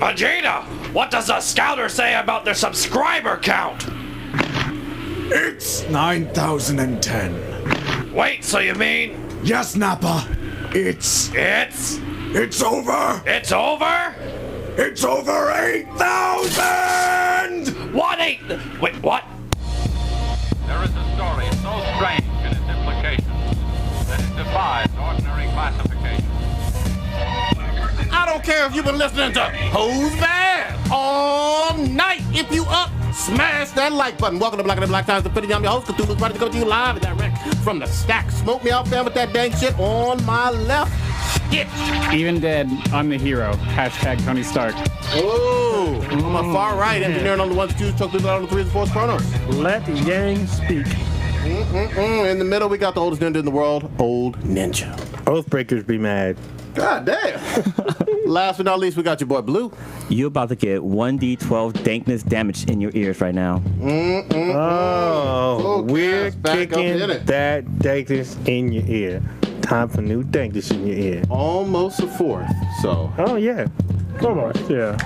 Vegeta, what does the scouter say about their subscriber count? It's 9,010. Wait, so you mean? Yes, Nappa. It's over. It's over? It's over 8,000! What Wait, what? There is a story so strange in its implications that it defies ordinary classification. I don't care if you've been listening to Hoes Mad all night. If you up, smash that like button. Welcome to Black and Black Times, the Fitty. I'm your host, Cthulhu's ready to go to you live and direct from the stack. Smoke me out, fam, with that dang shit on my left. Shit. Even dead, I'm the hero. Hashtag Tony Stark. Oh, on my far right, engineering on the ones, twos, choke people out on the threes and fours chronos. Let Yang speak. In the middle, we got the oldest ninja in the world, Old Ninja. Oathbreakers be mad. God damn. Last but not least, we got your boy Blue. You about to get 1d12 dankness damage in your ears right now. Oh, we're back up kicking in it. that dankness in your ear. Time for new dankness in your ear. Almost a fourth, so. Oh, yeah. Almost, yeah.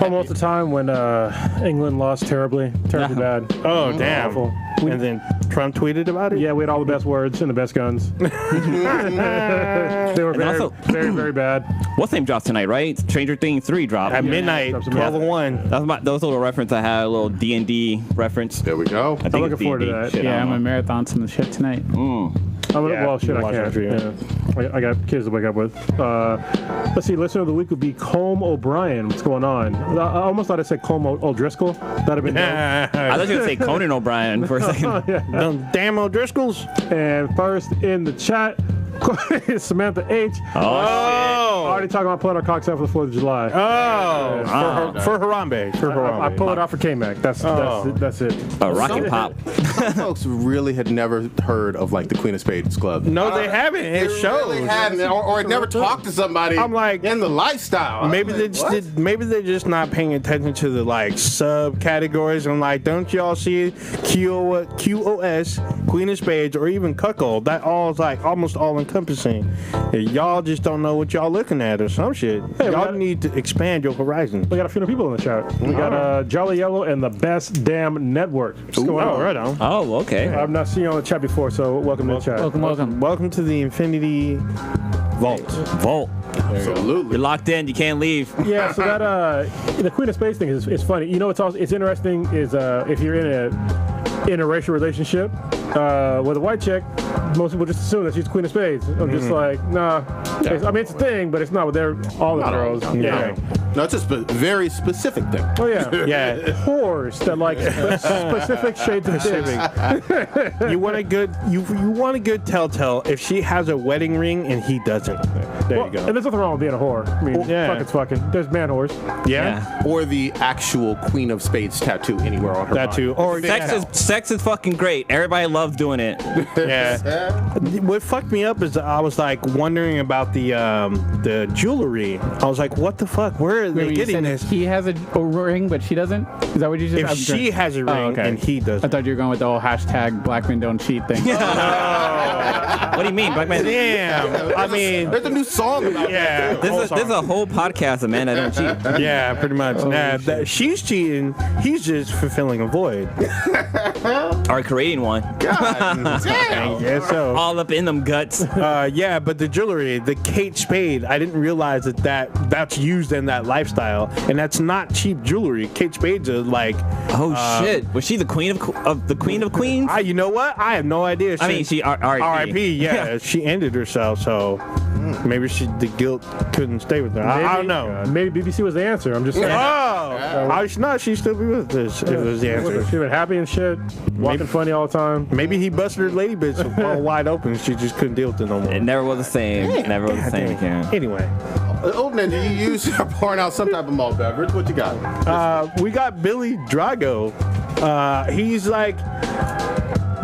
Almost the time when England lost terribly bad. Oh, damn. Awful. And then Trump tweeted about it? Yeah, we had all the best words and the best guns. They were very, also- very, very bad. What's name drops tonight, right? Stranger Things 3 dropped. At midnight, 12:01. That was a little reference I had, a little D&D reference. There we go. I think I'm looking it's forward to D&D. that. Shit, Yeah, I I'm don't gonna know. marathon some shit tonight. Well, shit, I watch can't. that for you. Yeah. I got kids to wake up with. Let's see, listener of the week would be Colm O'Brien. What's going on? I almost thought I said Colm O'Driscoll. That'd have been dope. I thought you were going to say Conan O'Brien for a second. Them damn O'Driscolls. And first in the chat is Samantha H. Already talking about pulling our cocks out for the 4th of July. For Harambe. I pull it out for K-Mac. That's it. A rocket pop. Some folks really had never heard of like the Queen of Spades Club. No, they haven't. It shows. Really hadn't, or had never talked to somebody. I'm like, in the lifestyle. Maybe they're just not paying attention to the like subcategories. I'm like, don't y'all see QOS, Queen of Spades, or even cuckold? That all is like almost all encompassing. Y'all just don't know what y'all looking at or some shit. Y'all need to expand your horizons. We got a few people in the chat. We got Jolly Yellow and the Best Damn Network. What's going on? Right on. Oh, okay. I've not seen you on the chat before, so welcome to the chat. Welcome. To the Infinity Vault. Absolutely. You're locked in. You can't leave. Yeah, so that the Queen of Spades thing is funny. You know, it's interesting is if you're in a interracial relationship with a white chick, most people just assume that she's Queen of Spades. I'm just like, nah. I mean, it's a thing, but it's not with all the girls. Yeah. No, it's a very specific thing. Oh yeah. Yeah. Whores that like specific shades of dicks. You want a good telltale if she has a wedding ring and he doesn't. There you go. And there's nothing wrong with being a whore. I mean, fucking's fucking. There's man whores. Yeah. Or the actual Queen of Spades tattoo anywhere on her That body. too. Or Sex is fucking great. Everybody loves doing it. yeah. What fucked me up is I was like wondering about the jewelry. I was like, what the fuck? Where are they getting this? He has a ring, but she doesn't? Is that what you just If she has a ring and he doesn't. I thought you were going with the whole hashtag black men don't cheat thing. What do you mean, black man? Damn. I mean, there's a new song about yeah. This is a whole podcast of men that don't cheat. Yeah, pretty much. She's cheating. He's just fulfilling a void. Or creating one. God damn. Yeah, so. All up in them guts. Yeah, but the jewelry, the Kate Spade, I didn't realize that's used in that lifestyle, and that's not cheap jewelry. Kate Spades are like. Oh shit! Was she the queen of the queen of queens? You know what? I have no idea. She R.I.P. Yeah, she ended herself, so maybe the guilt couldn't stay with her. I don't know. Maybe BBC was the answer. I'm just saying. She'd still be with us if it was the answer. She'd been happy and shit, walking funny all the time. Maybe he busted her lady bits all wide open. She just couldn't deal with it no more. It never was the same. Anyway. Old Ninja, you use pouring out some type of malt beverage. What you got? We got Billy Drago. He's like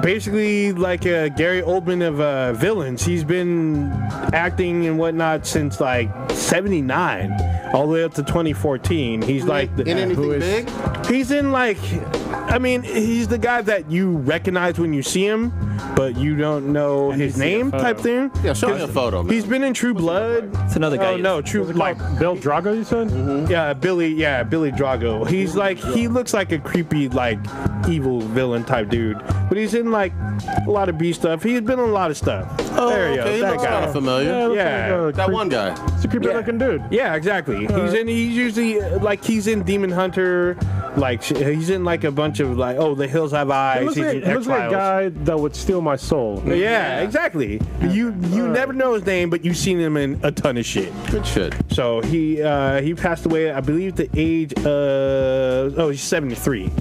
basically like a Gary Oldman of villains. He's been acting and whatnot since like '79, all the way up to 2014. He's like in anything big? He's in like, I mean, he's the guy that you recognize when you see him, but you don't know his name type thing. Yeah, show me a photo, man. He's been in True Blood. It's another guy. Oh no, True like Bill Drago, you said? yeah, Billy Drago. He's like, he looks like a creepy like evil villain type dude, but he's in like a lot of B stuff. He's been in a lot of stuff. Oh, there you go. okay, That looks guy. kind of familiar. Yeah. That one guy. It's a creepy looking dude. Yeah, exactly. He's usually like he's in Demon Hunter, like he's in like a bunch of like Oh, The Hills Have Eyes. He looks He's like, in he looks like a X-Files. guy that would steal my soul. Yeah, exactly. You never know his name, but you've seen him in a ton of shit. Good shit. So he passed away, I believe, at the age of he's 73.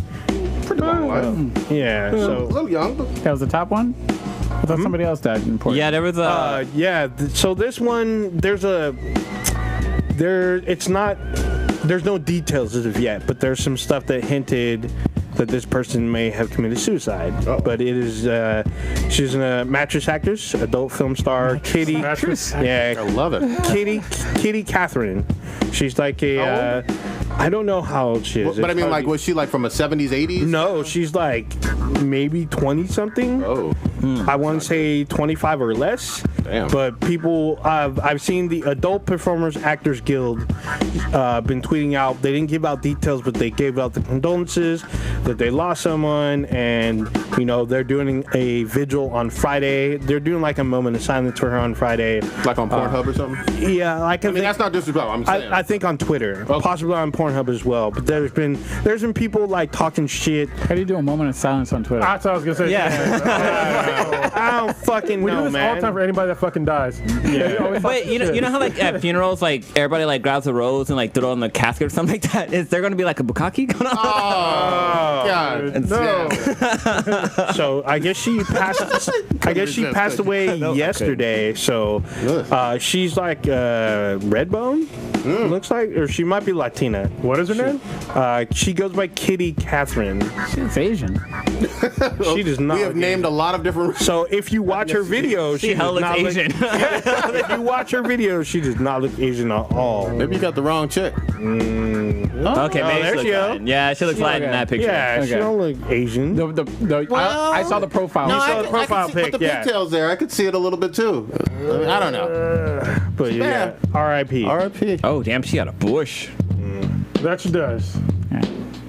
Pretty long life. Yeah, A so little young, but That was the top one? I thought somebody else died in Portland. Yeah, there was a. so this one there's no details as of yet, but there's some stuff that hinted that this person may have committed suicide. Oh. But it is she's a mattress actress, adult film star, Kitty. Mattress? Yeah, I love it. Kitty Catherine. She's like a I don't know how old she is. But I mean, It's like, probably- was she like from a 70s, 80s? No, she's like maybe 20 something. Oh. I want to say 25 or less. Damn. But people, I've seen the Adult Performers Actors Guild been tweeting out. They didn't give out details, but they gave out the condolences that they lost someone, and you know they're doing a vigil on Friday. They're doing like a moment of silence for her on Friday. Like on Pornhub or something? Yeah, like I mean, that's not disrespectful. I'm saying. I think on Twitter, Okay. possibly on Pornhub as well. But there's been people like talking shit. How do you do a moment of silence on Twitter? That's what I was gonna say. Yeah. I don't fucking We do know, this all man. the time for anybody that fucking dies. Yeah. But you know how like at funerals, like everybody like grabs a rose and like throw it on the casket or something like that. Is there going to be like a bukkake going on? Oh, God. No. So I guess she passed. I guess she passed away yesterday. So she's like Redbone. Looks like, or she might be Latina. What is her name? She goes by Kitty Catherine. She's Asian. She does not. We have look named a lot of different. So if you watch her videos, She she hell does looks not Asian. Look, if you watch her videos, she does not look Asian at all. Maybe you got the wrong chick. Okay, Oh, maybe there she looks she go. Latin. Yeah, she looks Latin in that picture. Yeah, she Okay. don't look Asian. I saw the profile. No, I profile could see, pic, with the yeah. pigtails there, I could see it a little bit too. I don't know. But yeah, R.I.P. R.I.P. Oh damn, she got a bush. That she does.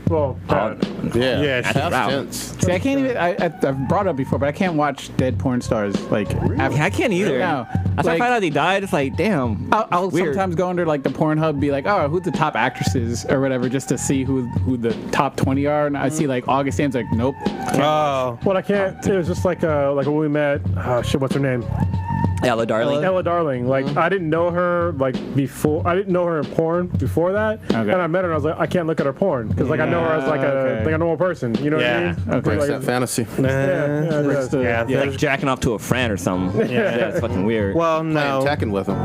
Well, Yeah. Yeah, Past wow. tense. See, I can't even. I've brought it up before, but I can't watch dead porn stars. Like, Yeah, I can't either. No. After I Like- find out he died, it's like damn. I'll Weird. sometimes go under like the Pornhub, be like, oh, who's the top actresses or whatever, just to see who the top 20 are, and I see like August Anne's like, nope. Oh, Well, I can't. It was just like when we met. Oh shit, what's her name? Ella Darling. Ella Darling. Like I didn't know her like before. I didn't know her in porn before that. Okay. And I met her and I was like, I can't look at her porn because like I know her as like okay. a normal person. You know what I Yeah. mean? Okay. Breaks Like, that fantasy. yeah, it does. yeah. Like there's- jacking off to a friend or something. Yeah, it's fucking weird. Well, Playing no. Tekken with him.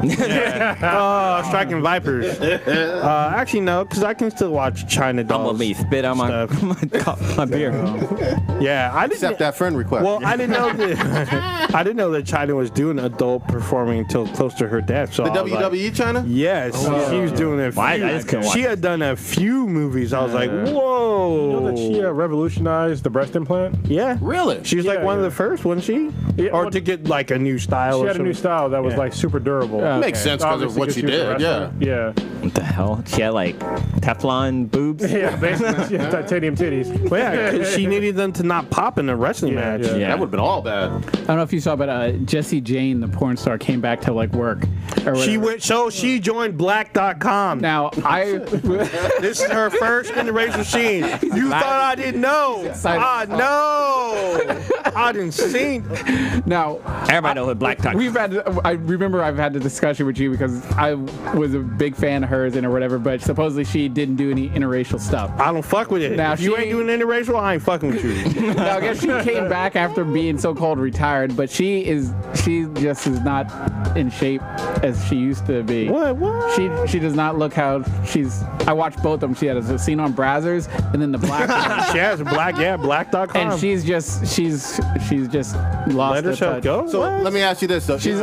Oh, striking vipers. Actually, no, because I can still watch China I'm dolls. gonna be spit on my my beer. Yeah, I didn't. Accept that friend request. Well, I didn't know that. I didn't know that China was doing adult performing until close to her death. So the I was like, WWE China? yes, she was doing a few. Why? I just couldn't watch She had done a few movies. I was like, whoa. You know that she revolutionized the breast implant? Yeah, Really? she was like Yeah, one of yeah. the first, wasn't she? Yeah, Or well, to get like a new style. She or had a new something. style that was Yeah. like super durable. Makes sense because of Obviously, what she was a did. Yeah. wrestler. Yeah. What the hell? She had like Teflon boobs. Yeah, basically, she had titanium titties. Well, yeah, 'cause she needed them to not pop in a wrestling Yeah, match. yeah. Yeah. That would have been all bad. I don't know if you saw, but Jessie Jane, the porn star, came back to like work. Or She whatever. went. So she joined Black.com. Now I. This is her first interracial scene. You thought I didn't know? Ah, no! I didn't see. Now Everybody knows what Black Talk. I remember I've had the discussion with you because I was a big fan of hers and or whatever, but supposedly she didn't do any interracial stuff. I don't fuck with it. Now if you she- ain't doing interracial, I ain't fucking with you. Now I guess she came back after being so-called retired, but she just is not in shape as she used to be. What? She does not look how she's. I watched both of them. She had a scene on Brazzers and then the black one. She has a black, yeah, Black.com. And she's just lost let the herself touch. go. So let me ask you this: though. She's-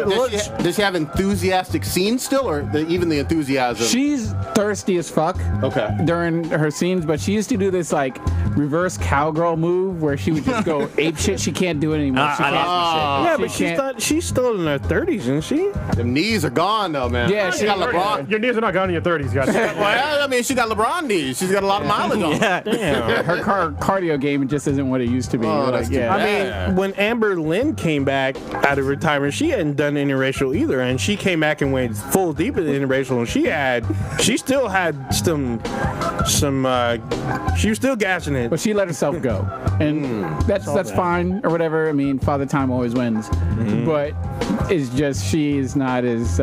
does she have enthusiastic scenes still, or even the enthusiasm? she's thirsty as fuck. Okay. During her scenes, but she used to do this like reverse cowgirl move where she would just go ape shit. She can't do it anymore. She can't. Yeah, but can't- she's still in her 30s, isn't she? Them knees are gone though, man. Yeah, she got LeBron. Your knees are not gone in your 30s, guys. Well, I mean, she got LeBron knees. She's got a lot of mileage on. Yeah. Damn. Her cardio game just isn't what it used to be. Oh, Like, that's too yeah. bad. I mean, when Amber Lynn came back out of retirement, she hadn't done interracial either, and she came back and went full deep in interracial, and she still had some. She was still gassing it. But she let herself go, and that's fine or whatever. I mean, Father Time always wins, but it's just she's not as.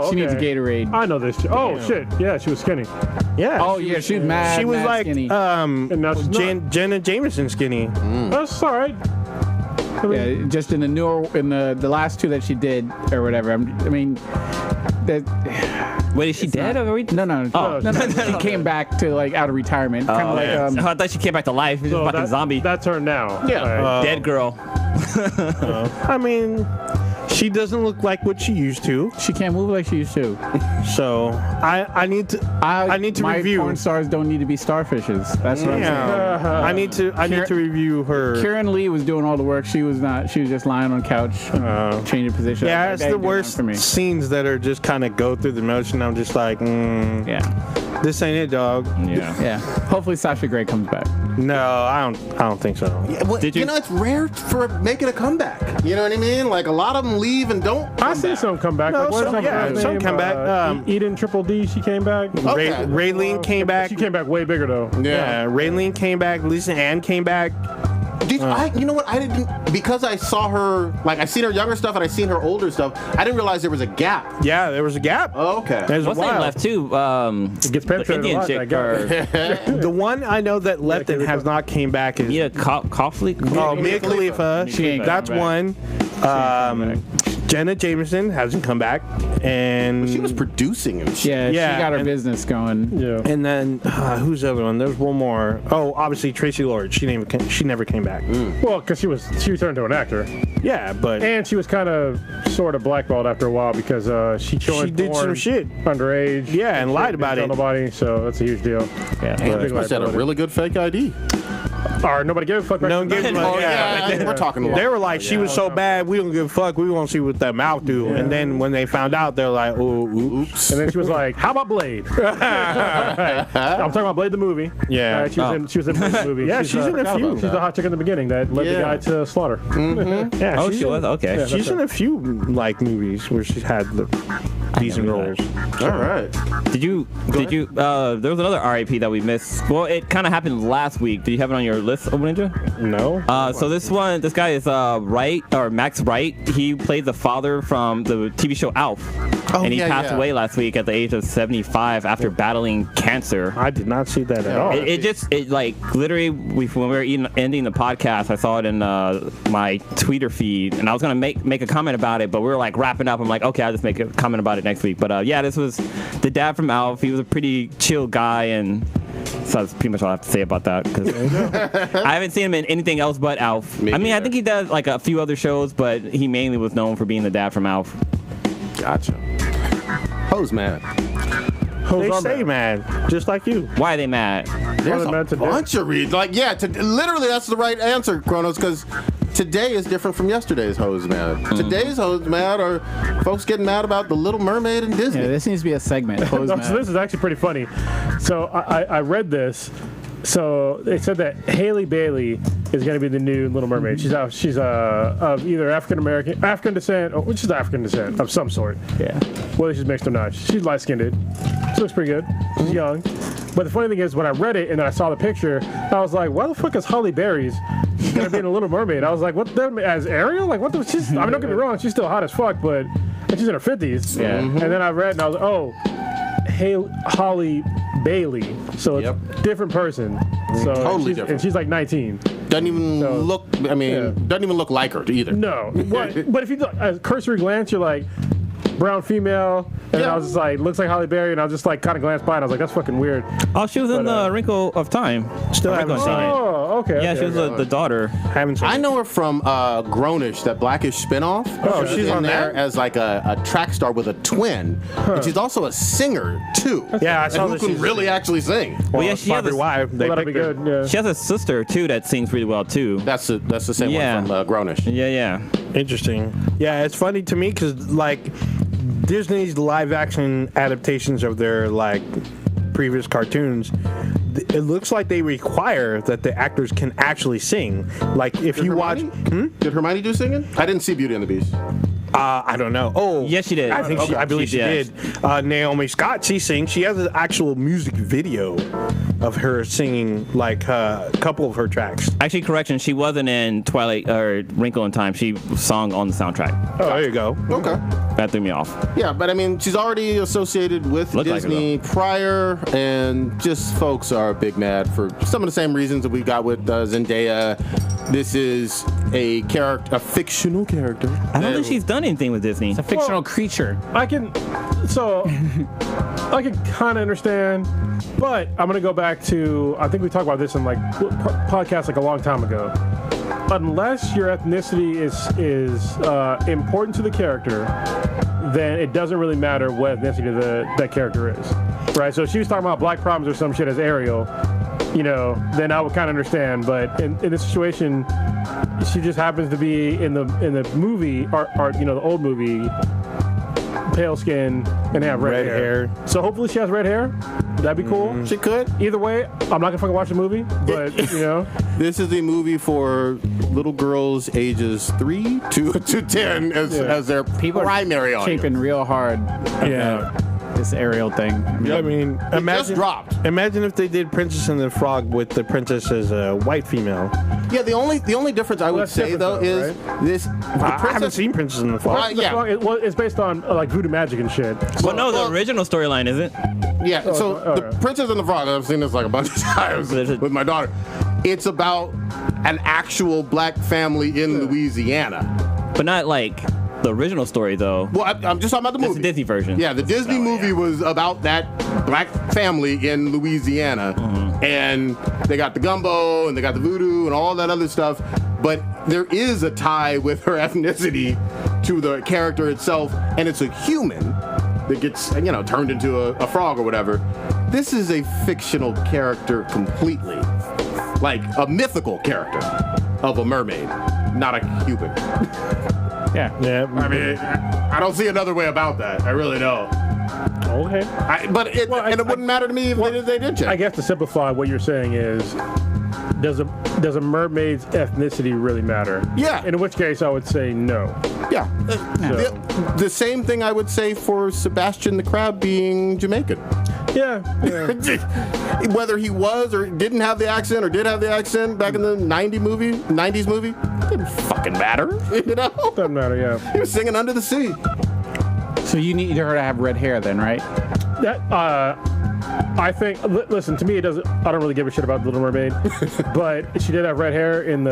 She needs a Gatorade. I know this. Oh shit! Yeah, she was skinny. Yeah. Oh yeah, she's mad. She was mad like skinny. And now she's not. Jenna Jameson skinny. That's all right. Yeah, just in the last two that she did or whatever. I mean, that. Wait, is she dead? No. She came back to like out of retirement, kind of like. I thought she came back to life. She's So a fucking zombie. That's her now. Yeah. Right. Dead girl. I mean, she doesn't look like what she used to. She can't move like she used to. So I need to my review. porn stars don't need to be starfishes. That's what I'm saying. Yeah. I need to review her. Kieran Lee was doing all the work. She was not. She was just lying on the couch, changing position. Yeah, That it's ain't the doing worst nothing for me. scenes that are just kind of go through the motion. I'm just like, Yeah, this ain't it, dog. Yeah. yeah. Hopefully Sasha Grey comes back. No, I don't think so. Well, Did you- you know, it's rare for making a comeback. You know what I mean? Like a lot of them leave and don't. I see some come back. No, like, what's some- her yeah, first some name? come back. Eden Triple D, she came back. Okay. Raylene came back. She came back way bigger though. Yeah, Raylene came back. Lisa Ann came back. You know what? I didn't, because I saw her, like I seen her younger stuff and I seen her older stuff. I didn't realize there was a gap. Yeah, there was a gap. Oh, okay. There's a What's name while. left too? It gets The penetrated a Indian lot. chick. That guy. Or The one I know that left and has not came back is Mia Coughley. Mia Khalifa. She ain't That's coming one. Jenna Jameson hasn't come back, and She was producing and shit. Yeah, Yeah, she got her and- business going. Yeah. And then who's the other one? There's one more. Oh, obviously Tracy Lord. She never came back. Well, because she turned into an actor, Yeah, but and she was kind of sort of blackballed after a while because she joined did some porn shit. underage. Yeah, and lied didn't about tell it. Nobody, so that's a huge deal. Yeah. Damn, Big she must have had a liability. really good fake ID. Or nobody gave a fuck. no one gave them. Oh, Yeah. yeah, we're talking about. They were like, she was so bad, we don't give a fuck. We want to see what that mouth do. And then when they found out, they're like, oh, oops. And then she was like, "How about Blade?" I'm talking about Blade the movie. Yeah. She was in Blade the movie. Yeah, she's in a few. She's the hot chick in the beginning that led the Yeah. guy to slaughter. Yeah, Oh, she's she in- was okay. She's in a few like movies where she's had the decent knew roles. All right. Did you? There was another RIP that we missed. Well, it kind of happened last week. Do you have it on your list, Open Ninja? No. So this guy is Max Wright. He played the father from the TV show Alf, and he yeah, passed yeah. away last week at the age of 75 after battling cancer. I did not see that at all. It like literally when we were ending the podcast, I saw it in my Twitter feed, and I was gonna make a comment about it, but we were like wrapping up. I'm like, okay, I'll just make a comment about it next week. But yeah, this was the dad from Alf. He was a pretty chill guy, and so that's pretty much all I have to say about that. Because I haven't seen him in anything else but Alf. Me I neither. think he does like a few other shows, but he mainly was known for being the dad from Alf. Gotcha. Hose Mad. They say, man, just like you. Why are they mad? There's Mad a today. bunch of reasons. Like, yeah, literally that's the right answer, Kronos, because today is different from yesterday's Hose Mad. Today's Hose Mad are folks getting mad about the Little Mermaid and Disney. Yeah, this needs to be a segment. Hose No, Mad. so this is actually pretty funny. So I read this. So they said that Haley Bailey is going to be the new Little Mermaid. She's of either African descent, or she's African descent of some sort. Yeah. Whether she's mixed or not. She's light skinned. She looks pretty good. She's young. But the funny thing is, when I read it and then I saw the picture, I was like, why the fuck is Holly Berry's gonna be in a Little Mermaid? I was like, what? As Ariel? Like, what the? She's, I mean, don't get me wrong, she's still hot as fuck, but and she's in her 50s. Yeah. And then I read and I was like, oh, Holly Bailey. So it's different person. So Totally she's, different. And she's like 19. Doesn't even So- look, I mean, Yeah. doesn't even look like her either. No. But if you look at a cursory glance, you're like, brown female, And I was just like, looks like Halle Berry, and I was just like, kind of glanced by, and I was like, that's fucking weird. Oh, she was in the Wrinkle of Time. Still haven't seen it. Oh, okay. Yeah, okay, she was the daughter. Haven't seen I it. know her from Grownish, that Blackish spinoff. Oh, She was she's in on there that? as like a track star with a twin, and she's also a singer too. Yeah, I and saw who that can she's- really actually sing. Well, yeah, it's she has probably a- why they Well, that'll be picked her. good. Yeah. She has a sister too that sings really well too. That's the same Yeah. one from Grownish. Yeah. Interesting. Yeah, it's funny to me because like Disney's live action adaptations of their like previous cartoons, it looks like they require that the actors can actually sing. Like if you watch, Did Hermione do singing? I didn't see Beauty and the Beast. I don't know. Oh, Yes, she did. I think I believe she did. did. Naomi Scott, she sings. She has an actual music video of her singing like a couple of her tracks. Actually, correction. She wasn't in Twilight or Wrinkle in Time. She sung on the soundtrack. Oh, there you go. Okay. That threw me off. Yeah, but I mean, she's already associated with Looked like her, Disney prior, and just folks are big mad for some of the same reasons that we got with Zendaya. This is a fictional character. I don't think she's done anything with Disney. It's a fictional creature. I can kind of understand, but I'm gonna go back to, I think we talked about this in like podcasts like a long time ago. Unless your ethnicity is important to the character, then it doesn't really matter what ethnicity that character is, right? So if she was talking about black problems or some shit as Ariel, then I would kind of understand. But in this situation, she just happens to be in the movie, or the old movie, pale skin and have red hair. So hopefully she has red hair. That'd be cool. She could. Either way, I'm not gonna fucking watch the movie, but This is a movie for little girls ages 3 to 10 as their primary audience. Chafing real hard. Yeah. This Ariel thing. I mean, It imagine just dropped. Imagine if they did Princess and the Frog with the princess as a white female. Yeah, the only difference I would that's say different though though, is this. I haven't seen Princess and the Frog. Yeah. it's based on like voodoo magic and shit. But no, the original storyline isn't. Yeah, so all the right. Princess and the Frog, I've seen this like a bunch of times There's a- with my daughter. It's about an actual black family in Louisiana. But not like the original story though. Well, I'm just talking about the It's movie. the Disney version. Yeah, the Disney movie was about that black family in Louisiana. And they got the gumbo and they got the voodoo and all that other stuff. But there is a tie with her ethnicity to the character itself, and it's a human that gets, turned into a frog or whatever. This is a fictional character completely. Like a mythical character of a mermaid, not a human. Yeah. Yeah. I mean, I don't see another way about that. I really don't. Okay. It wouldn't matter to me if they did change. I guess to simplify, what you're saying is, does a mermaid's ethnicity really matter? Yeah. In which case, I would say no. Yeah. The same thing I would say for Sebastian the Crab being Jamaican. Yeah. Whether he was or didn't have the accent or did have the accent back in the 90s movie, didn't fucking matter. Doesn't matter. Yeah. He was singing Under the Sea. So you need her to have red hair then, right? That I think. Listen, to me, it doesn't. I don't really give a shit about Little Mermaid, but she did have red hair in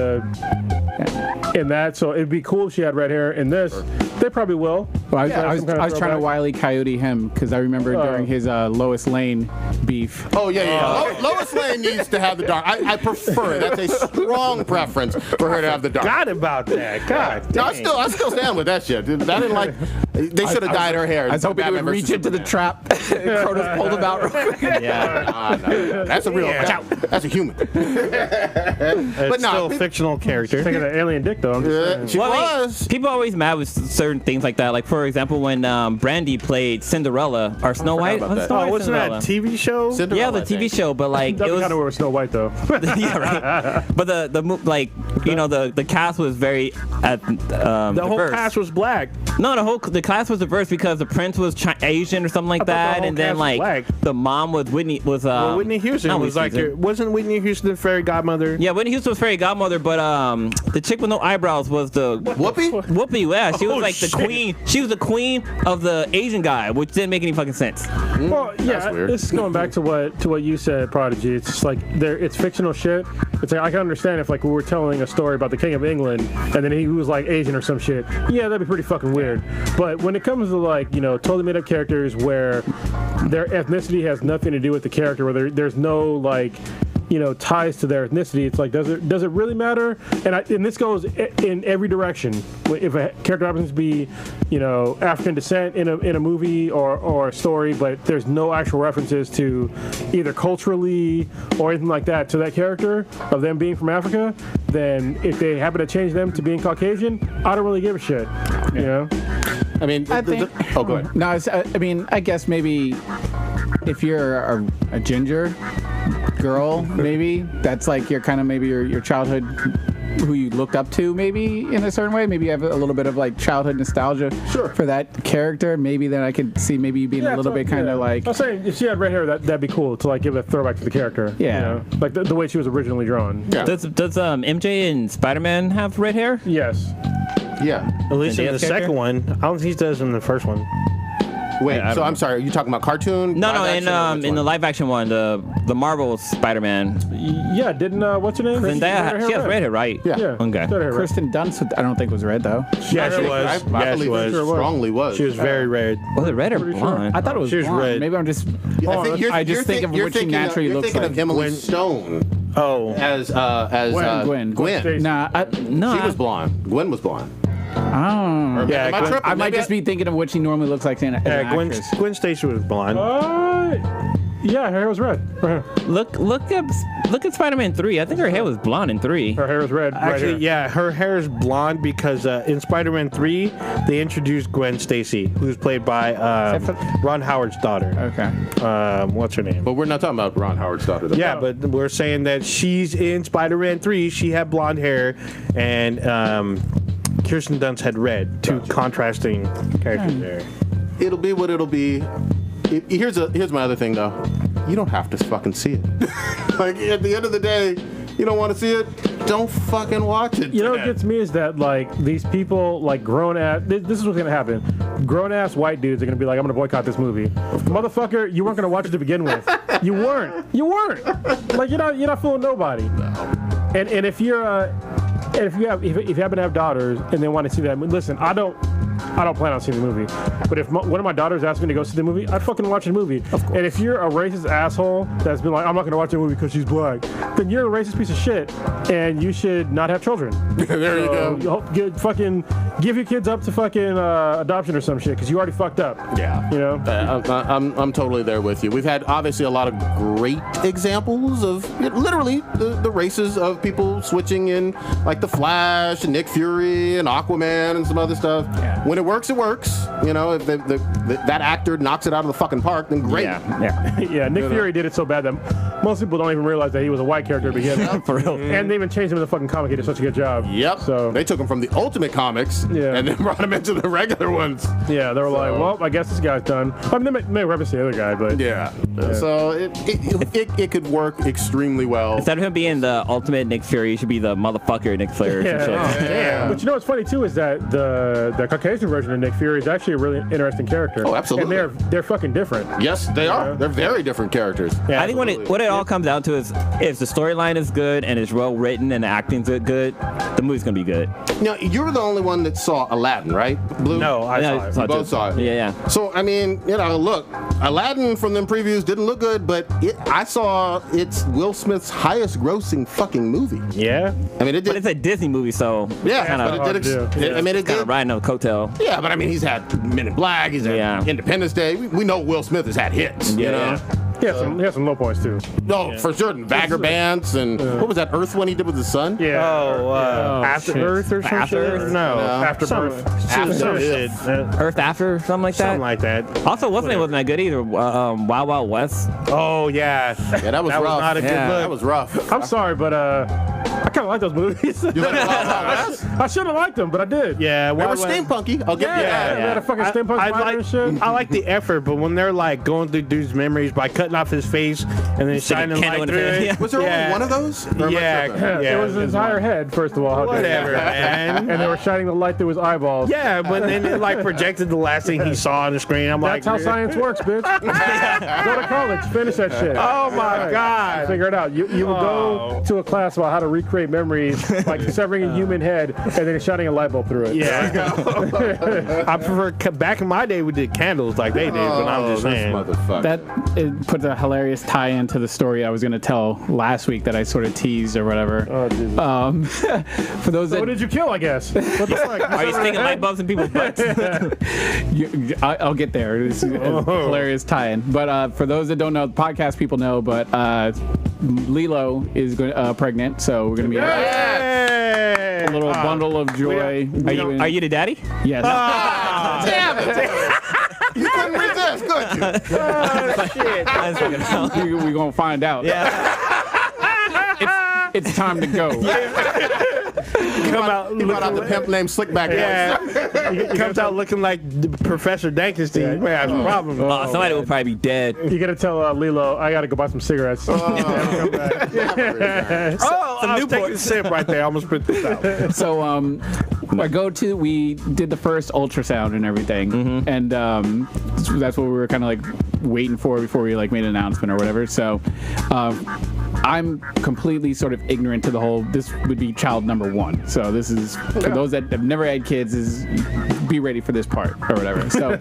that, so it'd be cool if she had red hair in this. They probably will. Well, Yeah, I was some kind of trying to throwback. Wile E. Coyote him because I remember during his Lois Lane beef. Oh, yeah. Lois Lane needs to have the dark. I prefer. That's a strong preference for her to have the dark. Forgot about that. God. No, I still stand with that shit. I didn't like. They should have dyed her hair. I was hoping he would Batman reach versus into the Superman. trap. Cronus pulled him out real quick. Yeah. No. That's a real. That's a human. It's no, still a people- fictional character. Thinking of alien dick though. I'm just saying. She Well, I mean, was. people are always mad with certain things like that. Like for example, when Brandy played Cinderella or Snow White. about Was it that. Snow White or Wasn't that a Cinderella? TV show? Yeah, Cinderella, the I TV think. show, but like That'd it be was kind of where Snow White though. yeah, right. But the cast was very The whole diverse. cast was black. No, the class was diverse because the prince was Asian or something like I thought the that, whole and then cast was like black. the mom was Whitney Whitney not was like, Houston. wasn't Whitney Houston the fairy godmother? Yeah, Whitney Houston was fairy godmother, but the chick with no eyebrows was the Whoopi? Whoopi. Yeah, she was Oh, like the shit. queen. She was the queen of the Asian guy, which didn't make any fucking sense. Well, yeah, That's weird. this is going back to what you said, Prodigy. It's just like it's fictional shit. It's like I can understand if like we were telling a story about the King of England, and then he was like Asian or some shit. Yeah, that'd be pretty fucking weird. But when it comes to like, you know, totally made up characters where their ethnicity has nothing to do with the character, where there's no like, you know, ties to their ethnicity, it's like, does it really matter? And this goes in every direction. If a character happens to be, you know, African descent in a movie or a story, but there's no actual references to either culturally or anything like that to that character of them being from Africa, then if they happen to change them to being Caucasian, I don't really give a shit. You know? I mean, I think. oh, go ahead. No, I mean, I guess maybe if you're a ginger girl, maybe that's like your kind of maybe your childhood, who you looked up to, maybe in a certain way. Maybe you have a little bit of like childhood nostalgia for that character. Maybe then I could see maybe you being a little bit kind of like. I was saying, if she had red hair, that'd be cool to like give a throwback to the character. Yeah, you know? Like the way she was originally drawn. Yeah. Does MJ and Spider-Man have red hair? Yes. Yeah. At least in Zendaya's the character? second one. I don't think he does in the first one. Wait, I so don't I'm sorry, are you talking about cartoon? No, live no, action, or which in the one? live action one, the Marvel Spider-Man. Yeah, didn't what's her name? Zendaya, she has red hair, right? Yeah. Yeah. Okay. She had hair red. Kristen Dunst, I don't think was red though. Yeah, she was. I Yeah, she believe was. it strongly was. She was very red. Was it red or Pretty sure. blonde? I thought it was She was blonde. red. Maybe I'm just. I think I just think of what she naturally you're looks thinking like. of Emily Stone Oh. as Gwen. Stacy. Nah, No, She was blonde. Gwen was blonde. Oh. Yeah, Am I Gwen- tripping? I might Maybe just be thinking of what she normally looks like as an actress. Gwen Stacy was blonde. Yeah, her hair was red. look at Spider-Man 3. I think her hair was blonde in 3. Her hair was red. Actually, right yeah, her hair is blonde because in Spider-Man 3, they introduced Gwen Stacy, who's played by Ron Howard's daughter. Okay. What's her name? But we're not talking about Ron Howard's daughter. though. Yeah, but we're saying that she's in Spider-Man 3. She had blonde hair, and Kirsten Dunst had red. Two contrasting characters there. It'll be what it'll be. Here's my other thing though. You don't have to fucking see it. Like at the end of the day, you don't want to see it. Don't fucking watch it. You know what gets me is that like these people like grown ass. This is what's gonna happen. Grown ass white dudes are gonna be like, I'm gonna boycott this movie. Motherfucker, you weren't gonna watch it to begin with. You weren't. Like you're not fooling nobody. And if you're and if you happen to have daughters and they want to see that, listen, I don't plan on seeing the movie. But if one of my daughters asked me to go see the movie, I'd fucking watch the movie. Of course. And if you're a racist asshole that's been like, I'm not going to watch the movie because she's black, then you're a racist piece of shit, and you should not have children. There you go. Fucking give your kids up to fucking adoption or some shit because you already fucked up. Yeah. You know? I'm totally there with you. We've had obviously a lot of great examples of literally the races of people switching in, like the Flash and Nick Fury and Aquaman and some other stuff. Yeah. When it works, it works. You know, if that actor knocks it out of the fucking park, then great. Yeah. Yeah, Nick Fury did it so bad that most people don't even realize that he was a white character to begin with. For real. And they even changed him in the fucking comic. He did such a good job. Yep. So They took him from the Ultimate Comics and then brought him into the regular ones. yeah, they were like, well, I guess this guy's done. I mean, they may reference the other guy, but Yeah. So it could work extremely well. Instead of him being the ultimate Nick Fury, he should be the motherfucker Nick Fury. or some shit. Yeah. But you know what's funny too is that the Caucasian version of Nick Fury is actually a really interesting character. Oh, absolutely. And they're fucking different. Yes, they are. They're very different characters. Yeah. I think what it all comes down to is if the storyline is good and it's well written and the acting's good, the movie's gonna be good. Now, you're the only one that saw Aladdin, right, Blue? No, I saw it. You both saw it. Yeah. So, I mean, look, Aladdin from them previews didn't look good, but I saw it's Will Smith's highest grossing fucking movie. Yeah? I mean, it But did. it's a Disney movie, so Yeah, kind but of it did. I mean, it kind did. of riding on a coattail. Yeah, but I mean, he's had Men in Black, he's had Yeah. Independence Day. We know Will Smith has had hits, you know? He has some low points too. No, for certain. Vagabonds and what was that Earth one he did with his son? Yeah. After Earth or something? After Earth? No. Afterbirth. Some shit. Earth After, something like that. Something like that. Also, wasn't that good either? Wild Wild West. Oh, yeah. Yeah, that was That was rough. not a good Yeah. look. That was rough. I'm sorry, but I kind of like those movies. You like Wild Wild West? I should have liked them, but I did. Yeah, They were Wild West. steampunky. I'll give you Yeah, that. they had a fucking steampunk spider and shit. I like the effort, but when they're like going through dude's memories by cutting off his face and then shining candle light in through the face. it. Yeah. Was there only one of those? Or am I Yeah, tripping? yeah. It was his entire head, first of all. How dare you. Whatever, man. And they were shining the light through his eyeballs. Yeah, but then it like projected the last thing he saw on the screen. I'm That's how like, science works, bitch. Go to college, finish that shit. oh my God. Figure it out. You will go to a class about how to recreate memories, like severing a human head and then shining a light bulb through it. Yeah. I prefer, back in my day, we did candles like they did, but I'm just saying. That it puts a hilarious tie-in to the story I was going to tell last week that I sort of teased or whatever. Oh, Jesus. For those So that what did you kill, I guess? What the fuck? Are you sticking light bulbs in people's butts? I'll get there. This is a hilarious tie-in. But for those that don't know, the podcast people know, but Lilo is pregnant, so we're going to be a little bundle of joy. Are you the daddy? Yes. Damn it! You couldn't resist, could you? Oh, shit. We're going to find out. Yeah. It's time to go. Come out, He brought out the pimp named Slickback. yeah. He comes out looking like Professor Dankenstein. You may have some problems. Somebody will probably be dead. You gotta tell Lilo, I gotta go buy some cigarettes. I was taking a sip right there. I almost spit this out. So we did the first ultrasound and everything, and so that's what we were kind of like waiting for before we like made an announcement or whatever. So I'm completely sort of ignorant to the whole. This would be child number 1. So this is for those that have never had kids. Is be ready for this part or whatever. So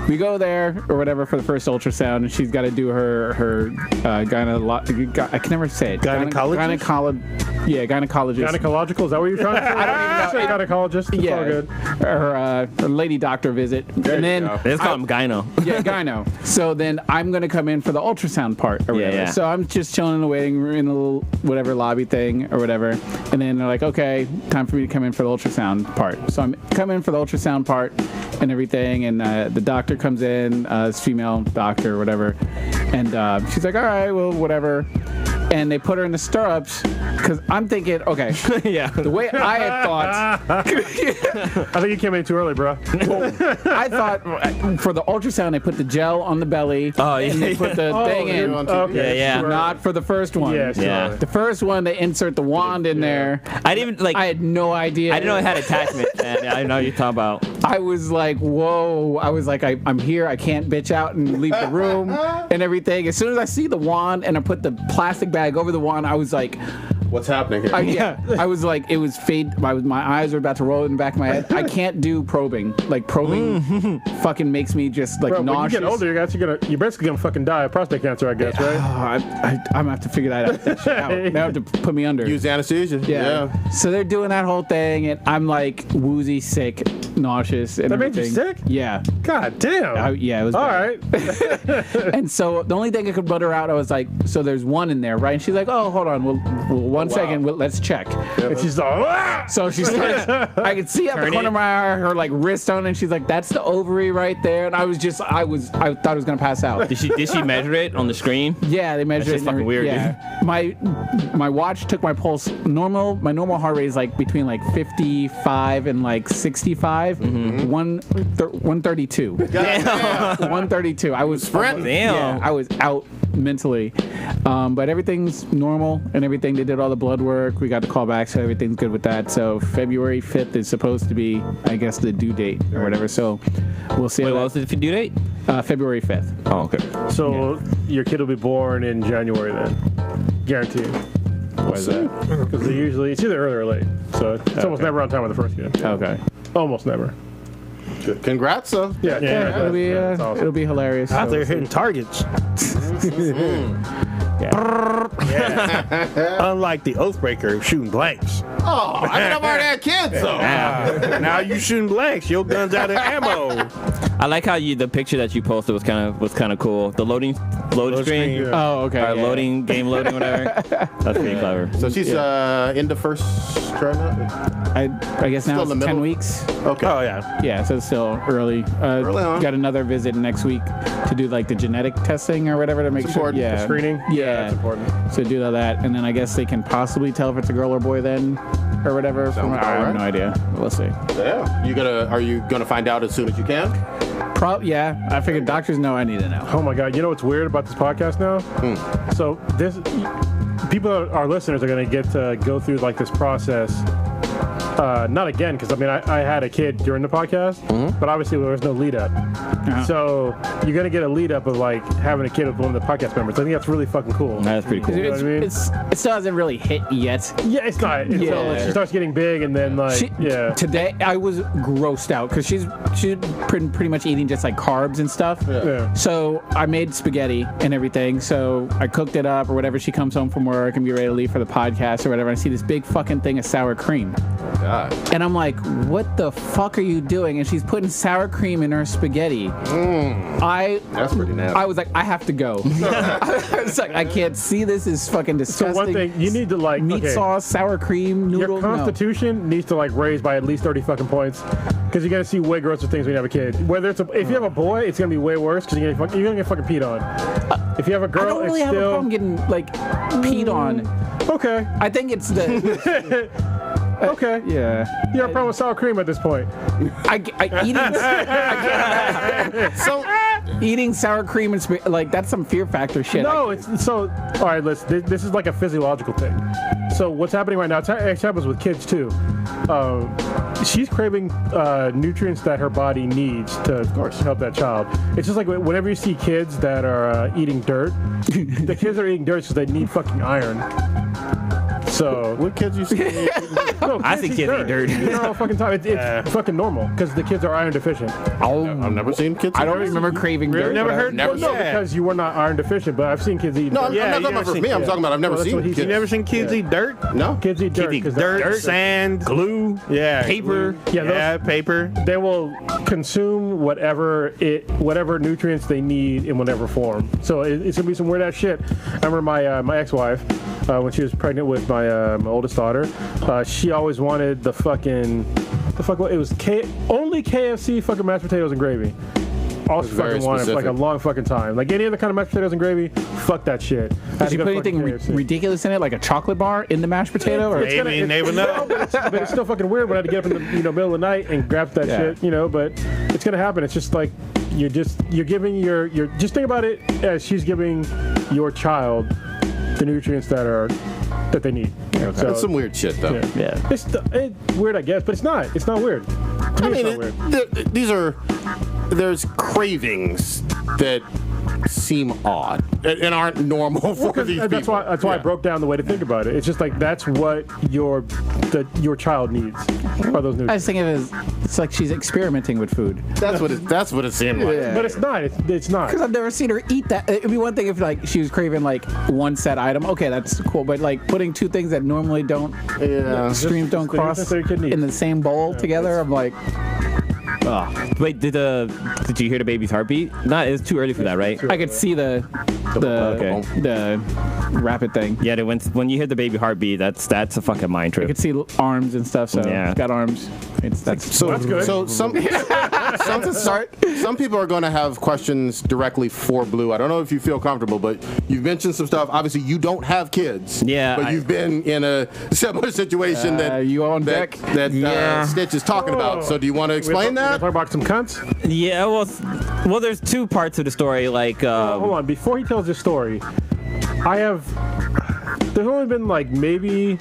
we go there or whatever for the first ultrasound, and she's got to do her I can never say it. Gynecologist? Gynecologist. Gynecological, is that what you're trying to say? I don't even know. Say gynecologist. It's all good. Her lady doctor visit, and then Let's call him Gyno. yeah, gyno. So then I'm gonna come in for the ultrasound part or whatever. Yeah. So I'm just chilling in the waiting room in the little whatever lobby thing or whatever, and then they're like, okay, time for me to come in for the ultrasound part. So I'm coming in for the ultrasound part and everything, and the doctor comes in, this female doctor or whatever, and she's like, all right, well, whatever. And they put her in the stirrups because I'm thinking, okay, Yeah. the way I had thought, I think you came in too early, bro. I thought for the ultrasound they put the gel on the belly and they put the thing in. Okay. Yeah. Not for the first one. Yes, Yeah. The first one they insert the wand in there. I didn't even I had no idea. I didn't know it had attachment. And I know what you're talking about. I was like, whoa. I was like, I'm here. I can't bitch out and leave the room and everything. As soon as I see the wand and I put the plastic bag over the wand, I was like, What's happening here? I was like, it was fade. My eyes were about to roll in the back of my head. I can't do probing. Like probing, fucking makes me just like Bro, when you nauseous. get older, you're basically gonna fucking die of prostate cancer, I guess, right? I'm gonna have to figure that out. That shit out. They have to put me under. Use anesthesia. Yeah. So they're doing that whole thing, and I'm like woozy, sick, nauseous, and That made you everything. sick? Yeah. God damn. Yeah, it was All bad. right. And so the only thing I could butter out, I was like, so there's one in there, right? And she's like, oh, hold on, well, 1 second, let's check. And she's like, "Ah!" So she starts, I could see out the corner of my eye, her like wrist on, and she's like, that's the ovary right there. And I thought I was gonna pass out. Did she measure it on the screen? Yeah, they measured That's just it. fucking weird, Yeah. My watch took my pulse. My normal heart rate is like between like 55 and like 65. 132. 132. I was Damn. Yeah, I was out mentally. But everything's normal and everything. They did all the blood work. We got the call back, so everything's good with that. So February 5th is supposed to be, I guess, the due date or whatever. So we'll see. Wait, what was the due date? February 5th. Oh, okay. So your kid will be born in January then, guaranteed. Why is that? Because it's either early or late. So it's almost never on time with the first kid. Okay. Almost never. Congrats, though. Yeah. It'll be That's awesome. it'll be hilarious. Out there hitting targets. Unlike the Oathbreaker shooting blanks. Oh, I mean, I've already had kids, though. Now you shooting blanks. Your gun's out of ammo. I like how the picture that you posted was kind of cool. The loading screen. yeah. Oh, okay. Or yeah. game loading, whatever. That's pretty clever. So she's into first trimester? I guess now Still in it's the 10 middle? weeks. Okay. Oh yeah. Yeah, so it's still early. Early on. Got another visit next week to do like the genetic testing or whatever to make It's sure. important. Yeah. The screening? Yeah. That's important. So do all that, and then I guess they can possibly tell if it's a girl or boy then, or whatever. Sounds I have alright. no idea. We'll see. Yeah. Are you gonna find out as soon as you can? Yeah. I figured doctors know I need to know. Oh my God! You know what's weird about this podcast now? So people, our listeners, are going to get to go through like this process. Not again, because I mean I had a kid during the podcast, but obviously there was no lead up. So you're gonna get a lead up of like having a kid with one of the podcast members. I think that's really fucking cool. That's pretty cool. You know what I mean? It still hasn't really hit yet. Yeah, it's not. Until like, she starts getting big, and then like Today I was grossed out because she's pretty much eating just like carbs and stuff. Yeah. So I made spaghetti and everything. So I cooked it up or whatever. She comes home from work and be ready to leave for the podcast or whatever. I see this big fucking thing of sour cream. God. And I'm like, what the fuck are you doing? And she's putting sour cream in her spaghetti. That's pretty nasty. I was like, I have to go. I was like, I can't see this. Is fucking disgusting. So one thing you need to like meat sauce, sour cream, noodle. Your constitution needs to like raise by at least 30 fucking points, because you're gonna see way grosser things when you have a kid. Whether it's if you have a boy, it's gonna be way worse because you're gonna get fucking peed on. If you have a girl, I don't really have a problem getting like peed on. Okay. I think it's the. Okay. Yeah. You have a problem with sour cream at this point. Eating sour cream and like that's some Fear Factor shit. No, it's so. All right, listen. This is like a physiological thing. So what's happening right now? It actually happens with kids too. She's craving nutrients that her body needs to, of course, help that child. It's just like whenever you see kids that are eating dirt, the kids are eating dirt because they need fucking iron. So what kids you see? No, I see kids eat dirt. You know, fucking time. It's fucking normal because the kids are iron deficient. I've never seen kids. I don't remember craving dirt. Never heard. Never No, because you were not iron deficient, but I've seen kids eat. No, dirt. I'm not talking about for me. I'm talking about I've never seen kids. You never seen kids eat dirt? No. Kids eat dirt. Kids eat 'cause Dirt, they're- sand, glue, Paper. Yeah, paper. they will consume whatever nutrients they need in whatever form. So it's gonna be some weird ass shit. I remember my ex-wife when she was pregnant with my oldest daughter. She always wanted the fuck it was only KFC fucking mashed potatoes and gravy. All she very fucking wanted for like a specific. long fucking time. Like any other kind of mashed potatoes and gravy, fuck that shit. Did you put anything ridiculous in it, like a chocolate bar in the mashed potato? Or Maybe, never know. but it's still fucking weird when I had to get up in the middle of the night and grab that shit, but it's gonna happen. It's just like you're giving your just think about it as she's giving your child the nutrients that they need. So, That's some weird shit though. Yeah. It's weird, I guess, but it's not. It's not weird. To me, it's not weird. There's cravings that seem odd and aren't normal for these That's people. why I broke down the way to think about it. It's just like that's what your child needs are those I nutrients. just think of it as it's like she's experimenting with food. That's what it seemed like. Yeah. But it's not. It's not. Because I've never seen her eat that. It'd be one thing if like she was craving like one set item. Okay, that's cool. But like putting two things that normally don't streams don't the cross nutrients that your kid needs. in the same bowl together, I'm like, Wait, did you hear the baby's heartbeat? It's too early for that, right? I could see the rapid thing. Yeah, when you hear the baby heartbeat, that's a fucking mind I trip. could see arms and stuff. So Yeah. it's got arms. That's That's good. So some people are going to have questions directly for Blue. I don't know if you feel comfortable, but you've mentioned some stuff. Obviously, you don't have kids. Yeah, But you've been in a similar situation that you on deck? Yeah. Stitch is talking about. So do you want to explain We're that? talk about some cunts. Yeah, well, there's two parts of the story. Like, Hold on. Before he tells his story, there's only been like maybe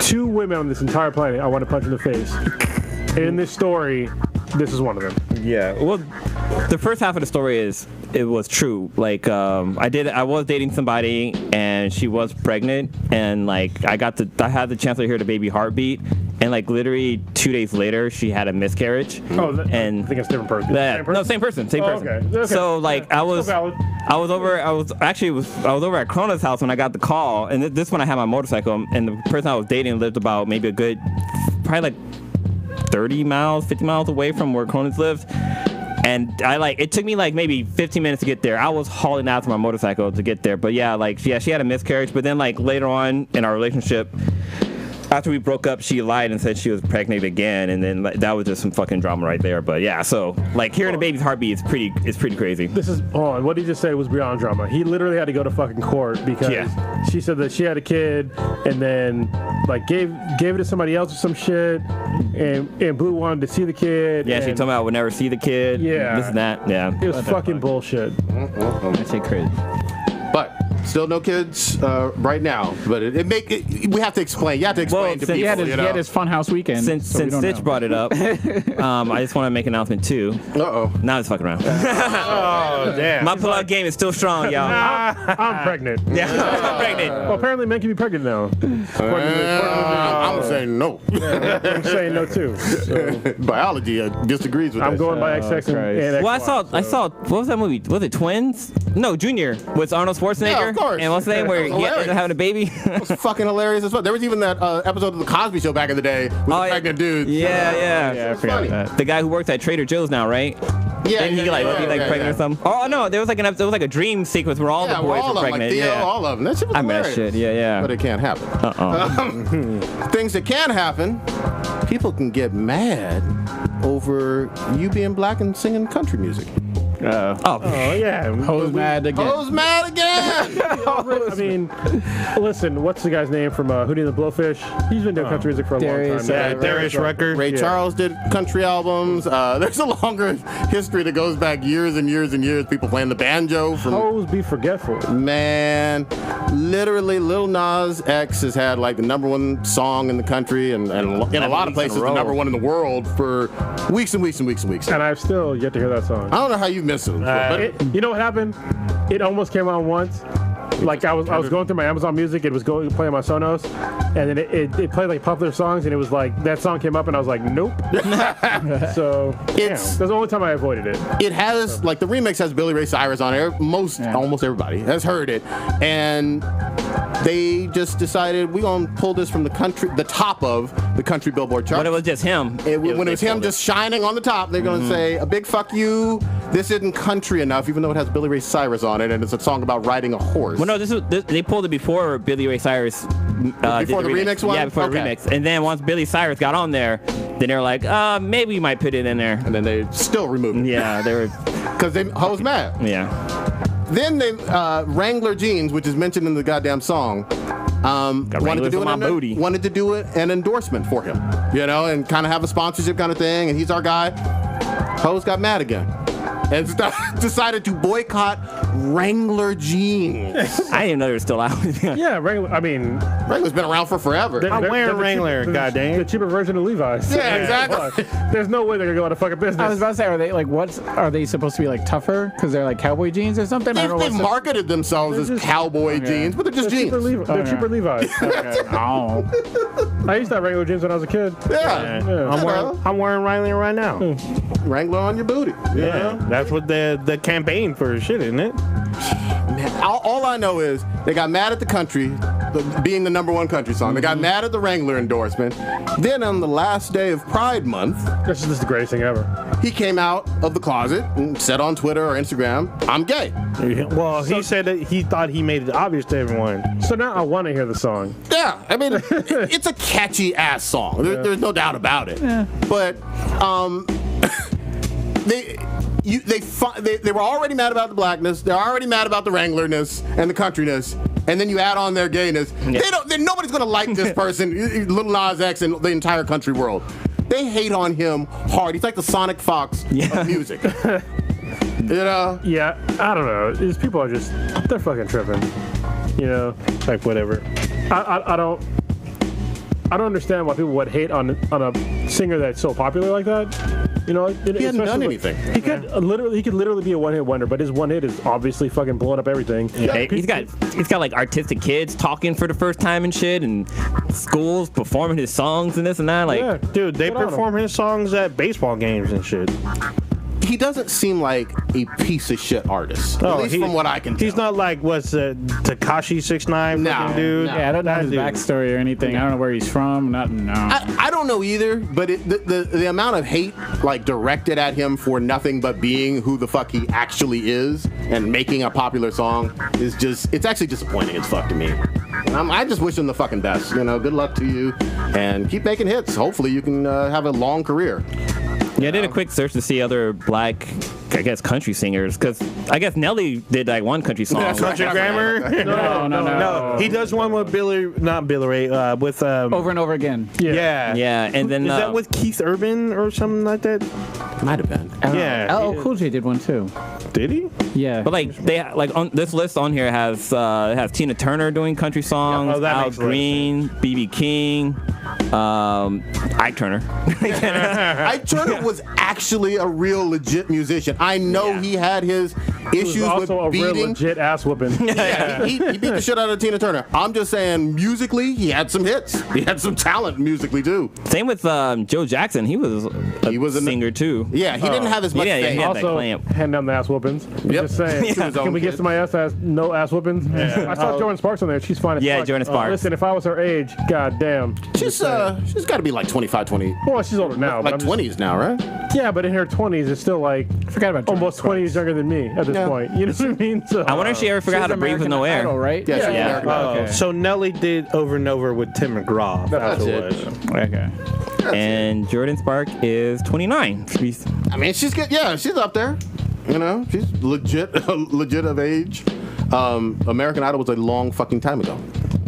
2 women on this entire planet I want to punch in the face. And in this story, this is one of them. yeah. Well, the first half of the story it was true. Like, I was dating somebody and she was pregnant, and like I had the chance to hear the baby heartbeat, and like literally 2 days later she had a miscarriage. Oh, and I think it's a different person. Same person. Same Oh, person. okay. So like I was Still valid. I was over at Krona's house when I got the call, and this when I had my motorcycle, and the person I was dating lived about maybe probably like 30 miles, 50 miles away from where Krona's lived. And it took me like maybe 15 minutes to get there. I was hauling out to my motorcycle to get there. But she had a miscarriage. But then like later on in our relationship, after we broke up, she lied and said she was pregnant again, and then that was just some fucking drama right there. But yeah, so like hearing a baby's heartbeat is pretty crazy. What he just said was beyond drama. He literally had to go to fucking court because she said that she had a kid and then like gave it to somebody else or some shit, and Blue wanted to see the kid. Yeah, she told me I would never see the kid. Yeah. This and that. Yeah. It was fucking bullshit. That's crazy. But Still no kids right now, but we have to explain. You have to explain to people. He had his Funhouse weekend. Since Stitch brought it up, I just want to make an announcement too. Now it's fucking around. Oh, damn. My pull-out game is still strong, y'all. I'm pregnant. Yeah, I'm pregnant. Well, apparently men can be pregnant now. I'm saying no. I'm saying no too. So. Biology disagrees with that. I'm going by XX and Well, XY, I saw. What was that movie? Was it Twins? No, Junior with Arnold Schwarzenegger. Yeah, of course. And what's the name where he ended up having a baby? It was fucking hilarious as well. There was even that episode of the Cosby Show back in the day with the pregnant dudes. Yeah, I forgot that. The guy who works at Trader Joe's now, right? Yeah, Didn't he pregnant or something? Oh no, there was like a dream sequence where all the boys were pregnant. Like Theo, all of them. That shit was hilarious. That shit. Yeah. But it can't happen. Things that can happen. People can get mad over you being black and singing country music. Oh yeah, Hoes Mad again. Hoes Mad again. I mean, listen, what's the guy's name from Hootie and the Blowfish? He's been doing country music for a long time. Yeah, Darius Rucker. Ray Charles did country albums. There's a longer history that goes back years and years and years. People playing the banjo. Hoes be forgetful. Man, literally, Lil Nas X has had like the #1 song in the country and in a lot of places the #1 in the world for weeks and weeks and weeks and weeks. And I've still yet to hear that song. I don't know how you've missed it. But You know what happened? It almost came on once. Like I was going through my Amazon Music, it was playing my Sonos, and then it played like popular songs, and it was like that song came up, and I was like, nope. So that's the only time I avoided it. It has like the remix has Billy Ray Cyrus on it. Almost everybody has heard it, and they just decided we're gonna pull this from the top of the country Billboard chart. When it was just him. When it was him just shining on the top, they're gonna say a big fuck you. This isn't country enough, even though it has Billy Ray Cyrus on it, and it's a song about riding a horse. Well, no, they pulled it before Billy Ray Cyrus. Before the remix one? Yeah, before the remix. And then once Billy Cyrus got on there, then they were like, maybe we might put it in there. And then they still removed it. Yeah, they were. Because they Hoes Mad. Yeah. Then they Wrangler jeans, which is mentioned in the goddamn song, wanted to do an endorsement for him, and kind of have a sponsorship kind of thing. And he's our guy. Hoes got mad again and decided to boycott Wrangler jeans. I didn't know they were still out. Yeah, Wrangler. I mean, Wrangler's been around for forever. I'm wearing Wrangler, goddamn. The cheaper version of Levi's. Yeah, exactly. There's no way they're gonna go out of fucking business. I was about to say, are they like are they supposed to be like tougher because they're like cowboy jeans or something? They marketed themselves as cowboy jeans, but they're just jeans. They're cheaper Levi's. Oh. I used to have Wrangler jeans when I was a kid. Yeah. I'm wearing Wrangler right now. Wrangler on your booty. Yeah. That's what the campaign for shit, isn't it? Man, all I know is they got mad at the country, being the #1 country song. They got mad at the Wrangler endorsement. Then on the last day of Pride Month, this is the greatest thing ever. He came out of the closet and said on Twitter or Instagram, "I'm gay." Well, he said that he thought he made it obvious to everyone. So now I want to hear the song. Yeah, I mean, it's a catchy ass song. There's no doubt about it. Yeah. But they were already mad about the blackness. They're already mad about the Wrangler-ness and the countryness. And then you add on their gayness. Yeah. Nobody's gonna like this person, Lil Nas X, and the entire country world. They hate on him hard. He's like the Sonic Fox of music. Yeah, I don't know. These people are they're fucking tripping. Like whatever. I don't understand why people would hate on a singer that's so popular like that. He hasn't done anything. He could literally be a one-hit wonder, but his one hit is obviously fucking blowing up everything. Yeah, he's got like artistic kids talking for the first time and shit, and schools performing his songs and this and that. Like, yeah, dude, they perform his songs at baseball games and shit. He doesn't seem like a piece of shit artist. At least from what I can tell. He's not like Tekashi 6ix9ine fucking dude. Yeah, I don't know his backstory or anything. I don't know where he's from. I don't know either, but the amount of hate like directed at him for nothing but being who the fuck he actually is and making a popular song is it's actually disappointing as fuck to me. I just wish him the fucking best. Good luck to you and keep making hits. Hopefully you can have a long career. Yeah, I did a quick search to see other black, I guess, country singers, because I guess Nelly did like one country song. Country Grammar? No. He does one with not Billy Ray, with Over and over again. Yeah. Yeah, and then Is that with Keith Urban or something like that? Might have been. Yeah. LL Cool J did one too. Did he? Yeah. But like they like on this list on here has Tina Turner doing country songs, Yeah, that Al makes Green, BB King, Ike Turner. Ike Turner was actually a real legit musician. I know he had his issues He was also with a real beating. legit ass whooping. Yeah, he beat the shit out of Tina Turner. I'm just saying, musically, he had some hits. He had some talent musically too. Same with Joe Jackson. He was a singer too. Yeah, he didn't have as much Yeah, fame. he had that Also, clamp. hand down the ass whoopings. Yep. Just saying. To his own Can we get kid. somebody else that has no ass whoopings? I saw Jordan Sparks on there. She's fine as Yeah, fuck. Jordan Sparks. Listen, if I was her age, god damn. She's got to be like 25, 20. Well, she's older now. but Like I'm 20s now, right? Yeah, but in her 20s, it's still like Forgot about Jordan almost 20 years younger than me at this Yeah. point. You know what I mean? So, I wonder if she ever forgot how to breathe with no air. Idol, right? Yeah, she's Yeah. American. Okay. So Nelly did Over and Over with Tim McGraw. That's what it. it was. Okay. And Jordan Spark is 29. I mean, she's good. Yeah, she's up there. You know, she's legit of age. American Idol was a long fucking time ago.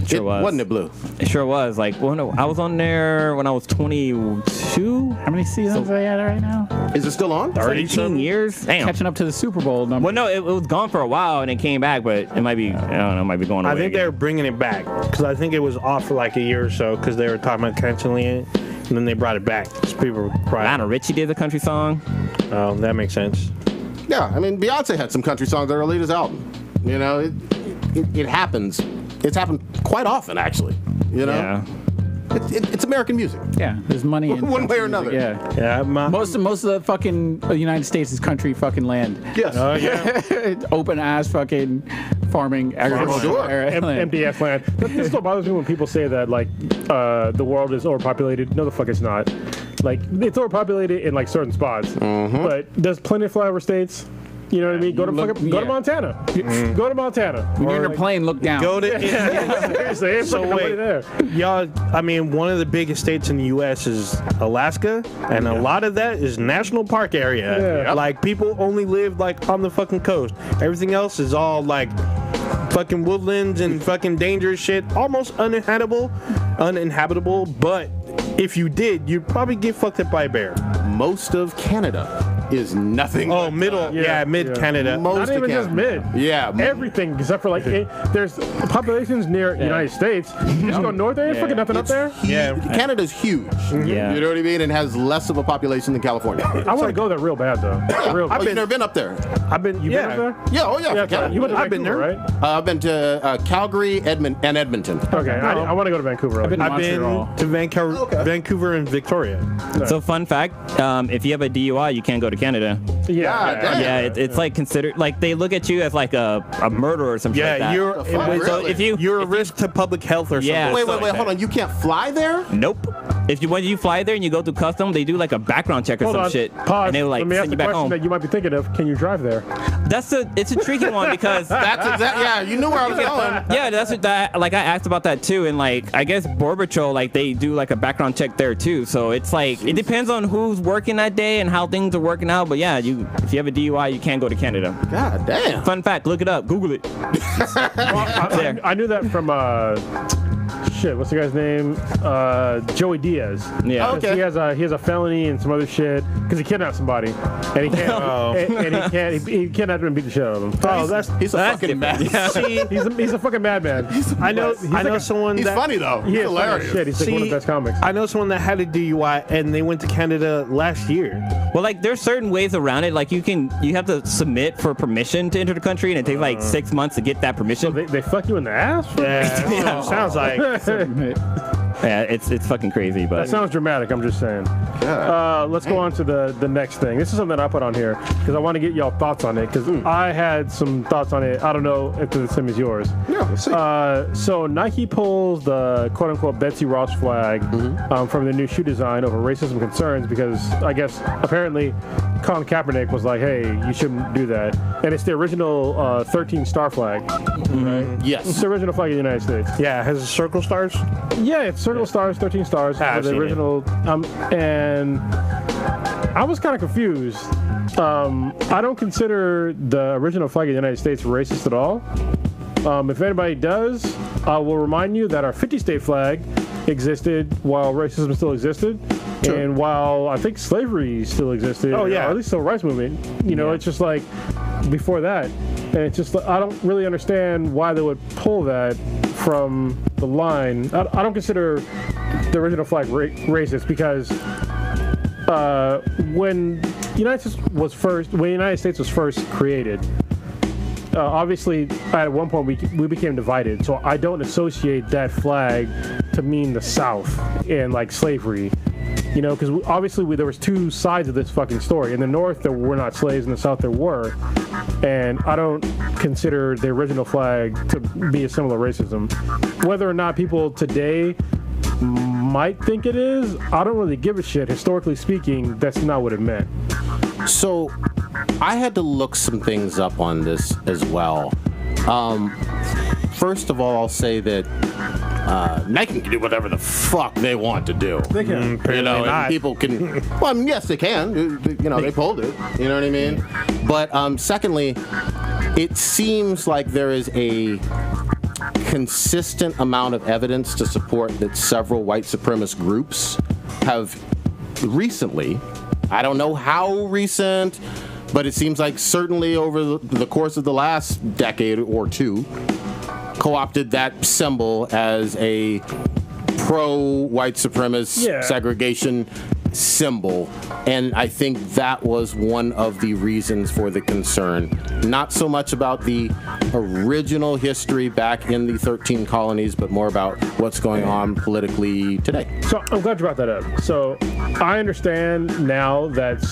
Sure was. Wasn't it, Blue? It sure was. Like, I was on there when I was 22. How many seasons are they at right now? Is it still on? 13 years? Damn. Catching up to the Super Bowl number. Well, no, it was gone for a while and it came back, but it might be, I don't know, it might be going away. I think again. they're bringing it back because I think it was off for like a year or so because they were talking about canceling it, and then they brought it back because people were crying. Lionel Richie did the country song. Oh, that makes sense. Yeah, I mean, Beyonce had some country songs on her latest album. You know, it happens. It's happened quite often, actually. You know, Yeah. it's American music. Yeah, there's money in One way or country music, another. Yeah. Yeah, Most of the fucking United States is country fucking land. Yes. Oh yeah. Open ass fucking farming agriculture. sure. land. empty ass land. This still bothers me when people say that like the world is overpopulated. No, the fuck it's not. Like it's overpopulated in like certain spots, but there's plenty of flyover states. You know what I mean? Go to Montana. Go to Montana. When you're in a plane, look down. Go to Seriously, ain't So fucking nobody wait, there. y'all. I mean, one of the biggest states in the U.S. is Alaska, and a lot of that is national park area. Yeah. Like people only live like on the fucking coast. Everything else is all like fucking woodlands and fucking dangerous shit. Almost uninhabitable. But if you did, you'd probably get fucked up by a bear. Most of Canada is nothing. Oh, but middle, Yeah, mid yeah. Canada. most Not of even just Canada. mid. Yeah. Everything except for like there's populations near United States. You just go north there, ain't fucking nothing up It's there. huge. Yeah. Canada's huge. Yeah. You know what I mean? And has less of a population than California. I want to go there real bad though. Real. You've never been up there? I've been. You been up there? Yeah. Oh yeah. Yeah, Canada. you went to I've been Vancouver, there. right? I've been to Calgary, and Edmonton. Okay, I want to go to Vancouver. I've been to I've been Montreal. to Vancouver and Victoria. So, fun fact, if you have a DUI, you can't go to Canada. Yeah. damn. Yeah, it's like considered, like they look at you as like a murderer or something like Yeah, that. you're So Really? if you, you're a risk to public health or something. Yeah. Wait, like hold on. You can't fly there? nope. If you when you fly there and you go through custom, they do like a background check or Hold some on. shit, Pause. and they like Let me ask send the you back question home. that you might be thinking of. Can you drive there? It's a tricky one because Yeah, you knew where I was going. yeah, that's what that like I asked about that too, and like I guess Border Patrol like they do like a background check there too. So it's like it depends on who's working that day and how things are working out. But yeah, if you have a DUI, you can't go to Canada. God damn. Fun fact, look it up, Google it. There. I knew that from what's the guy's name? Joey Diaz. Yeah. Okay. He has a felony and some other shit because he kidnapped somebody and he can't he kidnapped him and beat the shit out of him. Oh, He's a That's fucking different. mess. see. He's a fucking madman. I know someone He's that funny though. He He's is funny as hilarious. shit. He's like one of the See, best comics. I know someone that had a DUI and they went to Canada last year. Well, like there's certain ways around it. Like you have to submit for permission to enter the country, and it takes like 6 months to get that permission. They fuck you in the ass? Yeah, sounds like. Yeah, it's fucking crazy, but That sounds dramatic. I'm just saying. Let's go on to the next thing. This is something I put on here because I want to get y'all thoughts on it because I had some thoughts on it. I don't know if they're the same as yours. Yeah, let's see. So Nike pulls the quote-unquote Betsy Ross flag from the new shoe design over racism concerns because I guess apparently Colin Kaepernick was like, hey, you shouldn't do that. And it's the original 13 star flag. Right? It's Yes. the original flag of the United States. Yeah, has circle stars. Yeah, it's circle stars, 13 stars. I've the seen it. original. And I was kind of confused. I don't consider the original flag of the United States racist at all. If anybody does, I will remind you that our 50-state flag existed while racism still existed. Sure. And while I think slavery still existed, or at least the civil rights movement, it's just like before that. And it's just, I don't really understand why they would pull that from the line. I don't consider the original flag racist because when the United States was first created, obviously at one point we became divided. So I don't associate that flag to mean the South and like slavery. Because obviously there was two sides of this fucking story. In the North, there were not slaves. In the South, there were. And I don't consider the original flag to be a symbol of racism. Whether or not people today might think it is, I don't really give a shit. Historically speaking, that's not what it meant. So I had to look some things up on this as well. First of all, I'll say that Nike can do whatever the fuck they want to do. They can. And people can. Well, yes, they can. They pulled it. You know what I mean? But secondly, it seems like there is a consistent amount of evidence to support that several white supremacist groups have recently, I don't know how recent, but it seems like certainly over the course of the last decade or two, co-opted that symbol as a pro-white supremacist segregation symbol. And I think that was one of the reasons for the concern. Not so much about the original history back in the 13 colonies, but more about what's going on politically today. So I'm glad you brought that up. So I understand now that,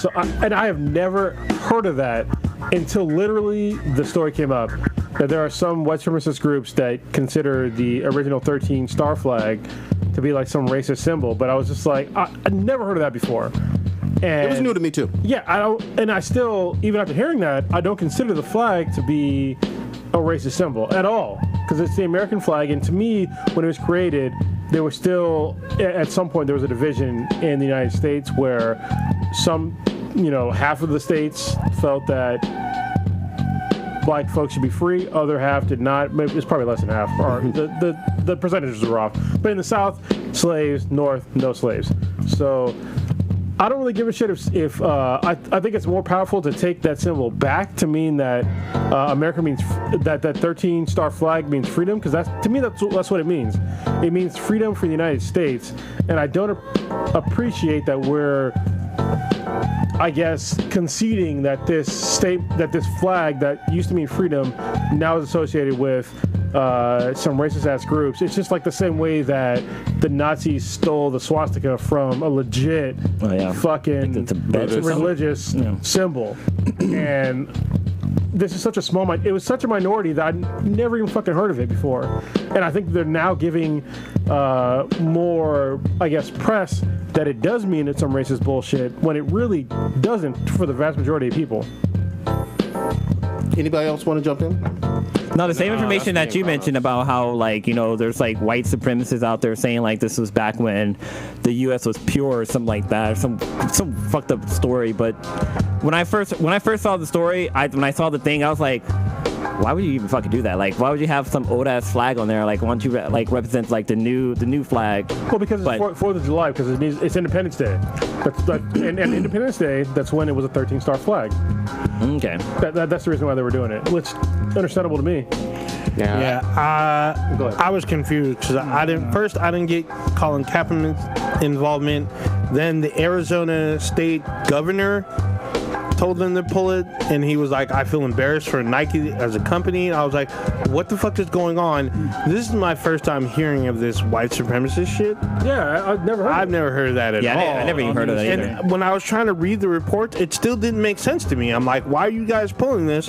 and I have never heard of that until literally the story came up. That there are some white supremacist groups that consider the original 13 star flag to be like some racist symbol, but I was just like, I never heard of that before. And it was new to me too. Yeah, I still, even after hearing that, I don't consider the flag to be a racist symbol at all, because it's the American flag, and to me, when it was created, there was still, at some point, there was a division in the United States where some, half of the states felt that black folks should be free, other half did not. It's probably less than half. Or the percentages are off. But in the South, slaves. North, no slaves. So I don't really give a shit if I think it's more powerful to take that symbol back to mean that America means that 13 star flag means freedom, because to me that's what it means. It means freedom for the United States, and I don't appreciate that we're, I guess, conceding that this flag that used to mean freedom now is associated with some racist-ass groups. It's just like the same way that the Nazis stole the swastika from a legit fucking religious symbol. And this is such a small minority. It was such a minority that I'd never even fucking heard of it before. And I think they're now giving more, I guess, press that it does mean it's some racist bullshit when it really doesn't for the vast majority of people. Anybody else want to jump in? No, the same information that you mentioned about how, there's white supremacists out there saying this was back when the U.S. was pure or something like that, or some fucked up story. But when I first saw the story, when I saw the thing, I was like, why would you even fucking do that? Why would you have some old ass flag on there? Why don't you represent the new flag? Well, because it's 4th of July, because it's Independence Day. And Independence Day, that's when it was a 13 star flag. Okay. That's the reason why they were doing it. It's understandable to me. Yeah. I was confused because I didn't get Colin Kaepernick's involvement. Then the Arizona state governor told them to pull it, and he was like, I feel embarrassed for Nike as a company. I was like, what the fuck is going on? This is my first time hearing of this white supremacist shit. Yeah, I've never heard of that at all. Yeah, I never even heard of that either. And when I was trying to read the report, it still didn't make sense to me. I'm like, why are you guys pulling this?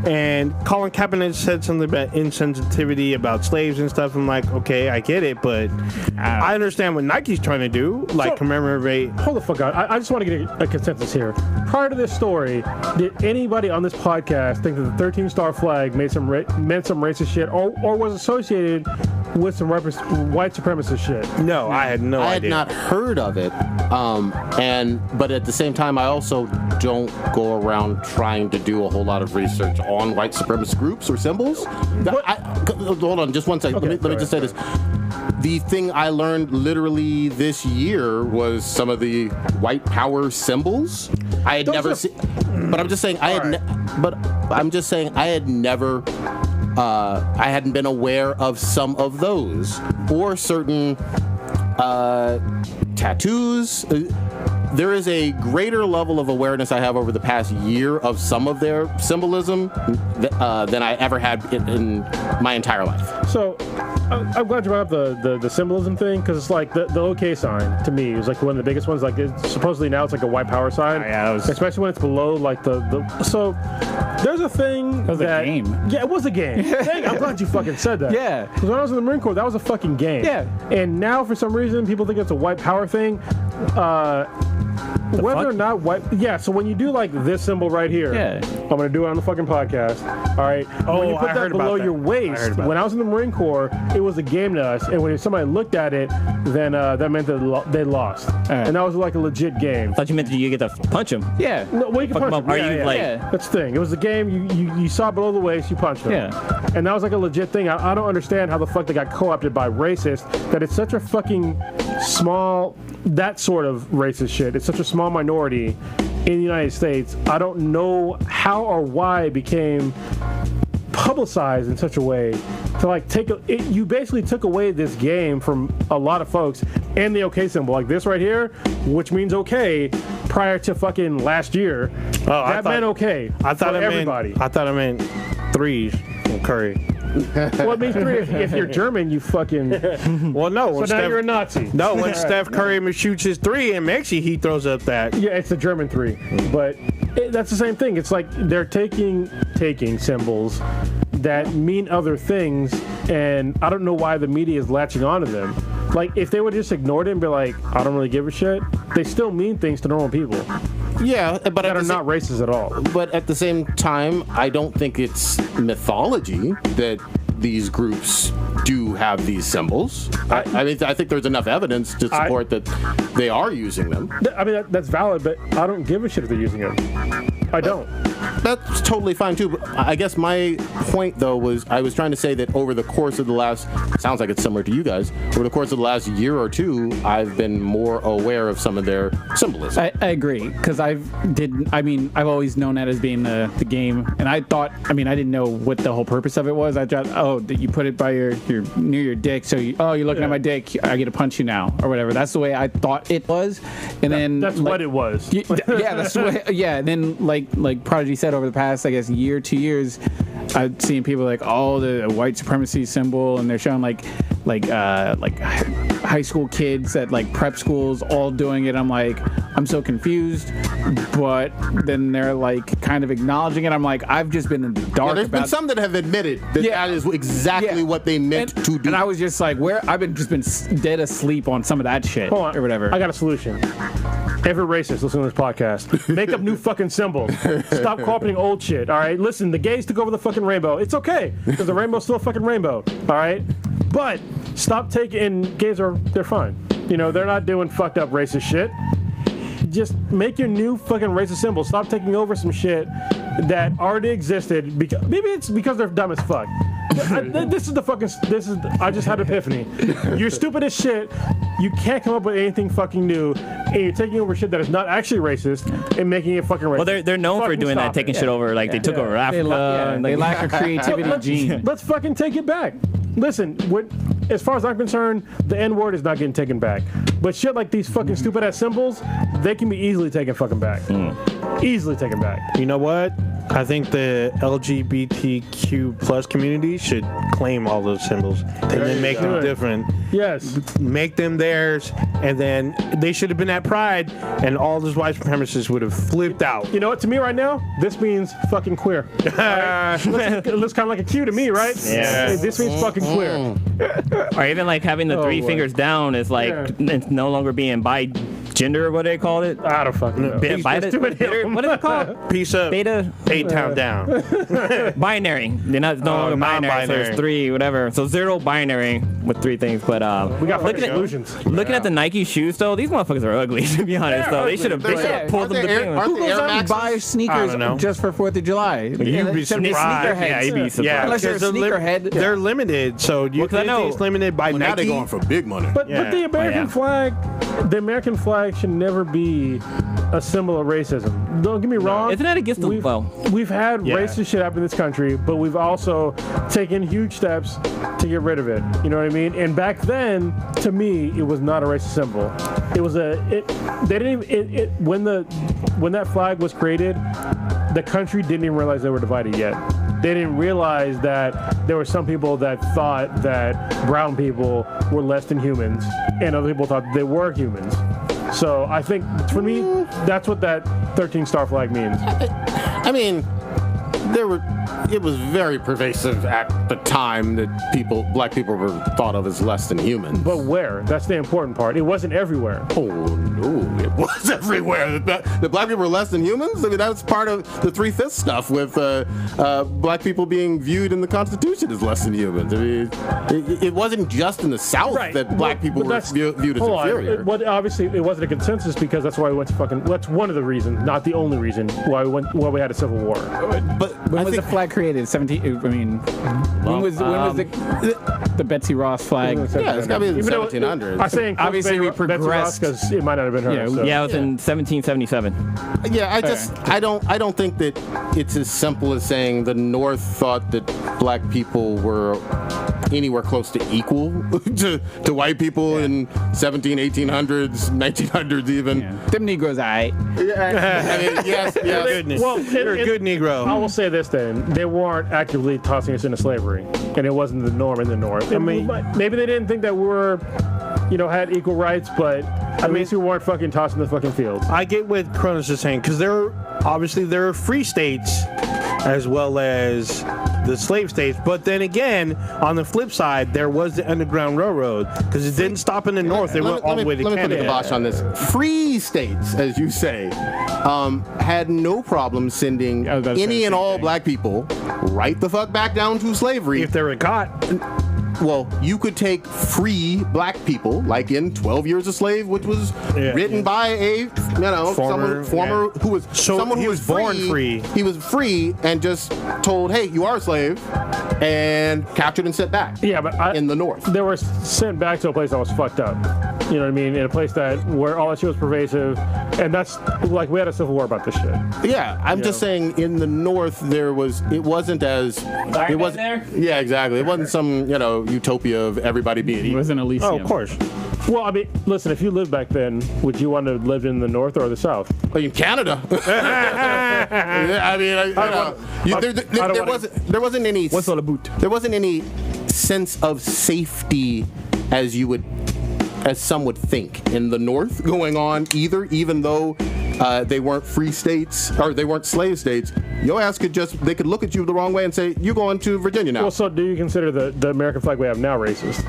And Colin Kaepernick said something about insensitivity about slaves and stuff. I'm like, okay, I get it, but I understand what Nike's trying to do, like commemorate. Hold the fuck on. I just want to get a consensus here. Prior to this story, did anybody on this podcast think that the 13-star flag meant some racist shit, or was associated with some white supremacist shit? No, I had no idea. I had not heard of it. But at the same time, I also don't go around trying to do a whole lot of research on white supremacist groups or symbols. Hold on, just one second. Okay, let me just say this. The thing I learned literally this year was some of the white power symbols. I had never seen, but I'm just saying I had never. I hadn't been aware of some of those or certain tattoos. There is a greater level of awareness I have over the past year of some of their symbolism than I ever had in my entire life. So, I'm glad you brought up the symbolism thing, because it's like the OK sign to me is like one of the biggest ones. Like supposedly now it's like a white power sign, especially when it's below like the. So there's a thing that was a game. Yeah, it was a game. Dang, I'm glad you fucking said that. Yeah. Because when I was in the Marine Corps, that was a fucking game. Yeah. And now for some reason people think it's a white power thing. Whether or not white, so when you do like this symbol right here, I'm gonna do it on the fucking podcast. All right. When you put that below your waist, when I was in the Marine Corps, it was a game to us, and when somebody looked at it, then that meant that they lost, and that was like a legit game. I thought you meant that you get to punch him. Yeah. No, well, you can punch him. Are you like? That's the thing. It was a game. You saw it below the waist, you punched him. Yeah. And that was like a legit thing. I don't understand how the fuck they got co-opted by racists. That it's such a fucking small. That sort of racist shit. It's such a small minority in the United States. I don't know how or why it became publicized in such a way to like you basically took away this game from a lot of folks, and the OK symbol like this right here, which means okay, prior to fucking last year. That meant okay. I thought it everybody. I thought it meant threes from Curry. Well, it means three. If you're German, you fucking. Well, no. So now you're a Nazi. No, when Steph Curry shoots his three and makes it, he throws up that. Yeah, it's the German three. But that's the same thing. It's like they're taking symbols that mean other things, and I don't know why the media is latching onto them. Like, if they would just ignore it and be like, I don't really give a shit, they still mean things to normal people. Yeah, but that are not racist at all. But at the same time, I don't think it's mythology that these groups do have these symbols. I mean, I think there's enough evidence to support that they are using them. I mean, that's valid, but I don't give a shit if they're using them. I don't. That's totally fine too. But I guess my point though was I was trying to say that over the course of the last, sounds like it's similar to you guys, over the course of the last year or two, I've been more aware of some of their symbolism. I agree, because I've always known that as being the game, and I thought, I didn't know what the whole purpose of it was. I thought, that you put it by your near your dick, so you're looking at my dick, I get to punch you now or whatever. That's the way I thought it was, and then that's like, what it was. Yeah, that's the way. Yeah, and then like Prodigy said, over the past, I guess, year, 2 years, I've seen people like, the white supremacy symbol, and they're showing like high school kids at like prep schools all doing it. I'm like, I'm so confused, but then they're like kind of acknowledging it. I'm like, I've just been in the dark. There's been some that have admitted that that is exactly what they meant to do. And I was just like, I've been dead asleep on some of that shit. Hold on, or whatever. I got a solution. Every racist listening to this podcast, make up new fucking symbols. Stop co-opting old shit, all right? Listen, the gays took over the fucking rainbow. It's okay, because the rainbow's still a fucking rainbow, all right? But stop taking, gays they're fine. They're not doing fucked up racist shit. Just make your new fucking racist symbol. Stop taking over some shit that already existed. Maybe it's because they're dumb as fuck. I just had an epiphany. You're stupid as shit. You can't come up with anything fucking new, and you're taking over shit that is not actually racist and making it fucking racist. Well, they're known for doing that, taking shit over. Like, they took over Africa. They lack a creativity gene. Let's fucking take it back. Listen, as far as I'm concerned, the N-word is not getting taken back. But shit like these fucking stupid-ass symbols, they can be easily taken fucking back. Easily taken back. You know what? I think the LGBTQ plus community should claim all those symbols and then make them different. Yes. Make them theirs, and then they should have been at Pride, and all those white supremacists would have flipped out. You know what? To me right now, this means fucking queer. Right? It looks kind of like a Q to me, right? Yeah. Hey, this means fucking queer. Or even like having the three fingers down is like it's no longer being bi gender, or what they called it. I don't fucking know. What is it called? Piece up. Beta. 8 town down. Binary. They're not no longer binary. So there's 3, whatever. So 0 binary with 3 things. But we got fucking solutions. Looking at the Nike shoes, though, these motherfuckers are ugly. To be honest, though, they should have pulled them to begin with. Who goes out and buys sneakers just for 4th of July? You'd be surprised. Yeah, you'd be surprised. Yeah, unless you're a sneakerhead. They're limited, so it's limited by Well, Nike. now they're going for big money. But the American flag should never be a symbol of racism. Don't get me wrong. Isn't that against the We've had racist shit happen in this country, but we've also taken huge steps to get rid of it. You know what I mean? And back then, to me, it was not a racist symbol. It was when that flag was created, the country didn't even realize they were divided yet. They didn't realize that there were some people that thought that brown people were less than humans, and other people thought they were humans. So I think, for me, that's what that 13-star flag means. I mean, it was very pervasive at the time that black people were thought of as less than humans. But where? That's the important part. It wasn't everywhere. Oh, no, it was everywhere. The black people were less than humans? I mean, that's part of the 3/5 stuff with black people being viewed in the Constitution as less than humans. I mean, it wasn't just in the South that black people were viewed as inferior. Obviously, it wasn't a consensus because that's why we went to that's one of the reasons, not the only reason, why we had a civil war. But when was the flag created? 17. I mean, when was the Betsy Ross flag? Yeah, it's got to be in the 1700s. I'm saying obviously we progressed because it might not have been her. Yeah, it was in 1777. Yeah, I don't think that it's as simple as saying the North thought that black people were anywhere close to equal to white people in 1800s, 1900s even. Yeah. Them Negroes, aight. I mean, yes. Well, you're a good Negro. I will say this then: they weren't actively tossing us into slavery, and it wasn't the norm in the North. I mean, maybe they didn't think that we were, had equal rights, but at least we weren't fucking tossing the fucking fields. I get what Cronus is saying because there are free states as well as the slave states, but then again, on the flip side, there was the Underground Railroad because it didn't stop in the North; it went all the way to Canada. Let me put the kibosh on this. Free states, as you say, had no problem sending any and all black people right the fuck back down to slavery if they were caught. Well, you could take free black people, like in 12 Years a Slave, which was written by a someone who was born free. He was free and just told, "Hey, you are a slave," and captured and sent back. Yeah, but in the North, they were sent back to a place that was fucked up. You know what I mean? In a place where all that shit was pervasive, and that's like we had a civil war about this shit. Yeah, I'm just saying in the North it wasn't as it was there. Yeah, exactly. It wasn't some utopia of everybody being equal. It wasn't Elysium. Oh, of course. Well, I mean, listen, if you lived back then, would you want to live in the North or the South? In Canada. I mean, there wasn't any. What's all the boot? There wasn't any sense of safety as some would think in the North going on either, even though they weren't free states or they weren't slave states. Your ass they could look at you the wrong way and say, "You're going to Virginia now." Well, so do you consider the American flag we have now racist?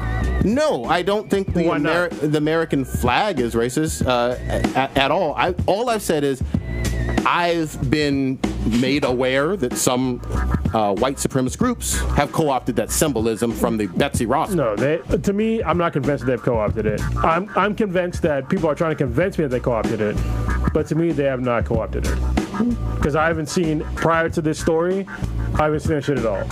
No, I don't think the American flag is racist at all. All I've said is I've been made aware that some white supremacist groups have co-opted that symbolism from the Betsy Ross. No, to me, I'm not convinced they've co-opted it. I'm convinced that people are trying to convince me that they co-opted it, but to me, they have not co-opted it. Because I haven't seen, prior to this story, I haven't seen that shit at all.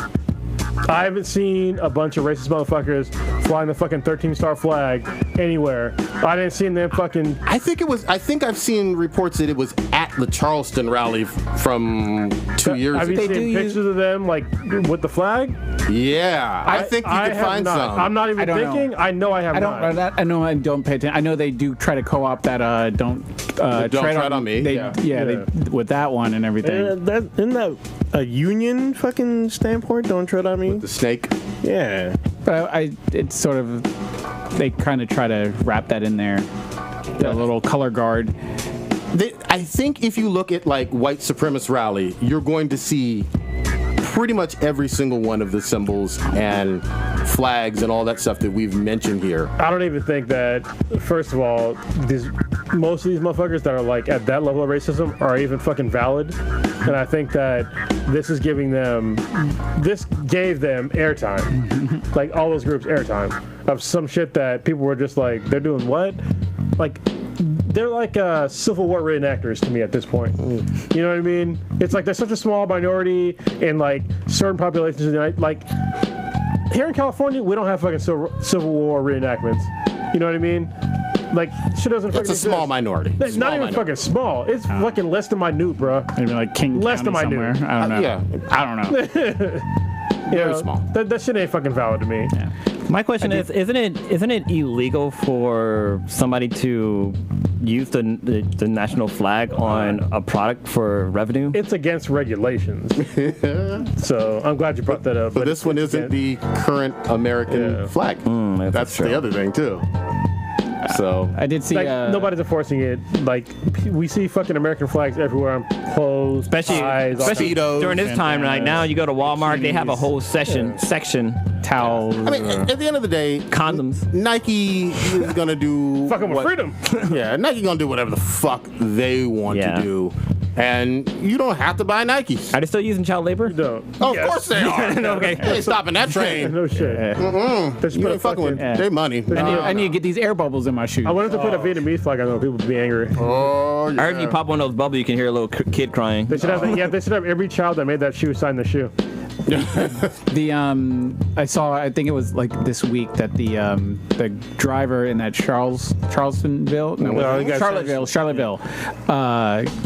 I haven't seen a bunch of racist motherfuckers flying the fucking 13-star flag anywhere. I didn't see them fucking. I think I've seen reports that it was at the Charleston rally from 2 years Have ago. you seen pictures of them like with the flag? Yeah, I think you could have find not. some. I'm not even I don't know. thinking. I know I have not. I know I don't pay attention. I know they do try to co-op that don't tread on me. They, Yeah. They, with that one and everything. Isn't that a union fucking standpoint? Don't tread on me. The snake. Yeah. But it's sort of, they kind of try to wrap that in there. The little color guard. I think if you look at like white supremacist rally, you're going to see pretty much every single one of the symbols and flags and all that stuff that we've mentioned here. I don't even think that. First of all, most of these motherfuckers that are like at that level of racism are even fucking valid, and I think that this gave them airtime, like all those groups airtime of some shit that people were just like, they're doing what, like. They're like Civil War reenactors to me at this point. You know what I mean? It's like they're such a small minority in like certain populations. Like here in California, we don't have fucking Civil War reenactments. You know what I mean? Like shit doesn't fucking It's a small minority. It's not even fucking small. It's fucking less than minute, bro. Maybe like King Less County than minute. somewhere. I don't know. Yeah. I don't know. Very small. That shit ain't fucking valid to me. Yeah. My question is, isn't it illegal for somebody to use the national flag on a product for revenue? It's against regulations. So I'm glad you brought that up. But this one isn't the current American flag. That's true. the other thing too. So I did see. Like nobody's enforcing it. Like we see fucking American flags everywhere on clothes, Especially Speedos during this time right now, you go to Walmart, they have a whole section towels. I mean, at the end of the day, condoms. Nike is gonna do fucking with freedom. Yeah, Nike gonna do whatever the fuck they want to do, and you don't have to buy Nikes. Are they still using child labor? No. Oh, of course they are. No, okay. They ain't stopping that train. No shit. You ain't fucking with their money. I need to get these air bubbles in my shoes. I wanted to put a Vietnamese flag on there. People would be angry. Oh, yeah. I heard if you pop one of those bubbles, you can hear a little kid crying. They should have. They should have every child that made that shoe sign the shoe. I think it was like this week that the driver in that Charlottesville,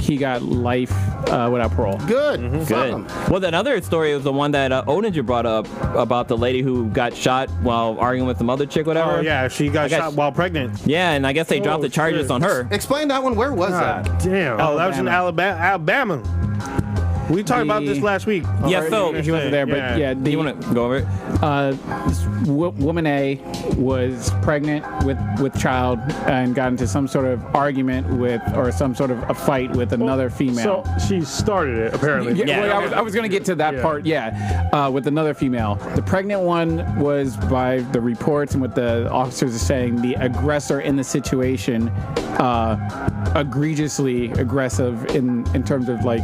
he got life without parole. Good. Good. Well, another story was the one that Oninger brought up about the lady who got shot while arguing with some other chick, whatever. Oh yeah, she got shot while pregnant. Yeah, and I guess they dropped the charges on her. Explain that one. Where was that? Damn. Oh, that was in Alabama. We talked about this last week. Yeah, so He wasn't there, but yeah, do you want to go over it? this woman A was pregnant with child and got into some sort of argument or some sort of a fight with another female. So she started it apparently. I was going to get to that part. With another female. The pregnant one was, by the reports and what the officers are saying, the aggressor in the situation, egregiously aggressive in terms of like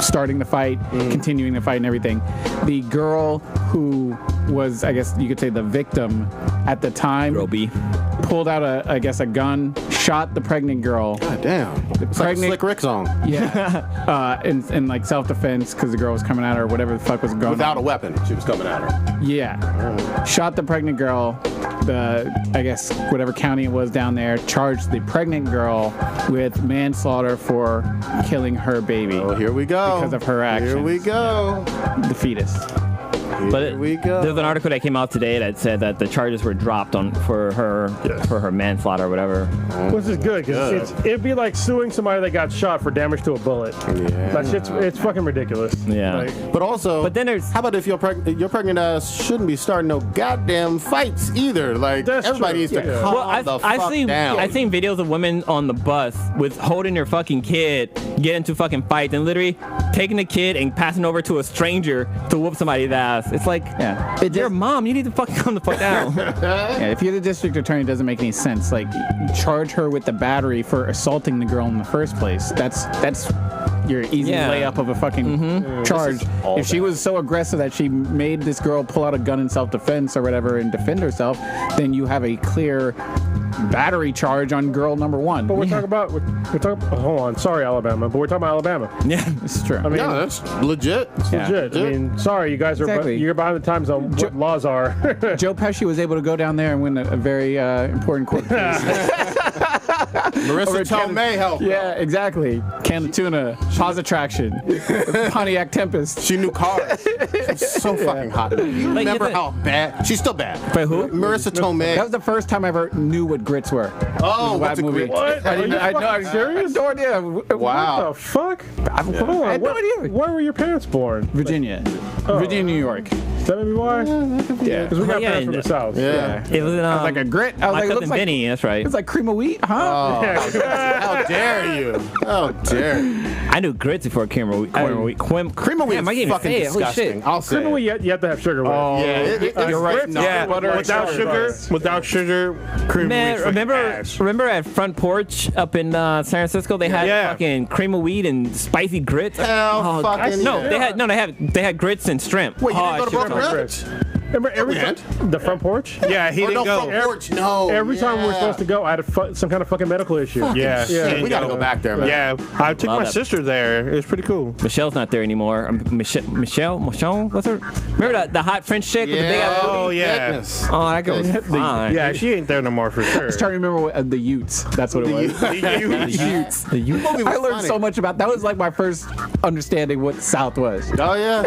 starting the fight, continuing the fight, and everything. The girl who was, I guess you could say, the victim at the time, Girl B. pulled out a gun, shot the pregnant girl. God damn. It's like a Slick Rick song. Yeah. In like self-defense because the girl was coming at her, or whatever the fuck was going on. Without a weapon, she was coming at her. Yeah. Shot the pregnant girl. I guess whatever county it was down there, charged the pregnant girl with manslaughter for killing her baby. Oh, here we go. Because of her actions. Here we go. The fetus. But Here we go. There's an article that came out today that said that the charges were dropped for her manslaughter or whatever. Which is good because it'd be like suing somebody that got shot for damage to a bullet. Yeah. That shit's it's fucking ridiculous. Yeah. Like, But also, But then there's- how about if your pregnant ass shouldn't be starting no goddamn fights either? Like That's everybody true. needs to Yeah. calm Well, the fuck down. I've seen videos of women on the bus with holding their fucking kid, get into fucking fights, and literally taking the kid and passing over to a stranger to whoop somebody's ass. It's like, your mom, you need to fucking calm the fuck down. Yeah, if you're the district attorney, it doesn't make any sense. Like, charge her with the battery for assaulting the girl in the first place. That's your easy layup of a fucking charge. If she was so aggressive that she made this girl pull out a gun in self-defense or whatever and defend herself, then you have a clear battery charge on girl number one. but we're talking about hold on, sorry Alabama, but we're talking about Alabama. Yeah. It's true. I mean, no, that's legit. Yeah. legit. I mean, sorry, you guys Exactly. you're behind the times on what laws are. Joe Pesci was able to go down there and win a very important court case. Marissa Over can of- Tomei helped. Yeah, exactly. Can of tuna, pause attraction, Pontiac Tempest. She knew cars. She's so fucking hot. You remember how bad? She's still bad. Wait, who? Marissa Tomei. That was the first time I ever knew what grits were. Oh, what's a movie. grit? What? I didn't. Are you I fucking serious? no idea. Wow. What the fuck? I Hold on. had no Where, idea. where were your parents born? Virginia, Virginia, New York. Is that maybe why? Yeah. Because we got Yeah, parents from the South. Yeah. It was Like a grit. I was my like, it cousin looks like Vinny. That's right. it's like cream of wheat, huh? How dare you? How dare you? I knew grits before cream of wheat. Cream of wheat Damn, I is can't even fucking say it. Holy disgusting. shit. I'll say Cream of it. wheat, you have to have sugar with it. Yeah, You're right. grits, Yeah, butter, Without sugar. sugar, cream Man, of wheat's remember at Front Porch up in San Francisco, they had Yeah. fucking cream of wheat and spicy grits. Hell fucking No, yeah. they had grits and shrimp. Wait, you didn't go to shit. Brooklyn? Grits. Remember every time the front porch? Yeah, he Or didn't no, go. front porch. No. Every time we were yeah. supposed to go, I had some kind of fucking medical issue. Yeah, Yeah. We gotta go back there, man. Yeah, I took Love my that. sister there. It was pretty cool. Michelle's not there anymore. Michelle, what's her? Remember the hot French chick with the big ass Oh, booty? yeah. Goodness. Oh, that girl was fine. Yeah, she ain't there no more for sure. I was trying to remember what, the Utes. That's what it was. Utes. The Utes. Movie was I learned funny. so much about that. Was like my first understanding what South was. Oh yeah.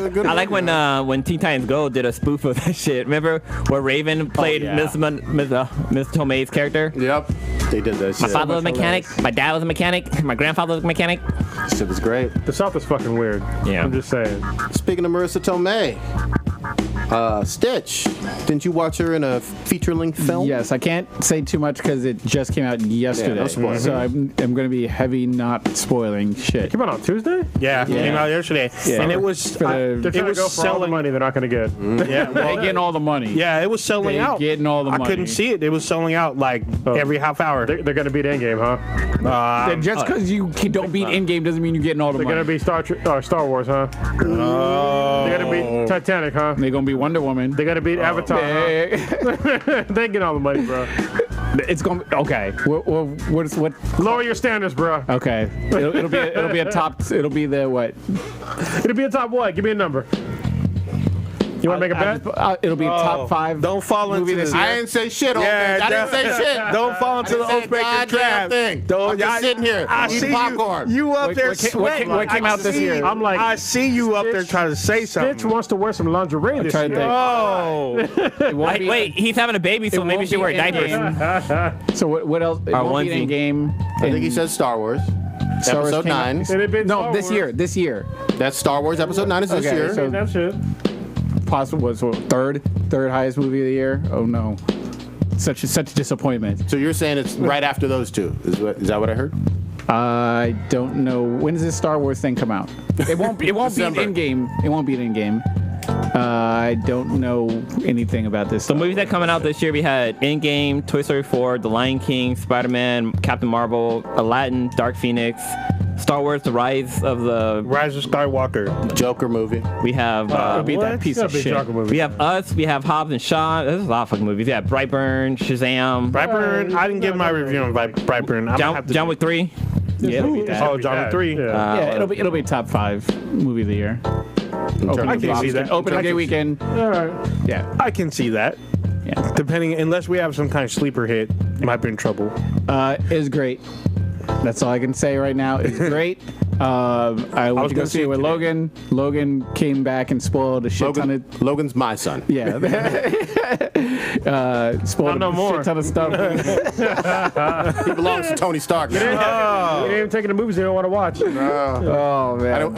Good I like when Teen Titans Go did a spoof of that shit. Remember where Raven played yeah. Miss Tomei's character? Yep. They did that shit. My father was a mechanic. My dad was a mechanic. My grandfather was a mechanic. Shit was great. The South is fucking weird. Yeah. I'm just saying. Speaking of Marissa Tomei, Stitch. Didn't you watch her in a feature-length film? Yes, I can't say too much because it just came out yesterday. no spoilers. So I'm going to be heavy not spoiling shit. Came out on Tuesday? Yeah, it came out yesterday, Yeah. and it was For the- They're it trying to was go for all the selling. money they're not going to get. Yeah, They well, getting all the money. yeah, it was selling They out. getting all the I money. couldn't see it. It was selling out like every half hour. They're going to beat Endgame, huh? Then just because you don't beat Endgame doesn't mean you're getting all the They're money. going to be Star Wars, huh? They're going to beat Titanic, huh? They're going to be Wonder Woman. They're going to beat Avatar, huh? They get all the money, bro. It's going to be, okay. What? Lower your standards, bro. Okay. It'll be a top, it'll be the what? It'll be a top what? Give me a number. You want to make a bet? It'll be top 5 Don't fall movie into this the- year. I didn't say shit, old Yeah, man. I didn't say shit. Don't fall into the I didn't say Oathbreaker goddamn trap. thing. Don't- I'm just sitting here I eating see popcorn. You up there What came sweating. out I this see year? you. I'm like, I see you up there trying to say Stitch something. wants to wear some lingerie this trying to year. think. Oh, It won't be- Wait, he's having a baby, so it maybe won't she should be wear diapers. Endgame. So what else? It won't be onesie. in game. I think he said Star Wars. Star Wars Episode came out- 9. And it been No, Star this Wars. year. This year. That's Star Wars Episode 9 is this Okay, year. so- That shit. Possible was what, third highest movie of the year. Oh no, such a disappointment. So you're saying it's right after those two? Is that what I heard? I don't know when does this Star Wars thing come out. It won't be December. in game. It won't be in game. I don't know anything about this. The movies that coming out this year, we had Endgame, Toy Story 4, The Lion King, Spider-Man, Captain Marvel, Aladdin, Dark Phoenix, Star Wars: The Rise of the. Rise of Skywalker. Joker movie. We have. It'll be What? that piece It's of gotta be a shit. Joker movie. We have Us. We have Hobbs and Shaw. There's a lot of fucking movies. We have Brightburn, Shazam, Brightburn. I didn't give my review on Brightburn. I'm gonna have to John Wick 3. Yeah, it'll be that. Oh, John Wick 3. Yeah. Yeah, it'll be top 5 movie of the year. I can see that. Opening day weekend. All right. Yeah, I can see that. yeah. Depending, unless we have some kind of sleeper hit, might be in trouble. It's great. That's all I can say right now. It's great. I went to go gonna see see it with it today. Logan. Logan came back and spoiled a shit ton of. Logan's my son. Yeah. Spoiled Not no a more. shit ton of stuff. He belongs to Tony Stark. You ain't even taking the movies you don't want to watch. Oh man.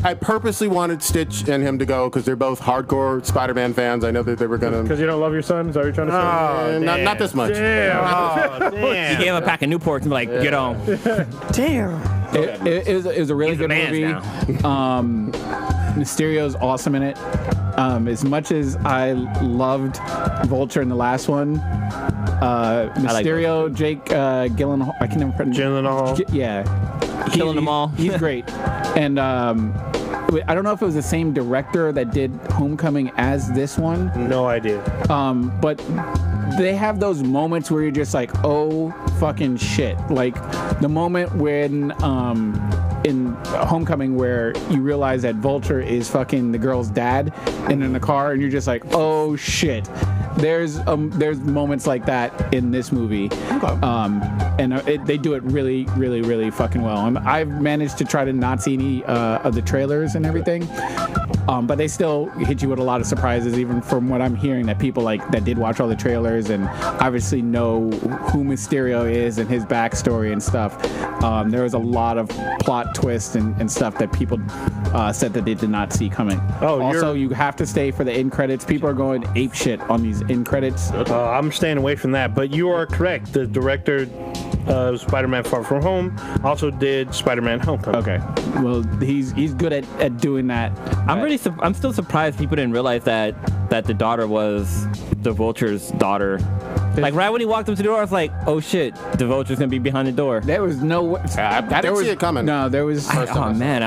I purposely wanted Stitch and him to go because they're both hardcore Spider-Man fans. I know that they were gonna. Because you don't love your son? Is that what you're trying to say? Not this much. Damn. Oh, damn. He gave him a pack of Newports and be like, get on. It was a really good man's movie. Mysterio's awesome in it. As much as I loved Vulture in the last one, Mysterio, Jake Gyllenhaal, I can never pronounce. Gyllenhaal. Yeah, Killing them all. He's great, and I don't know if it was the same director that did Homecoming as this one, No idea. but they have those moments where you're just like, oh fucking shit, like the moment when in Homecoming where you realize that Vulture is fucking the girl's dad and in the car and you're just like, oh shit. there's moments like that in this movie. And they do it really, really, really fucking well. I've managed to try to not see any of the trailers and everything. But they still hit you with a lot of surprises, even from what I'm hearing, that people that did watch all the trailers and obviously know who Mysterio is and his backstory and stuff. There was a lot of plot twists and stuff that people said that they did not see coming. Also, you have to stay for the end credits. People are going ape shit on these end credits. I'm staying away from that, but you are correct. The director of Spider-Man Far From Home also did Spider-Man Homecoming. Okay, well, he's good at doing that. I'm still surprised people didn't realize that the daughter was the Vulture's daughter. Like right when he walked up to the door, I was like, "Oh shit, the Vulture's gonna be behind the door." There was no way. I didn't see it coming. No, there was. Oh man,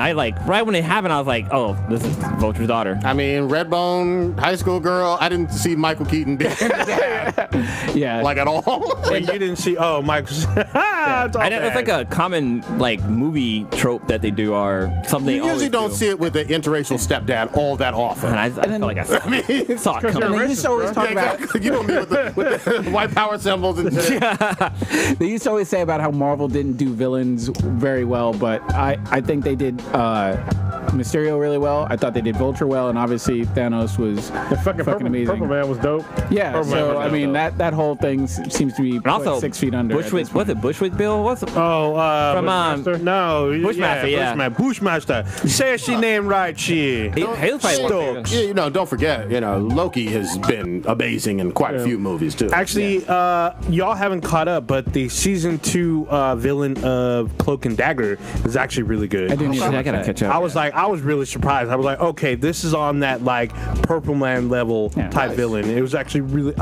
right when it happened, I was like, "Oh, this is Vulture's daughter." I mean, Redbone, high school girl. I didn't see Michael Keaton being yeah, like at all. Wait, you didn't see? Oh, Michael's. It's like a common movie trope that they do, or something. You usually don't see it with the interracial stepdad all that often. And I felt like I saw it coming. And they used to always talk about. You know me with the white power symbols and shit. They used to always say about how Marvel didn't do villains very well, but I think they did Mysterio really well. I thought they did Vulture well, and obviously Thanos was The fucking amazing. Purple Man was dope. Yeah, Purple Man so was I mean dope. that whole thing seems to be And also 6 feet under. Bushwick, was it Bushwick Bill? What's it? From Bushmaster? no, Bushmaster, yeah. Bushmaster. Say she name right, she. He was probably Yeah, don't forget, Loki has been amazing in quite a few movies too. Actually, y'all haven't caught up, but the season 2 villain of Cloak and Dagger is actually really good. I do need to I gotta catch up. I was really surprised. I was like, okay, this is on that Purple Man level type villain. It was actually really.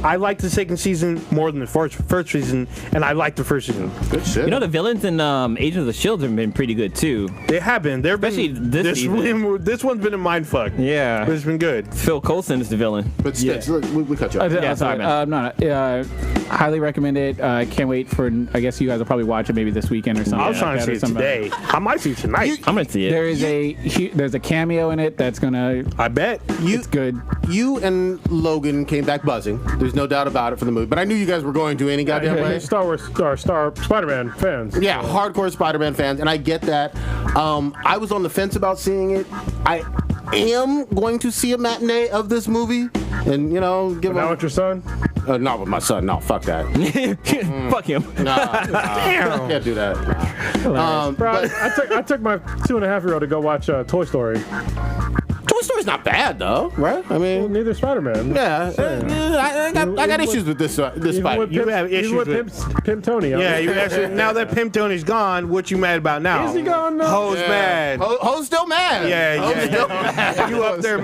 I liked the second season more than the first season, and I liked the first season. Good shit. The villains in Agents of the Shield have been pretty good too. They have been. They're Especially this season. This one's been a mindfuck. Yeah. But it's been good. Phil Coulson is the villain. But still, we cut you off. Yeah, sorry, man. Highly recommend it. Can't wait for. I guess you guys will probably watch it maybe this weekend or something. I was trying to see it today. I might see it tonight. I'm gonna see it. There's a cameo in it that's gonna. I bet. It's good. You and Logan came back buzzing. There's no doubt about it for the movie. But I knew you guys were going to any goddamn way. Star Spider-Man fans. Yeah, hardcore Spider-Man fans, and I get that. I was on the fence about seeing it. I am going to see a matinee of this movie, and give Now with your son? not with my son. No, fuck that. Fuck him. Damn, can't do that. Bro, I took my 2.5-year-old to go watch Toy Story. Toy Story's not bad though, right? I Well, mean, neither Spider-Man. yeah, I got issues with this Spider. You have issues with Pimp Tony. Yeah, you actually, now that Pimp Tony's gone, what you mad about now? Is he gone now? Hoes mad. Ho's still mad. Yeah. You up there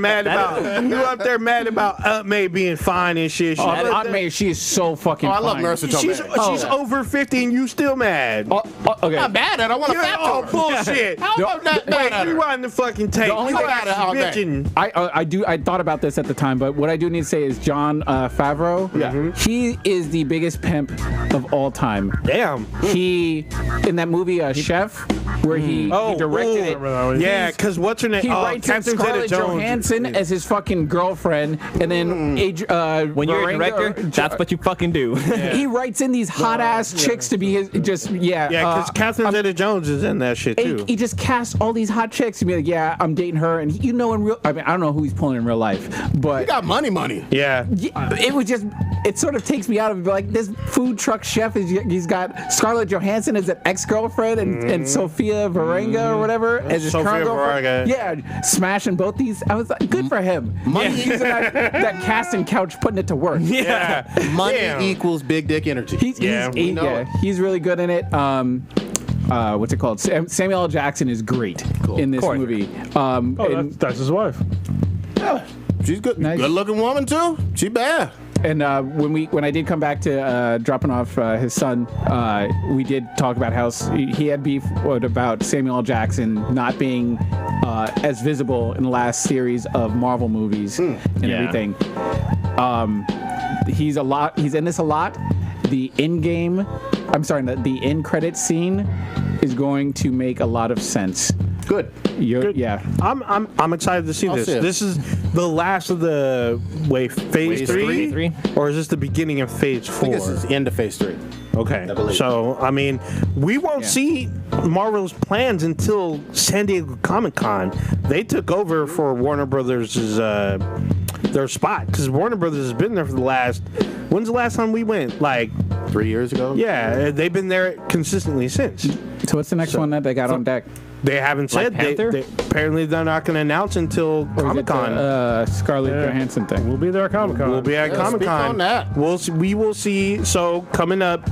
mad about Aunt May being fine and shit. Aunt May, she is so fucking. I love fine. Marissa Tomei. She's over 50 and you still mad. Okay. I'm not mad at her. I want to You're fap all to her. bullshit. How am I not mad at her? Rewind the fucking tape. only You thing got I- bitching. I thought about this at the time, but what I do need to say is Jon Favreau. Yeah. He is the biggest pimp of all time. Damn. He in that movie Chef, where he directed it. Yeah, because what's her name? He writes in Catherine Scarlett Zeta-Jones. Johansson as his fucking girlfriend, and then When you're a director, that's what you fucking do. he writes in these hot ass chicks to be his. Yeah, because Catherine Zeta-Jones is in that shit too. He just casts all these hot chicks and be like, yeah, I'm dating her, and in real. I mean, I don't know who he's pulling in real life, but You got money. Yeah. it was just. It sort of takes me out of it. Like this food truck chef he's got Scarlett Johansson as an ex-girlfriend and Sofia Vergara or whatever as his Sofia current girlfriend. Vergara. Yeah, smashing both these. I was like, good for him. He's using that casting couch, putting it to work. Yeah. Money Damn. equals big dick energy. He's really good in it. What's it called? Samuel L. Jackson is great in this movie. That's his wife. She's good. Nice. Good-looking woman too. She bad. And when I did come back to dropping off his son, we did talk about how he had beef about Samuel L. Jackson not being as visible in the last series of Marvel movies and everything. He's in this a lot. The the end credit scene is going to make a lot of sense. Good. Good. Yeah. I'm excited to see I'll this. see it. the last of the phase three, or is this the beginning of phase 4? I think this is the end of phase 3. Okay, so I mean, we won't see Marvel's plans until San Diego Comic-Con. They took over for Warner Brothers' their spot, because Warner Brothers has been there for the last. When's the last time we went? Like 3 years ago. Yeah, they've been there consistently since. So what's the next one that they got on deck? They haven't said. They apparently they're not going to announce until Comic-Con. Scarlett Johansson thing. We'll be there at Comic-Con. We'll be at Comic-Con. Speak on that. We will see. So coming up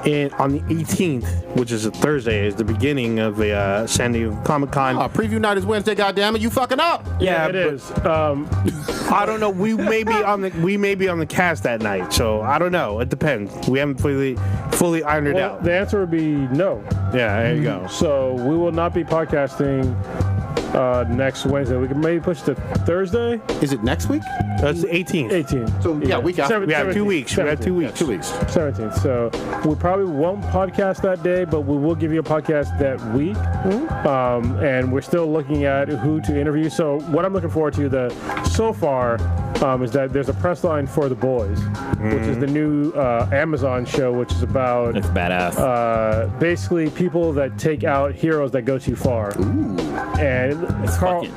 on the 18th, which is a Thursday, is the beginning of the San Diego Comic-Con. Preview night is Wednesday. Goddammit, you fucking up. Yeah, it is. I don't know. We may be on the cast that night, so I don't know. It depends. We haven't fully ironed it out. The answer would be no. Yeah, there you go. So we will not be podcasting next Wednesday. We can maybe push to Thursday. Is it next week? That's the 18th. 18th. So yeah, week after. We have 2 weeks. 17th. We have 2 weeks. 2 weeks. 17th. So we probably won't podcast that day, but we will give you a podcast that week. And we're still looking at who to interview. So what I'm looking forward to so far is that there's a press line for The Boys, which is the new Amazon show, which is about It's badass. basically people that take out heroes that go too far. And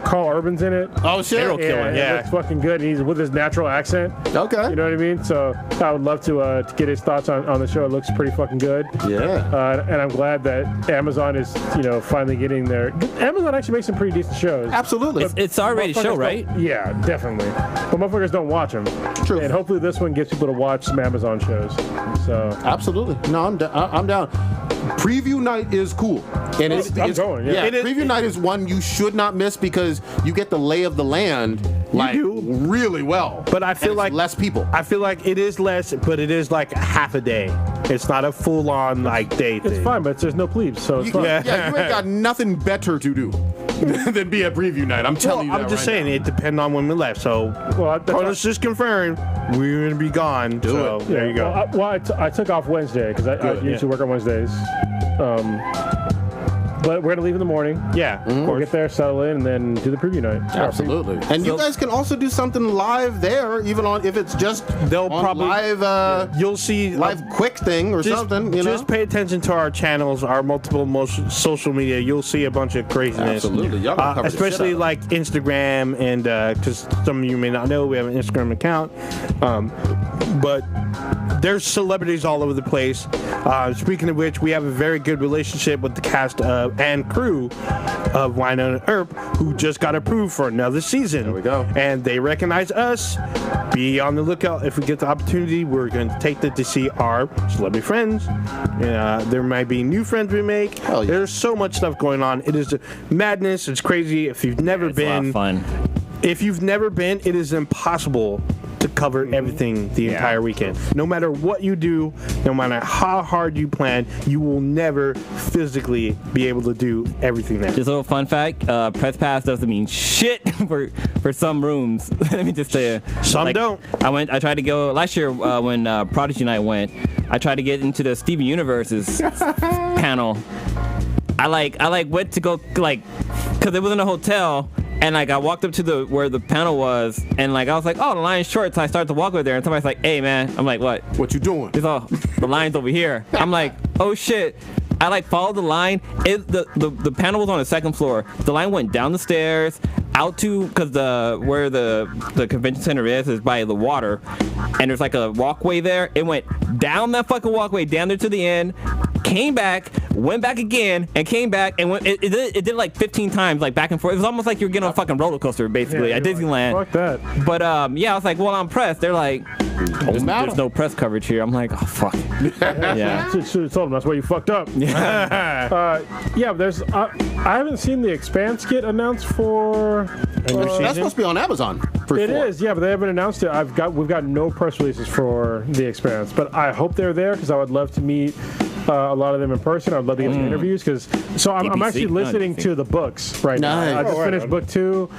Carl Urban's in it. Oh shit. Yeah, it's fucking good. And he's with his natural accent. Okay. You know what I mean? So I would love to get his thoughts on the show. It looks pretty fucking good. Yeah. And I'm glad that Amazon is, finally getting there. Amazon actually makes some pretty decent shows. Absolutely. It's our rated show, right? Yeah, definitely. But motherfuckers don't watch them. True. And hopefully this one gets people to watch some Amazon shows. So Absolutely. No, I'm down. Preview night is cool. And it's going, yeah. Preview night is one you should not miss because you get the lay of the land really well. But I feel like less people. I feel like it is less, but it is like half a day. It's not a full-on day thing. it's fine, but there's no plebes, so it's fine. Yeah, you ain't got nothing better to do than be at preview night. I'm telling you that I'm just right saying now. it depends on when we left. So let's just confirm we're gonna be gone. So there you go. I took off Wednesday because I usually work on Wednesdays. But we're gonna leave in the morning. Yeah, We'll get there, settle in, and then do the preview night. Absolutely. And you guys can also do something live there, even if it's just They'll on probably live. You'll see Live quick thing or something. Just pay attention to our channels, our multiple social media. You'll see a bunch of craziness. Absolutely. Y'all gonna cover the especially shit out. like Instagram, and because some of you may not know, we have an Instagram account. But there's celebrities all over the place. Speaking of which, we have a very good relationship with the cast and crew of Winona Earp, who just got approved for another season. There we go. And they recognize us. Be on the lookout. If we get the opportunity, we're going to take them to see our celebrity friends. There might be new friends we make. Hell yeah. There's so much stuff going on. It is madness. It's crazy. If you've never It's a lot of fun. If you've never been, it is impossible to cover everything the entire weekend. No matter what you do, no matter how hard you plan, you will never physically be able to do everything there. Just a little fun fact: press pass doesn't mean shit for some rooms. Let me just say, Some don't. I tried to go last year when Prodigy Night went. I tried to get into the Steven Universe's panel. I went to go because it was in a hotel. And I walked up to where the panel was, and I was like, oh, the line's short. So I started to walk over there, and somebody's like, hey man, I'm like, what? What you doing? It's all the line's over here. I'm like, oh shit. I followed the line. The panel was on the second floor. The line went down the stairs out to because where the convention center is by the water, and there's a walkway there. It went down that fucking walkway down there to the end. Came back, went back again, and came back, and it did 15 times, back and forth. It was almost like you were getting on a fucking roller coaster, basically, at Disneyland. Fuck that. But I was like, well, I'm pressed. They're like, there's no press coverage here. I'm like, oh fuck. Yeah. Should have told them that's where you fucked up. There's. I haven't seen the Expanse get announced for. That's supposed to be on Amazon. It is, yeah, but they haven't announced it. We've got no press releases for the Expanse, but I hope they're there because I would love to meet a lot of them in person. I'd love to get some interviews I'm actually listening to the books right now. I just finished book 2,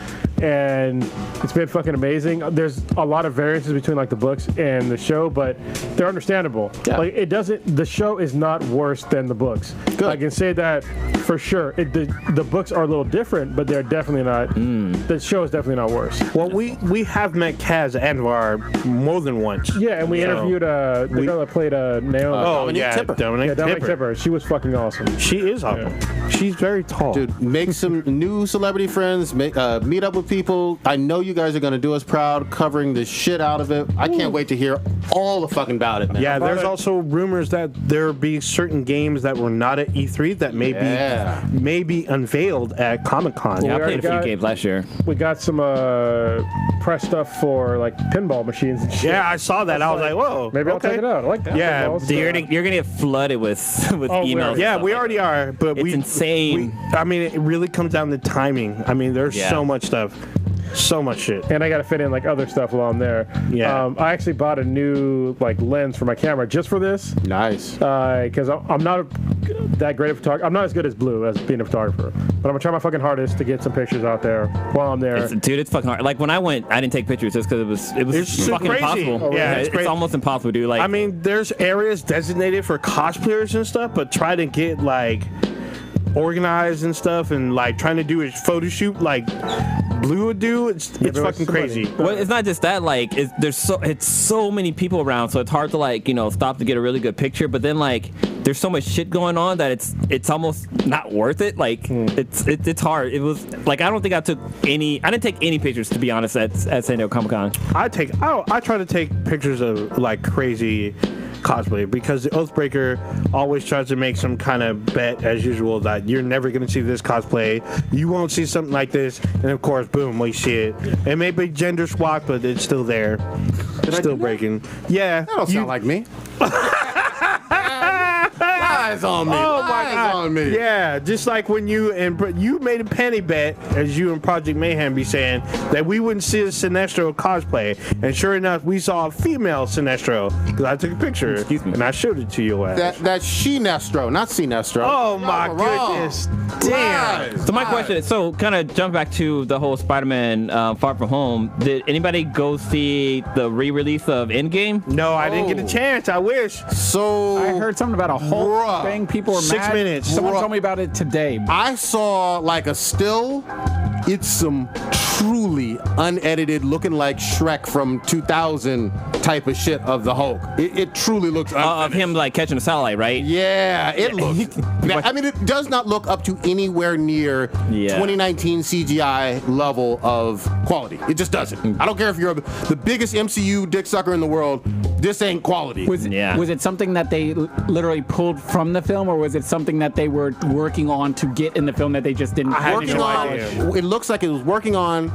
and it's been fucking amazing. There's a lot of variances between like the books and the show, but they're understandable. Yeah. Like the show is not worse than the books. Good. I can say that for sure. The books are a little different, but they're definitely not. The show is definitely not worse. Well, we have met Kaz Anwar more than once. Yeah, and we interviewed the girl that played Naomi. Dominique Tipper. Dominic Tipper. She was fucking awesome. She is awesome. Yeah. She's very tall. Dude, make some new celebrity friends. Meet up with people. I know you guys are gonna do us proud, covering the shit out of it. I can't wait to hear all the fucking about it, man. Yeah, there's also rumors that there be certain games that were not at E3 that may be unveiled at Comic-Con. Yeah, I We played a few already games last year. We got some press stuff for like pinball machines and shit. Yeah, I saw that. I was like, whoa. Maybe I'll okay. check it out. I like that. Yeah, Pinballs. Dude, you're gonna get flooded with emails. Yeah, and we stuff. already are, but It's insane. I mean, it really comes down to timing. I mean, there's Yeah. so much stuff, so much shit. And I got to fit in like other stuff while I'm there. Yeah. I actually bought a new like lens for my camera just for this. Nice. Because I'm not that great a photographer. I'm not as good as Blue as being a photographer. But I'm gonna try my fucking hardest to get some pictures out there while I'm there. Dude, it's fucking hard. Like when I went, I didn't take pictures just because it was It's so fucking crazy. impossible. Yeah, it's crazy. almost impossible, dude. Like I mean, there's areas designated for cosplayers and stuff, but try to get like organized and stuff, and like trying to do a photo shoot like Blue would do. It's but fucking it's crazy. funny. well, it's not just that. Like it's so many people around, so it's hard to like stop to get a really good picture. But then like there's so much shit going on that it's almost not worth it. Like it's hard. It was like I don't think I didn't take any pictures, to be honest, at San Diego Comic-Con. I try to take pictures of like crazy cosplay because the Oathbreaker always tries to make some kind of bet as usual that you're never going to see this cosplay, you won't see something like this, and of course boom, we see it. It may be gender swapped, but it's still there. It's still breaking. Yeah, That don't sound like me. Lies on me. Oh my Lies God. on me. Yeah, just like when you made a penny bet, as you and Project Mayhem be saying, that we wouldn't see a Sinestro cosplay, and sure enough, we saw a female Sinestro because I took a picture and I showed it to you. That's She-Nestro, not C-Nestro. Oh my Y'all were wrong. goodness, damn! Lies. So my question is, so kind of jump back to the whole Spider-Man Far From Home. Did anybody go see the re-release of Endgame? No, I didn't get a chance. I wish. So I heard something about a whole Bruh. thing. People were 6 mad. minutes. Someone Bruh. told me about it today. I saw like a still. It's some truly unedited, looking like Shrek from 2000 type of shit of the Hulk. It truly looks Of him like catching a satellite, right? Yeah, it looks. I mean, it does not look up to anywhere near Yeah. 2019 CGI level of quality. It just doesn't. I don't care if you're the biggest MCU dick sucker in the world. This ain't quality. Was it something that they literally pulled from the film, or was it something that they were working on to get in the film that they just didn't? Working on. It looks like it was working on.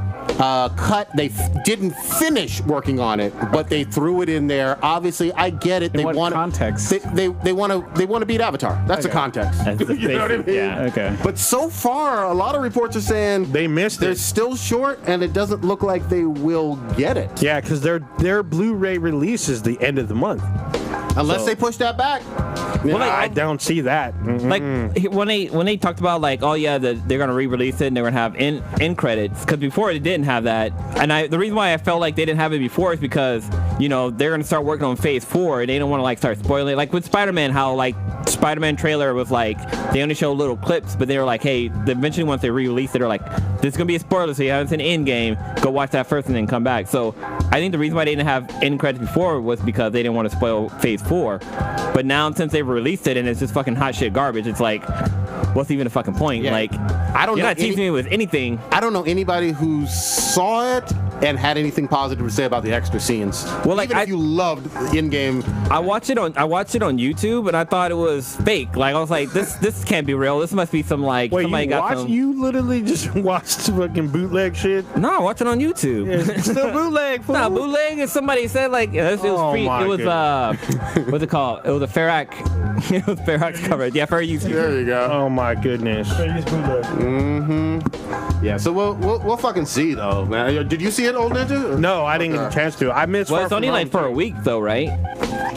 Cut. They didn't finish working on it, but they threw it in there. Obviously, I get it. In They what want context? They want to beat Avatar. That's the context. That's the You know what I basic, mean? yeah. Okay. But so far, a lot of reports are saying They missed they're it. still short, and it doesn't look like they will get it Yeah, because their Blu-ray release is the end of the month. unless they push that back. Well, like, I don't see that. Like when they talked about like, oh yeah, they're gonna re-release it and they're gonna have end credits, because before they didn't have that. And the reason why I felt like they didn't have it before is because they're gonna start working on Phase 4 and they don't want to like start spoiling it. Like with Spider-Man, how like Spider-Man trailer was like they only show little clips, but they were like, hey, eventually once they re-release it, they're like, this is gonna be a spoiler, so you haven't seen Endgame, go watch that first and then come back. So I think the reason why they didn't have end credits before was because they didn't want to spoil Phase 4. But now since they've released it and it's just fucking hot shit garbage, it's like, what's even the fucking point? Yeah. Like, I don't you're know not teasing me with anything. I don't know anybody who saw it and had anything positive to say about the extra scenes. Well, like, even if you loved in-game. I watched it on YouTube and I thought it was fake. Like I was like, this can't be real. This must be some like Wait, somebody got some. you literally just watched fucking bootleg shit? No, I watched it on YouTube. It's still bootleg, fool. No, bootleg is somebody said like it was Oh, free. my It was what's it called? It was a Ferrac. It was Ferrac cover. Yeah, for YouTube. There you go. Oh my goodness. Yeah, so we'll fucking see though, man. Did you see it, Old Ninja? No, I didn't get a chance to. I missed. Well, Far it's From only Home, like for too. a week though, right?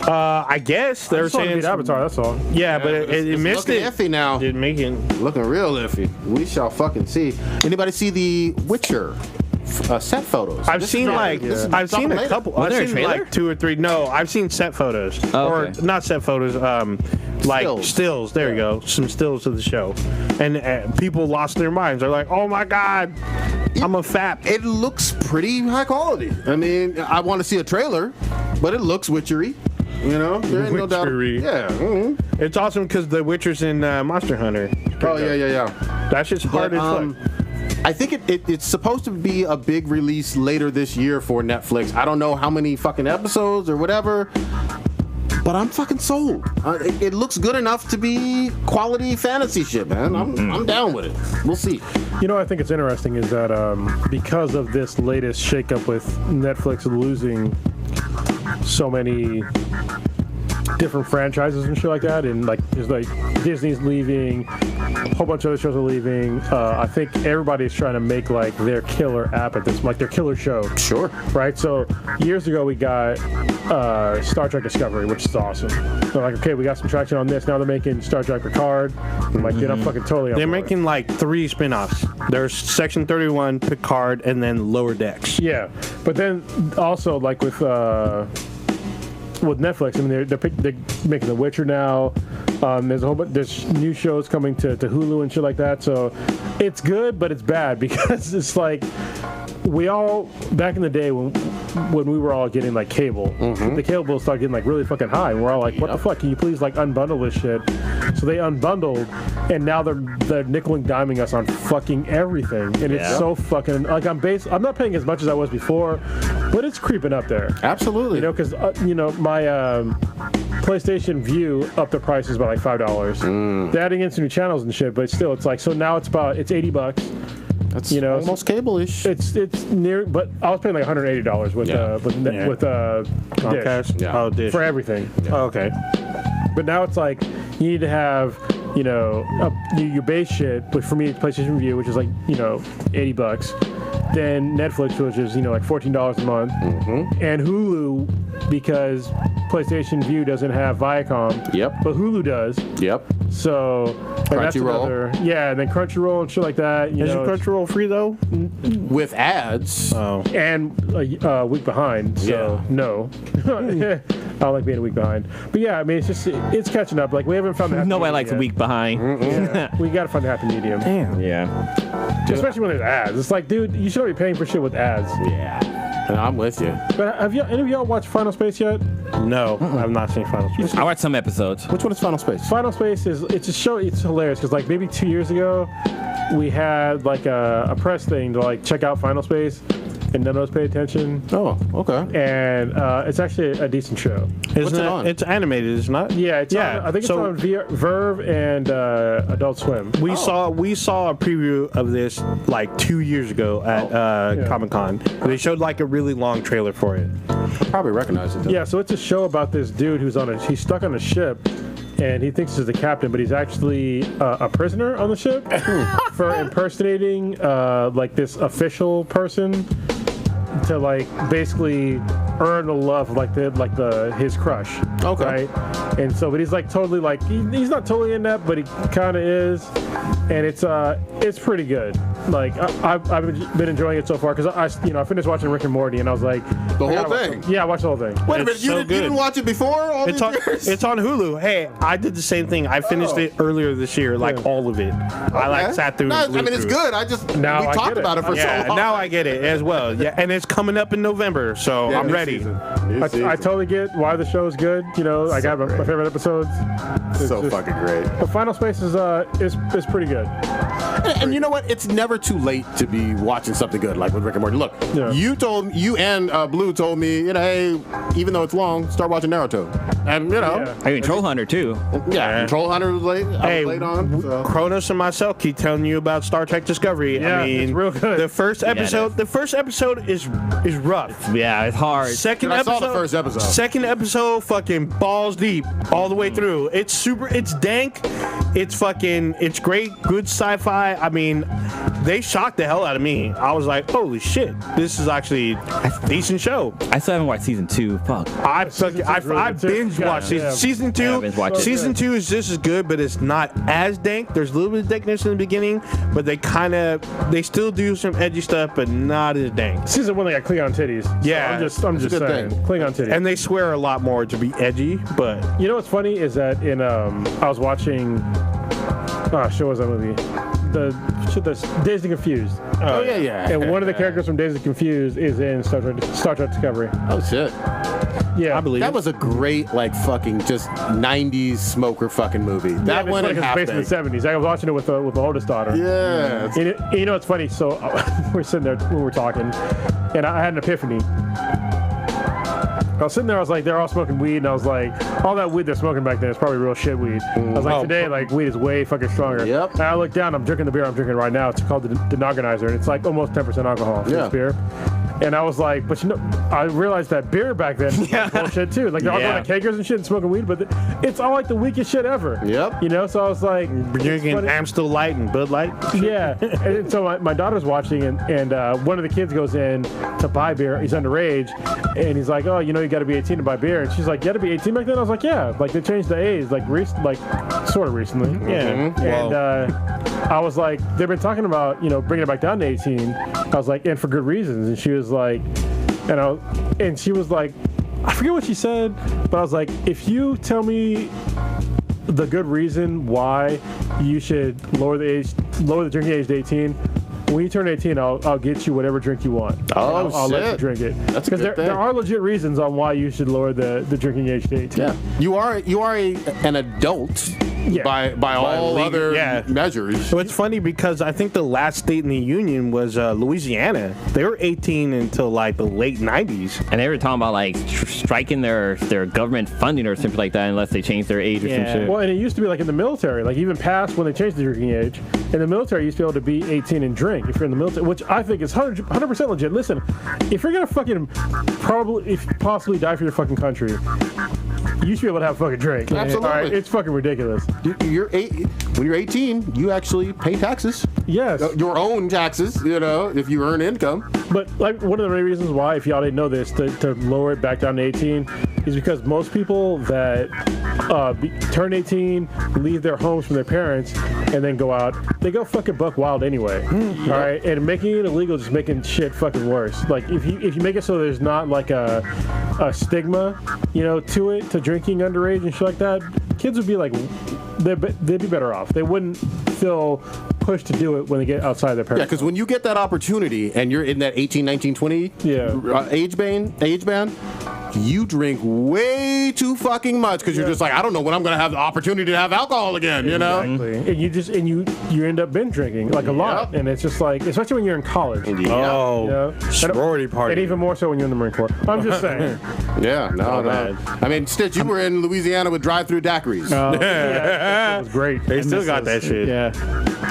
I guess they're Just want to saying beat Avatar. That's all. Yeah, but it It's missed looking it. iffy now. Didn't make it. Looking real iffy. We shall fucking see. Anybody see The Witcher set photos. I've seen a later. couple. Was I've there a seen trailer? like 2 or 3. No, I've seen set photos, Oh, or okay. not set photos. Like stills. There you go. Some stills of the show, and people lost their minds. They're like, "Oh my god, I'm a fap." It looks pretty high quality. I mean, I want to see a trailer, but it looks witchery. You know, there ain't no doubt. Witchery. Yeah. Mm-hmm. It's awesome because the Witcher's in Monster Hunter. Oh yeah. That's just hard as fuck. I think it's supposed to be a big release later this year for Netflix. I don't know how many fucking episodes or whatever, but I'm fucking sold. It looks good enough to be quality fantasy shit, man. I'm down with it. We'll see. You know, I think it's interesting is that because of this latest shakeup with Netflix losing so many different franchises and shit like that, and like there's like Disney's leaving, a whole bunch of other shows are leaving. I think everybody's trying to make like their killer app at this, like their killer show. Sure. Right. So years ago we got Star Trek Discovery, which is awesome. So like, okay, we got some traction on this. Now they're making Star Trek Picard. I'm like, dude, I'm fucking totally on They're board. making like 3 spin-offs. There's Section 31, Picard, and then Lower Decks. Yeah, but then also like with Netflix, I mean they're making The Witcher now. There's new shows coming to Hulu and shit like that. So it's good, but it's bad because it's like we all back in the day when we were all getting like cable, the cable bills started getting like really fucking high, and we're all like, what the fuck? Can you please like unbundle this shit? So they unbundled, and now they're nickel and diming us on fucking everything, and it's so fucking like I'm not paying as much as I was before, but it's creeping up there. Absolutely. You know, because my PlayStation View upped the prices by like $5. They're adding in some new channels and shit, but still, it's like so now it's $80. That's almost cable-ish. It's near, but I was paying like $180 with Comcast? Dish. Oh, Dish. For everything. Oh, okay. But now it's like you need to have your base shit, which for me PlayStation View, which is like $80. Then Netflix, which is like $14 a month, and Hulu because PlayStation View doesn't have Viacom. Yep. But Hulu does. Yep. So Crunchyroll. And then Crunchyroll and shit like that. Is your Crunchyroll free though? With ads. Oh. And a week behind. So no. I don't like being a week behind. But yeah, I mean it's catching up. Like we haven't found the happy Nobody medium likes a yet. week behind. Yeah. We gotta find the happy medium. Damn. Yeah. Especially when there's ads. It's like, dude, you shouldn't be paying for shit with ads. Yeah. I'm with you. But have any of y'all watched Final Space yet? No, I've not seen Final Space. I watched some episodes. Which one is Final Space? Final Space it's a show. It's hilarious because like maybe 2 years ago, we had like a press thing to like check out Final Space, and none of us paid attention. Oh, okay. And it's actually a decent show. What's it on? It's animated, is it not? Yeah, it's on, I think it's on Verve and Adult Swim. We saw a preview of this like 2 years ago at Comic-Con. They showed like a really long trailer for it. I probably recognize it though. Yeah, so it's a show about this dude he's stuck on a ship, and he thinks he's the captain, but he's actually a prisoner on the ship for impersonating like this official person to like basically earn the love of his crush. Okay. Right? And so, but he's like totally like he's not totally in that, but he kind of is, and it's pretty good. Like I've been enjoying it so far because I finished watching Rick and Morty and I was like The whole thing? Yeah, I watched the whole thing. Wait a minute, you so didn't watch it before all these years? It's on Hulu. Hey, I did the same thing. I finished it earlier this year, like all of it. I like sat through. No, and I mean, it's blew through it. good. I just Now we I talked get it. about it for so long. Now I get it as well. Yeah, and it's coming up in November, so I'm new ready. season. New I season. totally get why the show is good. I got my favorite episodes. It's So just- fucking great. But Final Space is pretty good. And you know what? It's never too late to be watching something good, like with Rick and Morty. Look, Yeah. you and Blue told me, hey, even though it's long, start watching Naruto. And Yeah. I mean, Troll Hunter too. Troll Hunter was late. I was late on. So. Kronos and myself keep telling you about Star Trek Discovery. Yeah, I mean, it's real good. The first it episode is rough. Yeah, it's hard. Second I episode, saw the first episode. Second episode, fucking balls deep all the way through. It's dank. It's great, good sci-fi. I mean, they shocked the hell out of me. I was like, holy shit, this is actually a decent show. I still haven't watched season 2. Fuck. I binge watched season 2. Yeah, binge watched it. Season 2 is just as good, but it's not as dank. There's a little bit of dankness in the beginning, but they still do some edgy stuff, but not as dank. Season 1 they got Klingon titties. Yeah, so I'm just saying, Klingon titties. And they swear a lot more to be edgy, but you know what's funny is that in I was watching. Show was that movie? The Dazed and Confused. Oh yeah. And one of the characters from Dazed and Confused is in Star Trek Discovery. Oh shit. Yeah, I believe that was a great fucking just 90s smoker fucking movie. That one it's based in the 70s. I was watching it with my oldest daughter. Yeah. And you know what's funny? So we're sitting there when we're talking, and I had an epiphany. I was sitting there, I was like, they're all smoking weed, and I was like, all that weed they're smoking back then is probably real shit weed. I was like, today, weed is way fucking stronger. Yep. And I look down, I'm drinking the beer I'm drinking right now. It's called the Denogonizer, and it's like almost 10% alcohol for this beer. And I was like, but I realized that beer back then was bullshit too. Like they're all going to kegers and shit and smoking weed, but it's all like the weakest shit ever. Yep. You know, so I was like, drinking Amstel Light and Bud Light. Yeah. And so my daughter's watching, and one of the kids goes in to buy beer. He's underage, and he's like, oh, you got to be 18 to buy beer. And she's like, you got to be 18 back then? I was like, yeah. Like they changed the age, sort of recently. Yeah. And I was like, they've been talking about, bringing it back down to 18. I was like, and for good reasons. And she was like, and she was like, I forget what she said, but I was like, if you tell me the good reason why you should lower the drinking age to 18, when you turn 18, I'll get you whatever drink you want. Oh, I'll let you drink it. That's because there are legit reasons on why you should lower the drinking age to 18. Yeah, you are an adult. Yeah. By all legal, other measures. So it's funny because I think the last state in the union was Louisiana. They were 18 until the late 90s. And they were talking about striking their government funding or something like that unless they changed their age or some shit. Well, and it used to be in the military, even past when they changed the drinking age. In the military, you used to be able to be 18 and drink if you're in the military, which I think is 100% legit. Listen, if you're gonna fucking possibly die for your fucking country, you should be able to have a fucking drink. Absolutely. All right? It's fucking ridiculous. When you're 18, you actually pay taxes. Yes. Your own taxes, if you earn income. But one of the main reasons why, if y'all didn't know this, to lower it back down to 18 is because most people that turn 18, leave their homes from their parents, and then go out, they go fucking buck wild anyway. All right? And making it illegal is just making shit fucking worse. If you make it so there's not a stigma, to it, to drinking underage and shit like that, kids would be they'd be better off. They wouldn't feel pushed to do it when they get outside their parents. Yeah, because when you get that opportunity and you're in that 18, 19, 20 age band, you drink way too fucking much because you're just I don't know when I'm going to have the opportunity to have alcohol again, Exactly. And you end up binge drinking a lot. And it's just especially when you're in college. Sorority party. And even more so when you're in the Marine Corps. I'm just saying. Yeah, no. I mean, Stitch, you were in Louisiana with drive-through daiquiris. It was great. They still got that shit. Yeah.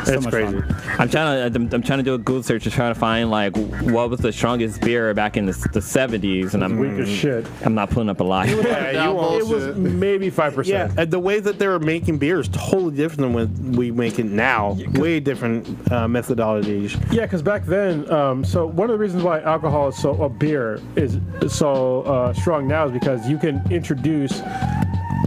That's crazy. I'm trying to do a Google search to try to find what was the strongest beer back in the 70s, and I'm weak as shit. I'm not putting up a lot. It was maybe 5%. Yeah, and the way that they were making beer is totally different than what we make it now. Way different methodologies. Yeah, because back then, so one of the reasons why alcohol is beer is so strong now is because you can introduce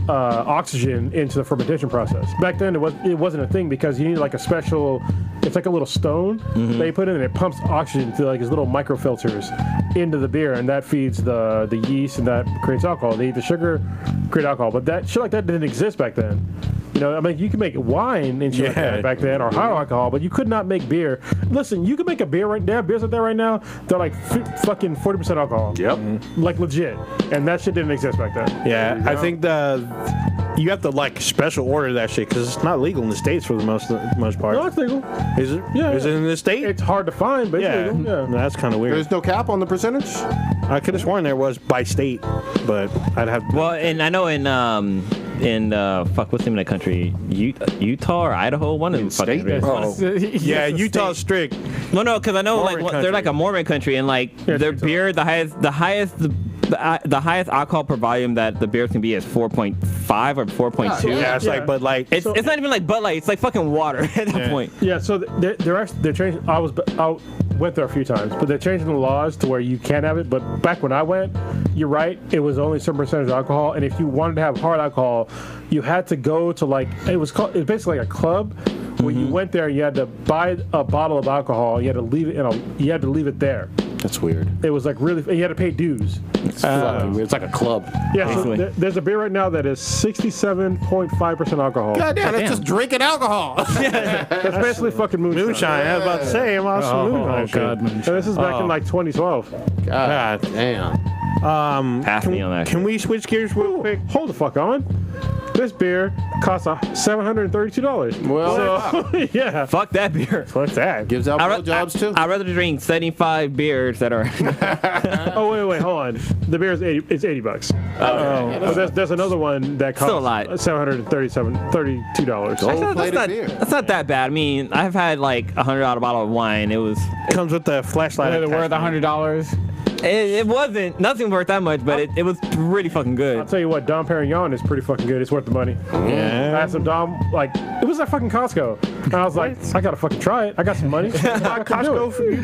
oxygen into the fermentation process. Back then, it wasn't a thing because you need a special. It's like a little stone that you put in, and it pumps oxygen through these little microfilters into the beer, and that feeds the yeast, and that creates alcohol. They eat the sugar, create alcohol, but that shit like that didn't exist back then. You can make wine and shit like that back then, or high alcohol, but you could not make beer. Listen, you can make a beer right now. Beers out there right now, they're fucking 40% alcohol. Yep. Legit. And that shit didn't exist back then. Yeah, I think you have to special order that shit because it's not legal in the States for the most part. No, it's legal. Is it? Yeah. Is it in the state? It's hard to find, but it's legal. Yeah. That's kind of weird. There's no cap on the percentage? I could have sworn there was by state, but I'd have. Well, and I know in what's the name of that country? Utah or Idaho? One of them fucking state? Yeah, Utah's strict. No, because I know Mormon they're a Mormon country, and their beer, the highest The highest alcohol per volume that the beers can be is 4.5 or 4.2. Yeah, it's like Bud Light. It's not even like Bud Light. It's like fucking water at that point. Yeah, so they're changing. I went there a few times, but they're changing the laws to where you can't have it. But back when I went, you're right, it was only a certain percentage of alcohol, and if you wanted to have hard alcohol, you had to go to it was basically like a club where you went there, you had to buy a bottle of alcohol, you had to leave it there. That's weird. It was like really, you had to pay dues. It's like a club. Yeah, so there's a beer right now that is 67.5% alcohol. God damn, that's just drinking alcohol. That's basically fucking moonshine. Moonshine. I was about to say, I'm also moonshine. God, man. So this is back in like 2012. God damn. Pass me on that. Can we switch gears real quick? Hold the fuck on. This beer costs $732. Well, Yeah. Fuck that beer. What's that? gives out blowjobs too. I'd rather drink 75 beers that are. Oh wait, hold on. The beer is $80. But there's another one that costs Still a lot. $32. That's not that bad. I mean, I've had like $100 bottle of wine. It was. Comes with the flashlight. They're worth $100. It wasn't nothing worth that much, but it was really fucking I'll good. tell you what, Dom Perignon is pretty fucking good. It's worth the money. Yeah. I had some Dom, it was at fucking Costco. And I was like, I gotta fucking try it. I got some money. You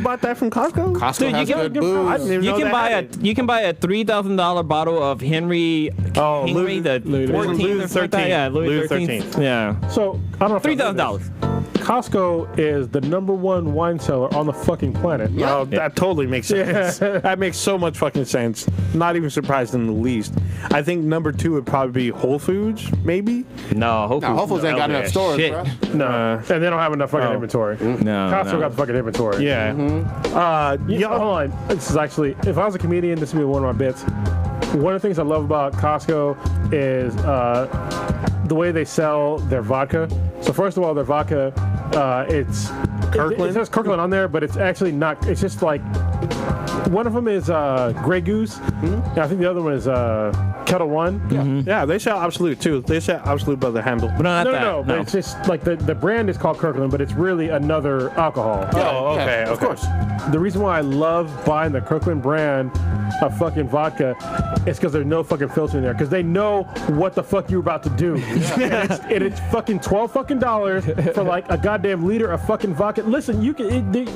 bought that from Costco? Costco Dude, has you good I booze. didn't even You know can they buy had it. you can buy a $3,000 bottle of Henry Louis the 14th or something like that. Yeah, Louis 13th. Yeah, So, I don't know if $3,000. Costco is the #1 wine seller on the fucking planet. Oh, that totally makes sense. That makes so much fucking sense. Not even surprised in the least. I think number 2 would probably be Whole Foods, maybe. No, Hopefully ain't got enough stores, shit. bro. No, and they don't have enough fucking inventory. No, Costco got the fucking inventory. Yeah. Hold on. This is actually, if I was a comedian, this would be one of my bits. One of the things I love about Costco is the way they sell their vodka. So first of all, their vodka, it's Kirkland? It says Kirkland on there, but it's actually not. It's just like one of them is Grey Goose. And I think the other one is Kettle One. Yeah, they sell Absolute too. They sell Absolute by the handle. But not that. No, but it's just like the brand is called Kirkland, but it's really another alcohol. Oh, okay, Of course. The reason why I love buying the Kirkland brand of fucking vodka is because there's no fucking filter in there. Because they know what the fuck you're about to do. And it's fucking $12 fucking for like a goddamn liter of fucking vodka. Listen,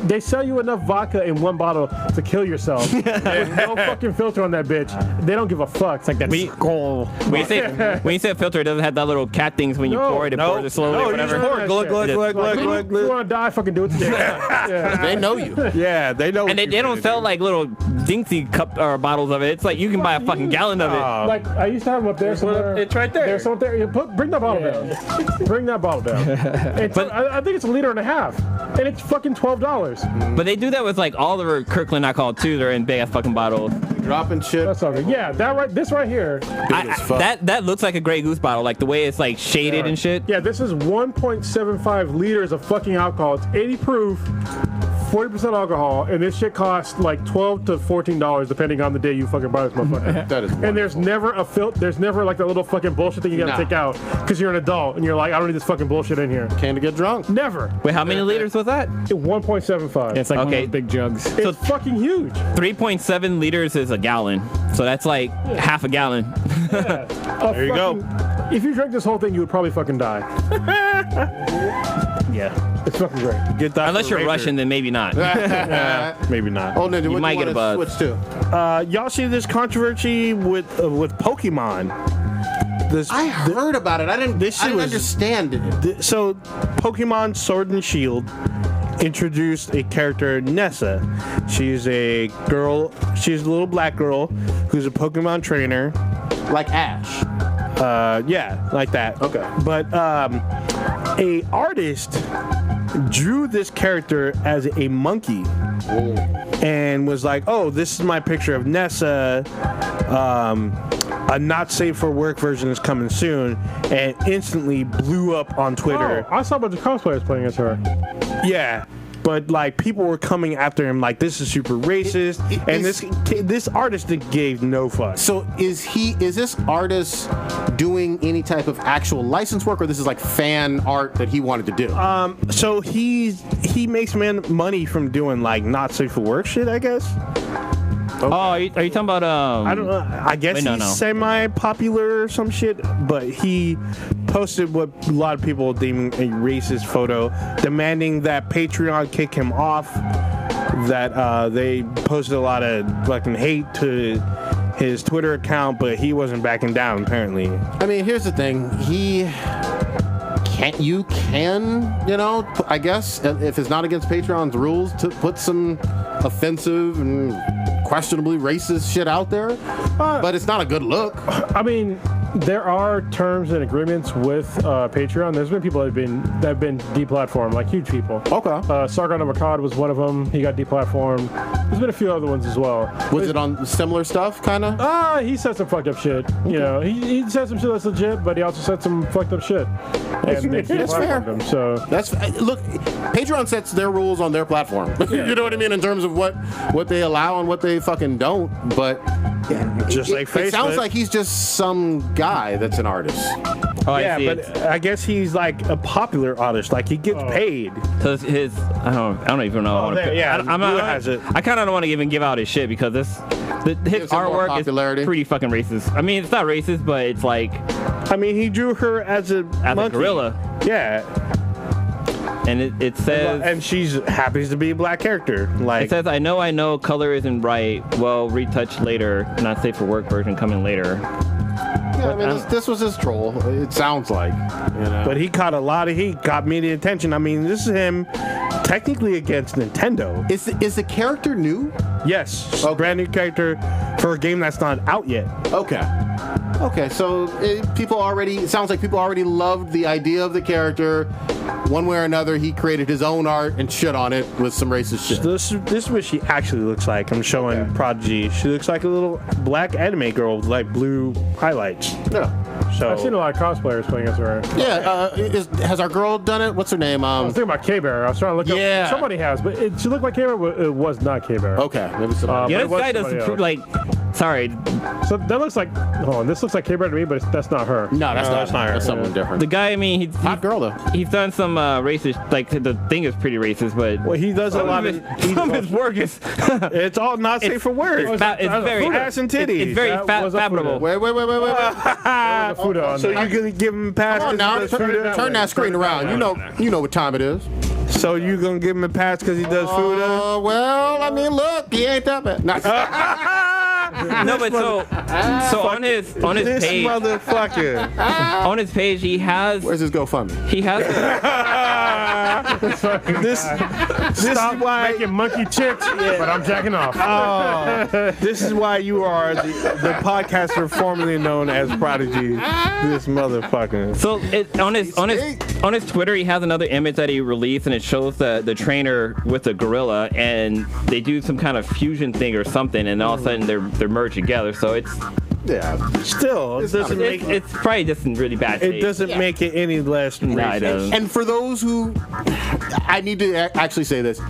they sell you enough vodka in one bottle to kill yourself. With no fucking filter on that bitch. They don't give a fuck. It's like that skull. When you say filter, it doesn't have that little cat things when you pour it. It pours it slowly or whatever. If you want to die, fucking do it today. Yeah. They know you. Yeah, they know. And they don't sell like little dinksy cup or bottles of it. It's like you can buy a fucking gallon of it. Like I used to have them up there somewhere. It's right there. There's something there. Bring that bottle down. Bring that bottle down. I think it's 1.5 liters, and it's fucking $12. But they do that with like all the Kirkland alcohol too. They're in big ass fucking bottles. Dropping shit. That's all good. Yeah, this right here. That looks like a Grey Goose bottle, like the way it's like shaded and shit. Yeah, this is 1.75 liters of fucking alcohol. It's 80 proof. 40% alcohol, and this shit costs like $12 to $14 depending on the day you fucking buy this motherfucker. That is. And there's never there's never like that little fucking bullshit thing you gotta take out because you're an adult and you're like, I don't need this fucking bullshit in here. Came to get drunk. Never. Wait, how many liters was that? 1.75. It's like one of Okay. those big jugs. It's fucking huge. 3.7 liters is a gallon, so that's like half a gallon. There you go. If you drank this whole thing, you would probably fucking die. Yeah, it's fucking great. Get that Unless for you're Rager. Russian, then maybe not. Maybe not. Oh, Ninja, what might do you get want a to buzz. switch to? Y'all see this controversy with Pokemon? I heard about it. I didn't understand it. So, Pokemon Sword and Shield introduced a character, Nessa. She's a girl. She's a little black girl who's a Pokemon trainer. Like Ash. Yeah, like that. Okay. But a artist drew this character as a monkey and was like, "Oh, this is my picture of Nessa. A not safe for work version is coming soon," and instantly blew up on Twitter. Oh, I saw a bunch of cosplayers playing as her. Yeah. But like people were coming after him like this is super racist, and this artist gave no fuck. So is this artist doing any type of actual license work, or this is like fan art that he wanted to do? So he makes money from doing like not safe for work shit, I guess. Oh, are you talking about I don't know. I guess Wait, he's no. semi-popular or some shit, but he posted what a lot of people deem a racist photo, demanding that Patreon kick him off. That they posted a lot of fucking hate to his Twitter account, but he wasn't backing down apparently. I mean, here's the thing. You can, I guess, if it's not against Patreon's rules, to put some offensive and questionably racist shit out there, but it's not a good look. I mean, there are terms and agreements with Patreon. There's been people that have been deplatformed, like huge people. Okay. Sargon of Akkad was one of them. He got deplatformed. There's been a few other ones as well. Was it on similar stuff, kind of? He said some fucked up shit. You know, he said some shit that's legit, but he also said some fucked up shit. And they That's fair. deplatformed him, so Look, Patreon sets their rules on their platform. You know what I mean, in terms of what they allow and what they fucking don't. But Just like Facebook. it sounds like he's just some guy that's an artist. Oh, I Yeah, see but it. I guess he's like a popular artist. Like he gets paid. So I don't even know. Oh, there, yeah, Blue has it. I kind of don't want to even give out his shit because his Gives him more artwork popularity. is pretty fucking racist. I mean, it's not racist, but it's like I mean, he drew her as a monkey. a gorilla, Yeah, and it says. and she's happens to be a black character. Like It says, I know, color isn't right. Well, retouch later. Not safe for work version coming later. Yeah, I mean, this was his troll. It sounds like, But he caught a lot of heat, got media attention. I mean, this is him technically against Nintendo. Is the character new? Yes, Okay. brand new character for a game that's not out yet. Okay, so it sounds like people already loved the idea of the character. One way or another, he created his own art and shit on it with some racist shit. This is what she actually looks like. I'm showing Prodigy. She looks like a little black anime girl with like blue highlights. Yeah. So I've seen a lot of cosplayers playing as her. Yeah, has our girl done it? What's her name? I was thinking about K-Bear. I was trying to look Yeah. up. Somebody has, but she looked like K-Bear, but it was not K-Bear. Okay, maybe somebody. Yeah, but it this was guy does somebody some else. sorry. So that looks like, this looks like K-Bear to me, but that's not her. No, that's that's not her. That's someone different. The guy, I mean, he's Hot girl though. he's done some racist. Like the thing is pretty racist, but well, he does a lot of. some of his work is It's all not safe for work. it's very Ass and titties. It's very That was a favorable. Wait. Fuda on So there. you gonna give him a pass? Come on 'cause now, he does turn Fuda? that screen around. You know what time it is. So you gonna give him a pass because he does Fuda? Well, I mean, look, he ain't that bad. No, but so on his This page motherfucker. on his page he has Where's his GoFundMe? he has This Stop is why. making monkey chicks, but I'm jacking off. This is why you are the podcaster formerly known as Prodigy. This motherfucker. so on his Twitter he has another image that he released and it shows the trainer with the gorilla and they do some kind of fusion thing or something and all of a sudden they're merged together. So it's Still, it doesn't make it's probably just in really bad shape. it doesn't make it any less No, it racist. doesn't. And for those who, I need to actually say this.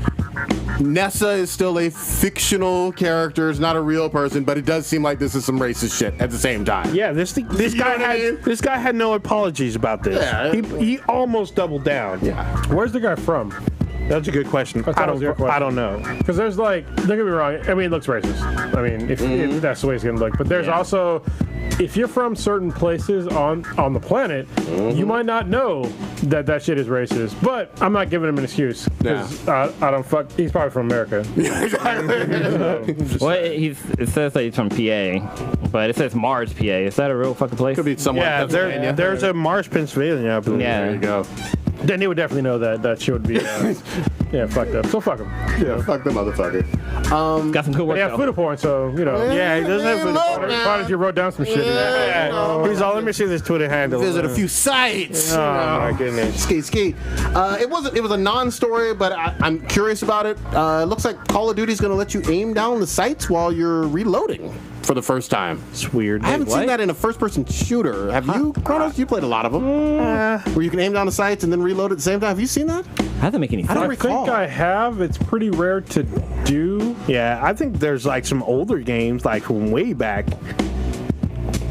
Nessa is still a fictional character. It's not a real person, but it does seem like this is some racist shit at the same time. Yeah, this You guy know what I mean? had this guy had no apologies about this. Yeah. He almost doubled down. Yeah. Where's the guy from? That's a good question. thought it was your question. I don't know. Because there's like, don't get me wrong, I mean, it looks racist. I mean, if that's the way it's going to look. But there's also, if you're from certain places on the planet, you might not know that shit is racist. But I'm not giving him an excuse. Because I don't fuck, he's probably from America. Well, it says that he's from PA, but it says Mars, PA. Is that a real fucking place? Could be somewhere in Yeah, Pennsylvania. there's a Mars, Pennsylvania, I believe. Yeah. There you go. Then he would definitely know that shit would be, fucked up. So fuck him. Yeah, fuck the motherfucker. Got some good work. But yeah, though. food porn, so, you know. Yeah, he doesn't have Prodigy wrote down some shit. Yeah. He's all. Let me see this Twitter handle. Visit a few sites. Oh my goodness. Ski. It was a non-story, but I'm curious about it. It looks like Call of Duty's going to let you aim down the sights while you're reloading for the first time. It's weird. I haven't seen what? that in a first-person shooter. Have you, Kronos? You played a lot of them. Where you can aim down the sights and then reload at the same time. Have you seen that? That doesn't make any sense. don't I recall. think I have. It's pretty rare to do. Yeah, I think there's like some older games like from way back.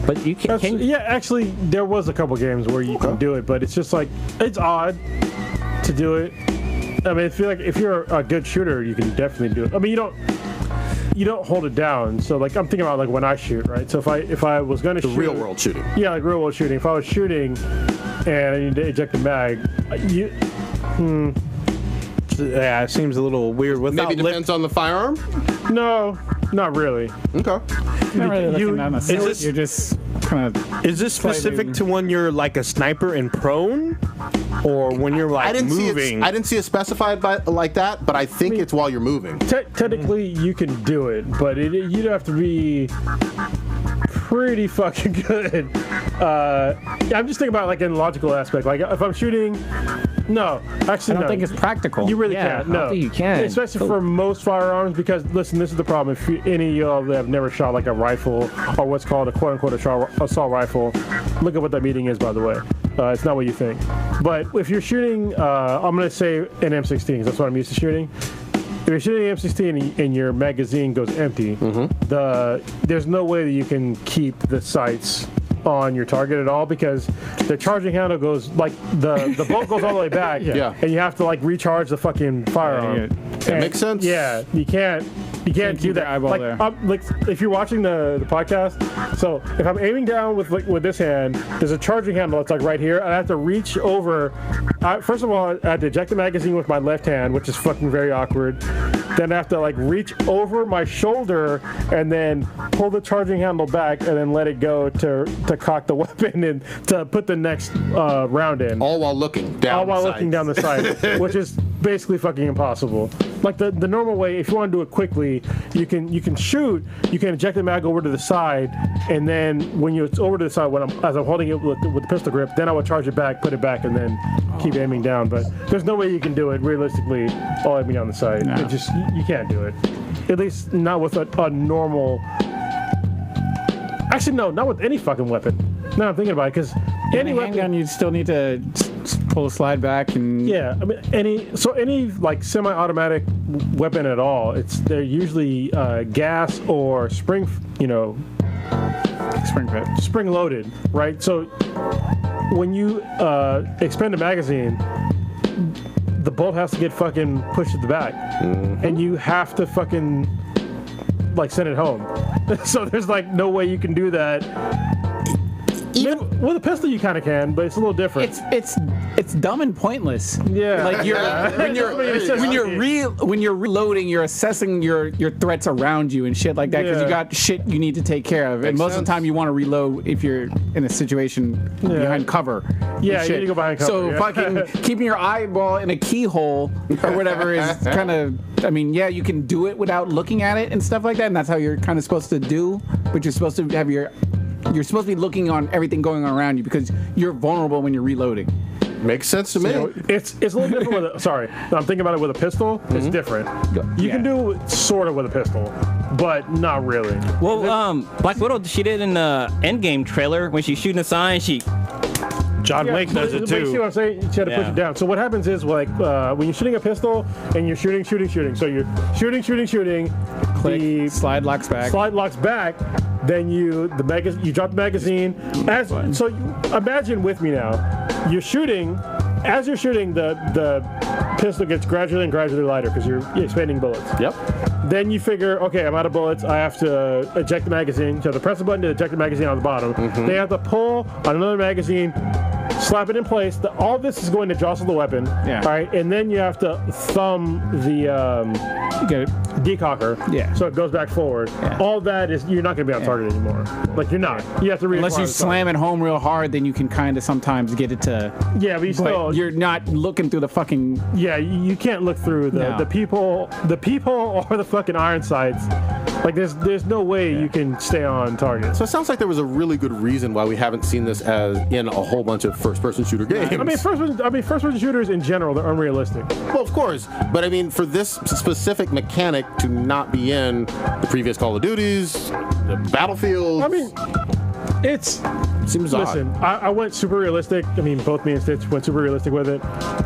But you can Yeah, actually, there was a couple games where you can do it, but it's just like, it's odd to do it. I mean, I feel like if you're a good shooter, you can definitely do it. I mean, you don't. you don't hold it down. So like I'm thinking about like when I shoot, right? So if I was gonna shoot real world shooting. Yeah, like real world shooting. If I was shooting and I need to eject the mag, Yeah, it seems a little weird. Maybe depends on the firearm. No, not really. Okay. Not really looking down the sight. this- You're just kind of. Is this specific to when you're like a sniper and prone, or when you're like moving? I didn't see it specified like that, but I think it's while you're moving. Technically, you can do it, but you'd have to be pretty fucking good. I'm just thinking about like in logical aspect. Like if I'm shooting, no, actually, I don't think it's practical. You really Yeah, can't. I No, don't think you can. Especially for most firearms, because listen, this is the problem. If any of y'all that have never shot like a rifle or what's called a quote unquote assault rifle, look at what that meaning is, by the way. It's not what you think. But if you're shooting, I'm gonna say an M16, 'cause that's what I'm used to shooting. If you're shooting an M16 and your magazine goes empty, there's no way that you can keep the sights on your target at all, because the charging handle goes like the bolt goes all the way back, and you have to like recharge the fucking firearm. That makes sense. Yeah, you can't do keep that. your eyeball like, there. like if you're watching the podcast, so if I'm aiming down with this hand, there's a charging handle that's like right here, and I have to reach over. First of all, I have to eject the magazine with my left hand, which is fucking very awkward. Then I have to like reach over my shoulder and then pull the charging handle back and then let it go to cock the weapon and to put the next round in. All while looking down. All while looking down the sight, which is basically fucking impossible. Like the normal way, if you want to do it quickly, you can shoot, you can eject the mag over to the side, and then when it's over to the side, as I'm holding it with the pistol grip, then I would charge it back, put it back, and then keep aiming down. But there's no way you can do it realistically all aiming down the sight. No. It just you can't do it. At least not with a normal. Actually, no, not with any fucking weapon. Now I'm thinking about it, because any weapon, handgun, you still need to pull the slide back and. yeah, I mean any like semi-automatic weapon at all, they're usually gas or spring, spring loaded, right? So when you expend a magazine, the bolt has to get fucking pushed to the back, and you have to fucking like send it home. So there's like no way you can do that. Even with a pistol, you kind of can, but it's a little different. It's dumb and pointless. Yeah. Like when you're reloading, you're assessing your threats around you and shit like that, because you got shit you need to take care of. And most of the time, you want to reload if you're in a situation behind cover. Yeah, and you need to go behind cover. So fucking keeping your eyeball in a keyhole or whatever is kind of. I mean, yeah, you can do it without looking at it and stuff like that, and that's how you're kind of supposed to do. But you're supposed to have you're supposed to be looking on everything going on around you, because you're vulnerable when you're reloading. Makes sense to me. It's a little different with sorry, I'm thinking about it with a pistol. It's different. You can do it sort of with a pistol, but not really. Well, Black Widow, she did in the Endgame trailer when she's shooting a sign. John Wick does it But you see too. what I'm saying? You had to push it down. So what happens is, like, when you're shooting a pistol and you're shooting. So you're shooting. Click, The slide locks back. slide locks back. Then you drop the magazine. So imagine with me now. You're shooting. As you're shooting, the pistol gets gradually and gradually lighter because you're expanding bullets. Yep. Then you figure, okay, I'm out of bullets. I have to eject the magazine. So you have to press the button to eject the magazine on the bottom. Then you have to pull on another magazine, slap it in place. All this is going to jostle the weapon. Yeah. All right, and then you have to thumb the decocker. Yeah. So it goes back forward. Yeah. All that is, you're not going to be on target anymore. Like, you're not. You have to reapply Unless you the slam it home real hard, then you can kind of sometimes get it to. Yeah, but you But still. you're not looking through the fucking. Yeah, you can't look through the people or the fucking iron sights. Like there's no way you can stay on target. So it sounds like there was a really good reason why we haven't seen this as in a whole bunch of first-person shooter games. I mean, first-person shooters in general, they're unrealistic. Well, of course, but I mean, for this specific mechanic to not be in the previous Call of Duties, the Battlefield. I mean, it's. Seems Listen, I went super realistic. I mean, both me and Stitch went super realistic with it.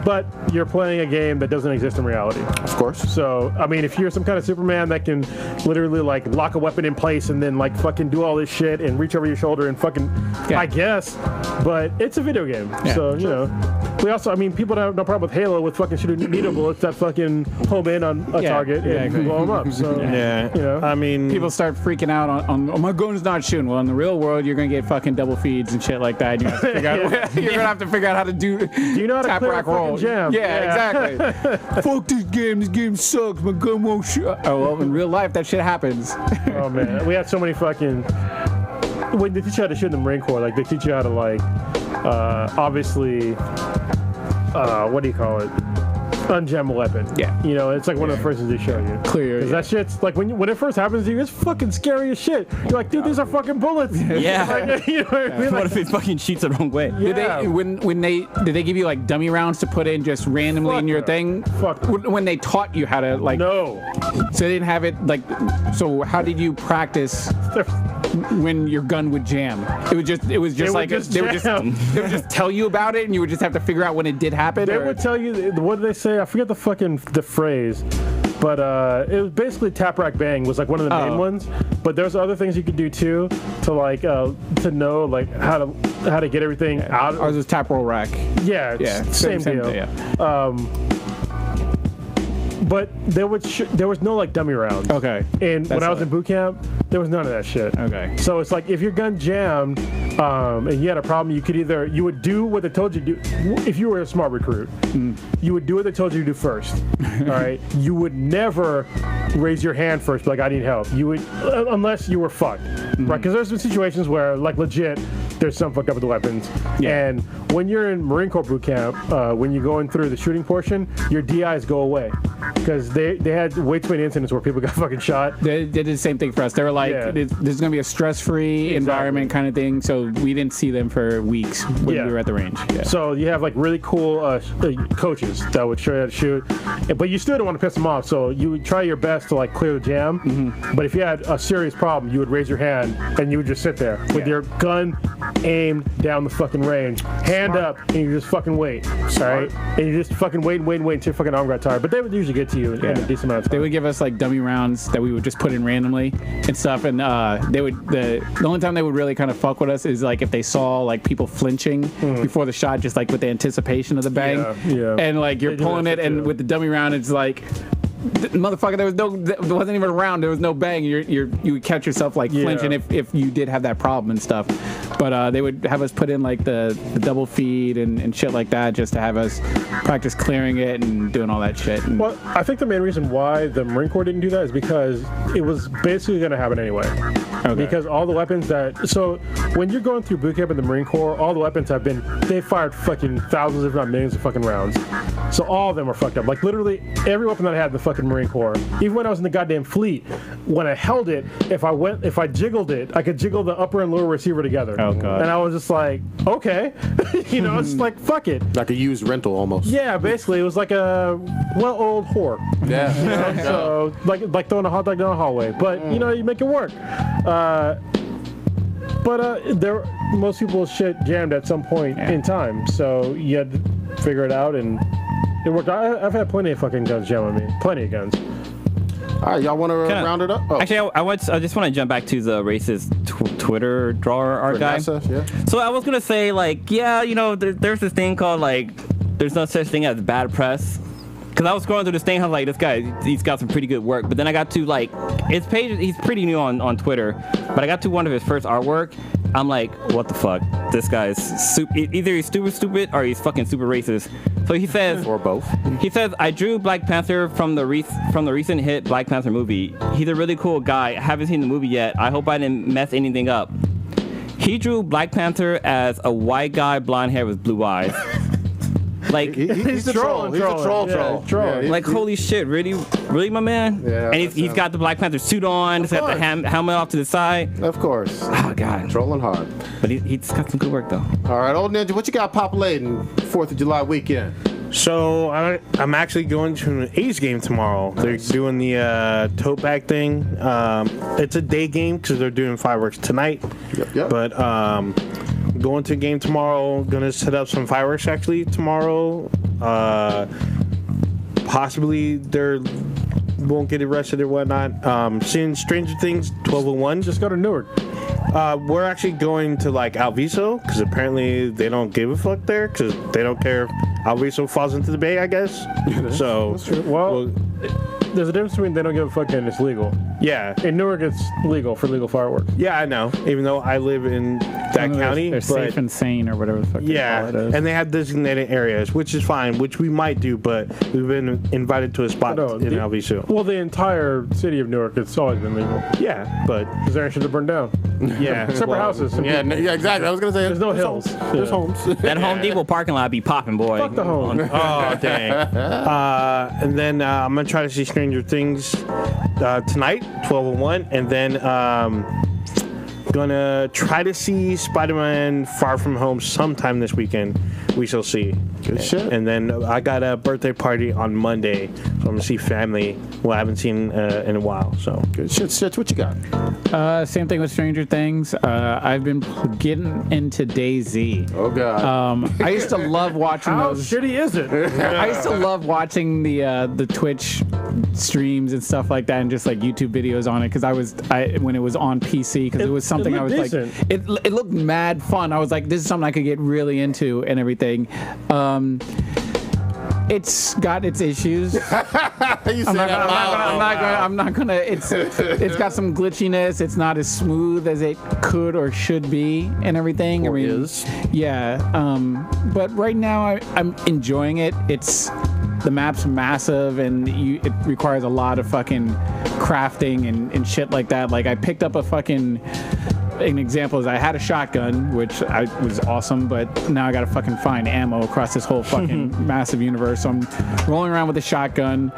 But you're playing a game that doesn't exist in reality. Of course. So, I mean, if you're some kind of Superman that can literally, like, lock a weapon in place and then, like, fucking do all this shit and reach over your shoulder and fucking, I guess. But it's a video game. Yeah, so, you know. We also, I mean, people don't have no problem with Halo with fucking shooting needle bullets that fucking home in on a target and blow them up. So, Yeah. you know. I mean, People start freaking out on oh, my gun's not shooting. Well, in the real world, you're gonna get fucking double feeds and shit like that. You're gonna have to figure out how to do you know how to tap clear a rack roll. fucking jam? Yeah, exactly. Fuck this game. This game sucks. My gun won't shoot. Oh well, in real life, that shit happens. Oh man, we had so many fucking. When they teach you how to shoot in the Marine Corps, like they teach you how to like, obviously, what do you call it? Unjam a weapon. Yeah. You know, it's like one of the first things they show you. Clear. Because that shit's like when it first happens to you, it's fucking scary as shit. You're like, dude, these are fucking bullets. Yeah. Like, you know what I mean? What if it fucking shoots the wrong way? Did they give you like dummy rounds to put in just randomly in your no. thing? Fuck no. When they taught you how to like. No. So they didn't have it like. So how did you practice when your gun would jam? It was just They would just tell you about it, and you would just have to figure out when it did happen. They would tell you, what did they say? I forget the phrase, but it was basically tap rack bang was like one of the main ones. But there's other things you could do too to like to know like how to get everything out. Ours was tap roll rack. Yeah, same deal. Thing, yeah. But there was no like dummy rounds. Okay. And when I was in boot camp, there was none of that shit. Okay. So it's like if your gun jammed and you had a problem, you would do what they told you to do. If you were a smart recruit, you would do what they told you to do first. All right. You would never raise your hand first, like I need help. You would, unless you were fucked, right? Because there's been situations where, like, legit, there's some fuck up with the weapons. Yeah. And when you're in Marine Corps boot camp, when you're going through the shooting portion, your DIs go away. Because they had way too many incidents where people got fucking shot. They did the same thing for us. They were like, there's going to be a stress-free environment kind of thing. So we didn't see them for weeks when we were at the range. Yeah. So you have like really cool coaches that would show you how to shoot. But you still don't want to piss them off. So you would try your best to like clear the jam. But if you had a serious problem, you would raise your hand and you would just sit there with your gun aimed down the fucking range, hand up, and you just fucking wait. All right? And you just fucking wait until your fucking arm got tired. But they would usually get to you in a decent amount of time. They would give us like dummy rounds that we would just put in randomly and stuff. And the only time they would really kind of fuck with us is like if they saw like people flinching before the shot, just like with the anticipation of the bang. Yeah. And like you're pulling it, and with the dummy round, it's like, motherfucker, there wasn't even a round. There was no bang. You would catch yourself like flinching if you did have that problem and stuff. But they would have us put in like the double feed and shit like that just to have us practice clearing it and doing all that shit. And well, I think the main reason why the Marine Corps didn't do that is because it was basically going to happen anyway. Okay. Because all the weapons so when you're going through boot camp in the Marine Corps, all the weapons they fired fucking thousands, if not millions of fucking rounds. So all of them are fucked up. Like literally every weapon that I had in the fucking Marine Corps, even when I was in the goddamn fleet, when I held it, if I jiggled it, I could jiggle the upper and lower receiver together. Oh god. And I was just like, okay. It's like, fuck it. Like a used rental almost. Yeah, basically it was like a well-oiled whore. Yeah. So like throwing a hot dog down the hallway, but you make it work. But most people's shit jammed at some point in time, so you had to figure it out, and it worked. I've had plenty of fucking guns jam on me, plenty of guns. All right, y'all want to round it up? Oh. Actually, I just want to jump back to the racist Twitter drawer art guy. NASA, yeah. So I was gonna say like, there's this thing called like, there's no such thing as bad press. Because I was scrolling through this thing, I was like, this guy, he's got some pretty good work. But then I got to like, his page, he's pretty new on Twitter. But I got to one of his first artwork. I'm like, what the fuck? This guy is either he's stupid or he's fucking super racist. So he says, or both. He says, I drew Black Panther from the recent hit Black Panther movie. He's a really cool guy. I haven't seen the movie yet. I hope I didn't mess anything up. He drew Black Panther as a white guy, blonde hair with blue eyes. Like he's a troll. He's a troll. Yeah, like holy shit, really, my man. Yeah. And he's got the Black Panther suit on. He's got the helmet off to the side. Of course. Oh god, trolling hard. But he's got some good work though. All right, old ninja, what you got populating 4th of July weekend? So I'm actually going to an A's game tomorrow. They're doing the tote bag thing. It's a day game because they're doing fireworks tonight. Yep. But going to a game tomorrow. Gonna set up some fireworks actually tomorrow. Possibly they won't get arrested or whatnot. Seeing Stranger Things 1201. Just go to Newark. We're actually going to like Alviso because apparently they don't give a fuck there because they don't care if Alviso falls into the bay, I guess. So, That's true. Well, there's a difference between they don't give a fuck and it's legal. yeah. In Newark, it's legal for legal fireworks. Yeah, I know. Even though I live in that county. They're but safe and sane or whatever the fuck yeah, they call it. and they have designated areas, which is fine, which we might do, but we've been invited to a spot in Alviso. Well, the entire city of Newark, it's always been legal. Yeah, but Because there ain't shit to burn down. yeah. Except for houses. Yeah, exactly. I was gonna say There's no hills. There's homes. That Home Depot parking lot be popping, boy. Fuck the home. Oh, dang. And then I'm going to try to see Stranger Things tonight, 12:01. And then going to try to see Spiderman Far From Home sometime this weekend. We shall see. Good shit. And then I got a birthday party on Monday. So I'm going to see family who I haven't seen in a while. So Good shit. Shit. What you got? Same thing with Stranger Things. I've been getting into DayZ. Oh God. I used to love watching How those. shitty is it? I used to love watching the Twitch streams and stuff like that, and just like YouTube videos on it because when it was on PC because it was something I was decent. like it looked mad fun. I was like, this is something I could get really into and everything. It's got its issues. I'm not gonna. It's got some glitchiness. It's not as smooth as it could or should be, and everything. Or is. Yeah. But right now I'm enjoying it. The map's massive, and it requires a lot of fucking crafting and shit like that. Like I picked up an example is I had a shotgun, which was awesome, but now I gotta fucking find ammo across this whole fucking massive universe. So I'm rolling around with a shotgun,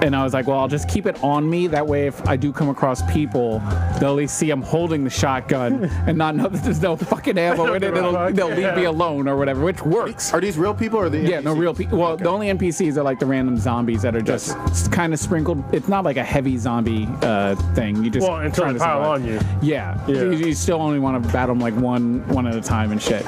and I was like, well, I'll just keep it on me. That way, if I do come across people, they'll at least see I'm holding the shotgun and not know that there's no fucking ammo in it. They'll leave me alone or whatever, which works. Are these real people or the NPCs? Yeah, no real people. Well, the only NPCs are like the random zombies that are just kind of sprinkled. It's not like a heavy zombie thing. You just until trying they to pile survive. on you. Yeah. You still only want to battle them like one at a time and shit.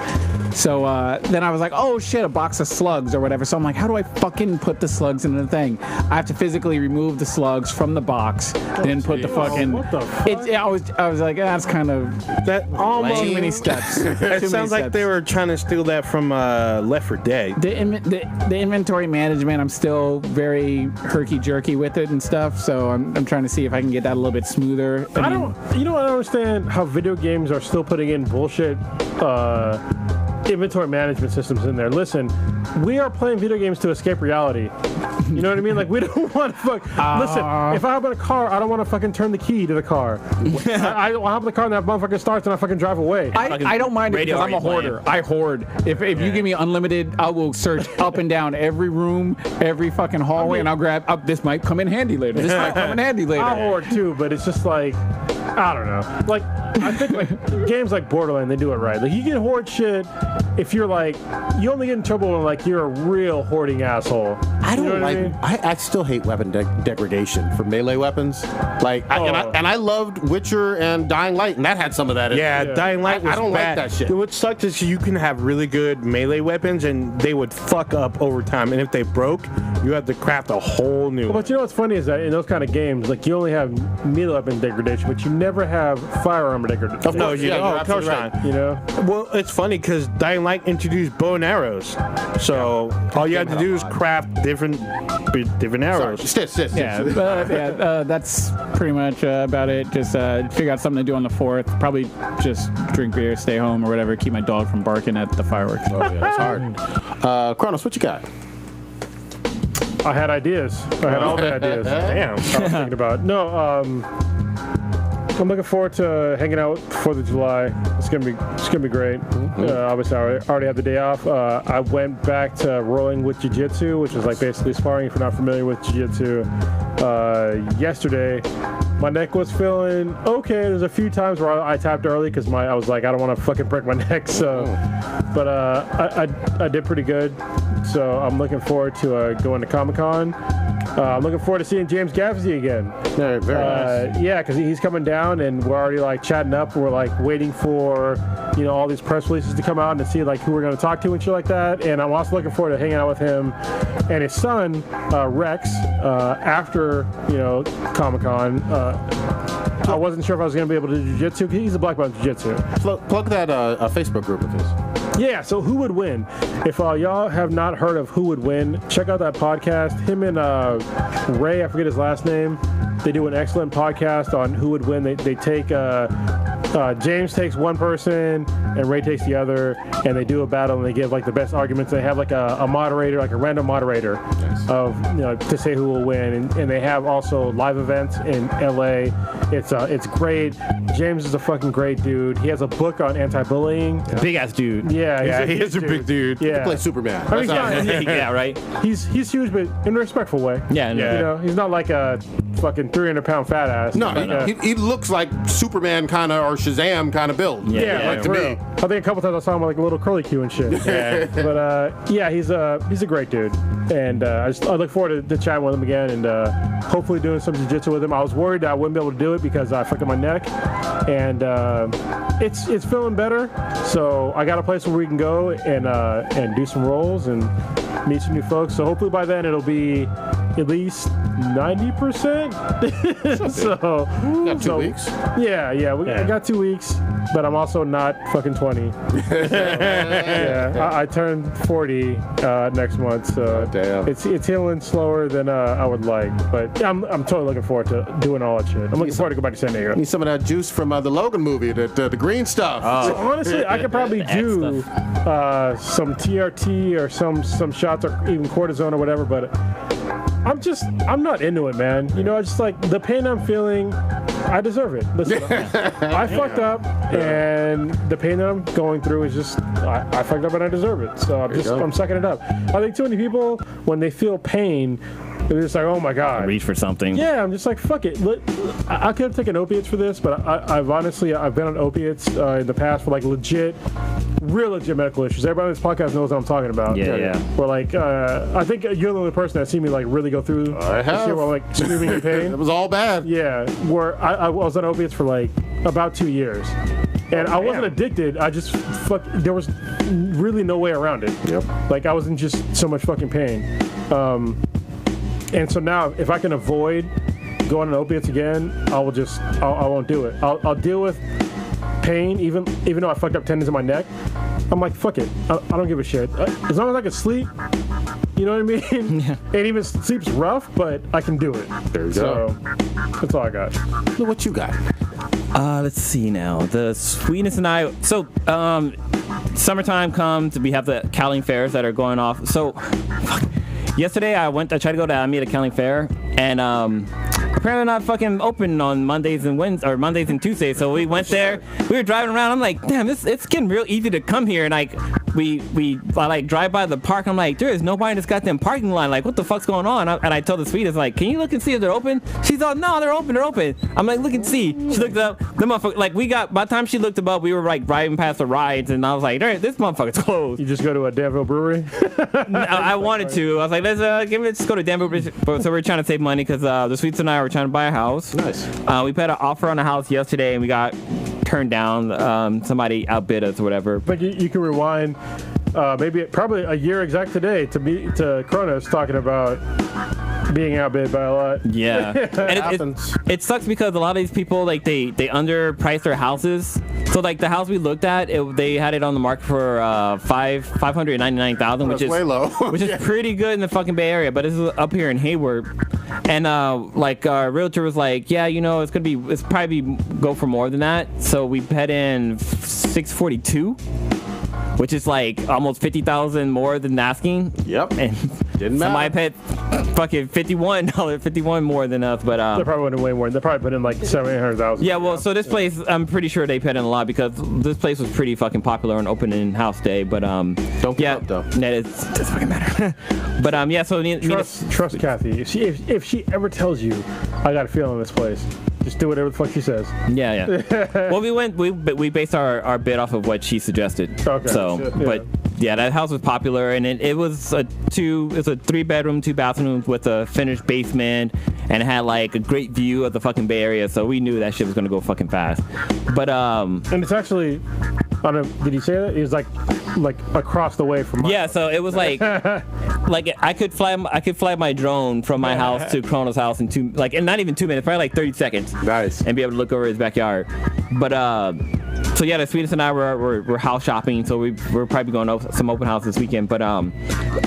So then I was like, oh shit, a box of slugs or whatever. So I'm like, how do I fucking put the slugs in the thing? I have to physically remove the slugs from the box, then put the fucking. What the fuck? I was like, that's kind of that almost too many steps. It sounds like they were trying to steal that from Left 4 Dead. The inventory management, I'm still very herky-jerky with it and stuff, so I'm trying to see if I can get that a little bit smoother. I don't understand how video games are still putting in bullshit inventory management systems in there. Listen, we are playing video games to escape reality. You know what I mean? Like, we don't want to fuck. Listen, if I hop in a car, I don't want to fucking turn the key to the car. I hop in the car and that motherfucker starts and I fucking drive away. I don't mind it because I'm a hoarder. I hoard. If you give me unlimited, I will search up and down every room, every fucking hallway, and I'll grab, this might come in handy later. This might come in handy later. I hoard too, but it's just like, I don't know. Like, I think like games like Borderlands, they do it right. Like, you can hoard shit if you're like, you only get in trouble when like you're a real hoarding asshole. I don't what I mean? I still hate weapon degradation for melee weapons. Like, and I loved Witcher and Dying Light, and that had some of that in it. Yeah, Dying Light was I don't bad. like that shit. What sucked is you can have really good melee weapons, and they would fuck up over time. And if they broke, you have to craft a whole new one. But you know what's funny is that in those kind of games, like you only have melee weapon degradation, but you never have firearm degradation. Of course, you yeah, don't. you're Of course absolutely not. You know? Well, it's funny because Dying Light introduced bow and arrows, so all you have to do is craft different arrows. That's pretty much about it. Just figure out something to do on the 4th. Probably just drink beer, stay home, or whatever. Keep my dog from barking at the fireworks. Oh yeah, that's hard. Kronos, what you got? I had ideas. I had all the ideas. Damn. I was thinking about. No, I'm looking forward to hanging out 4th of July. It's gonna be great. Obviously, I already have the day off. I went back to rolling with jiu-jitsu, which is like basically sparring if you're not familiar with jiu-jitsu. Yesterday, my neck was feeling okay. There's a few times where I tapped early because I was like, I don't want to fucking break my neck. So, but I did pretty good. So I'm looking forward to going to Comic-Con. I'm looking forward to seeing James Gafsey again. Very nice. Yeah, because he's coming down, and we're already like chatting up. We're like waiting for all these press releases to come out and to see like who we're going to talk to and shit like that. And I'm also looking forward to hanging out with him and his son Rex after Comic-Con. I wasn't sure if I was going to be able to do jiu-jitsu. He's a black belt in jiu-jitsu. Plug that Facebook group of his. Yeah, so Who Would Win? If y'all have not heard of Who Would Win, check out that podcast. Him and Ray, I forget his last name, they do an excellent podcast on Who Would Win. They take... James takes one person and Ray takes the other, and they do a battle and they give like the best arguments. They have like a moderator, like a random moderator of to say who will win, and they have also live events in LA. It's great. James is a fucking great dude. He has a book on anti-bullying. Big ass dude. Yeah, he is a big dude. He Yeah, plays Superman. I mean, Yeah, right. he's huge, but in a respectful way. Yeah, no. He's not like a fucking 300-pound fat ass. No, Yeah. he looks like Superman kind of, or Shazam kind of build. Yeah, like for to real. me. I think a couple times I saw him with like a little curly Q and shit. Yeah. But yeah, he's a great dude, and I look forward to chatting with him again, and hopefully doing some jiu-jitsu with him. I was worried that I wouldn't be able to do it because I fucked up my neck, and it's feeling better. So I got a place where we can go and do some rolls and meet some new folks. So hopefully by then it'll be at least 90%. So Got 2 weeks. Yeah. I got 2 weeks, but I'm also not fucking 20. I turned 40 next month, so damn. it's healing slower than I would like. But I'm totally looking forward to doing all that shit. I'm looking forward to go back to San Diego. Need some of that juice from the Logan movie, the green stuff. So honestly, I could probably do some TRT or some shots or even cortisone or whatever, but I'm not into it, man. I just like the pain I'm feeling. I deserve it. Listen, I fucked up, and the pain that I'm going through is just I fucked up and I deserve it. So I'm sucking it up. I think too many people, when they feel pain, they're just like, oh my god, Reach for something. yeah, I'm just like, fuck it. I could have taken opiates for this, but I've been on opiates in the past for like real legit medical issues. Everybody on this podcast knows what I'm talking about. Yeah. Where like, I think you're the only person that's seen me like really go through I the shit have. where I'm like screaming in pain. It was all bad. Yeah, where I was on opiates for like about 2 years. And I wasn't addicted. I just there was really no way around it. Yep. Like I was in just so much fucking pain. And so now, if I can avoid going on opiates again, I won't do it. I'll deal with pain, even though I fucked up tendons in my neck. I'm like, fuck it. I don't give a shit. As long as I can sleep, you know what I mean? Yeah. And even sleep's rough, but I can do it. There you go. That's all I got. What you got? Let's see now. The Sweetness and I. So, summertime comes. We have the Cowling fairs that are going off. So, yesterday I tried to go to Alameda County Fair, and apparently not fucking open on Mondays and Mondays and Tuesdays. So we went there. We were driving around. I'm like, damn, it's getting real easy to come here. And like, I like drive by the park. I'm like, there is nobody in this goddamn parking lot. Like, what the fuck's going on? And I told the Sweetest, like, can you look and see if they're open? She's like, no, they're open. I'm like, look and see. She looked up. The motherfucker, like, by the time she looked up, we were like driving past the rides, and I was like, this motherfucker's closed. You just go to a Danville brewery? I wanted to. I was like, let's go to Denver. So we're trying to save money because the Sweets and I were trying to buy a house. Nice. We put an offer on a house yesterday, and we got turned down. Somebody outbid us or whatever. But you can rewind probably a year exact today to Kronos talking about being outbid by a lot. Yeah. And it sucks because a lot of these people, like, they underprice their houses. So like the house we looked at, they had it on the market for $599,000, which is way low. which is pretty good in the fucking Bay Area, but it's up here in Hayward. And like our realtor was like, yeah, it's probably go for more than that. So we put in $642, which is like almost $50,000 more than asking. Yep. And Didn't somebody matter. paid fucking $51 more than us, but They probably went in way more. They probably put in like $700,000. yeah, well, so this place, I'm pretty sure they put in a lot because this place was pretty fucking popular on opening house day. But Don't give yeah, up, though. it doesn't fucking matter. But yeah, so Trust Kathy. If she ever tells you, I got a feeling in this place, just do whatever the fuck she says. Yeah. Well, we based our bid off of what she suggested. Okay. So, Yeah. but yeah, that house was popular, and it was a 3-bedroom, 2 bathrooms with a finished basement, and it had like a great view of the fucking Bay Area. So we knew that shit was gonna go fucking fast. But and it's actually, I don't know, did he say that? It was like across the way from. Yeah, so it was like like I could fly my drone from my house to Chrono's house in and not even 2 minutes, probably like 30 seconds. Nice. And be able to look over his backyard. But so yeah, the sweetest and I were house shopping, so we're probably going to some open house this weekend. But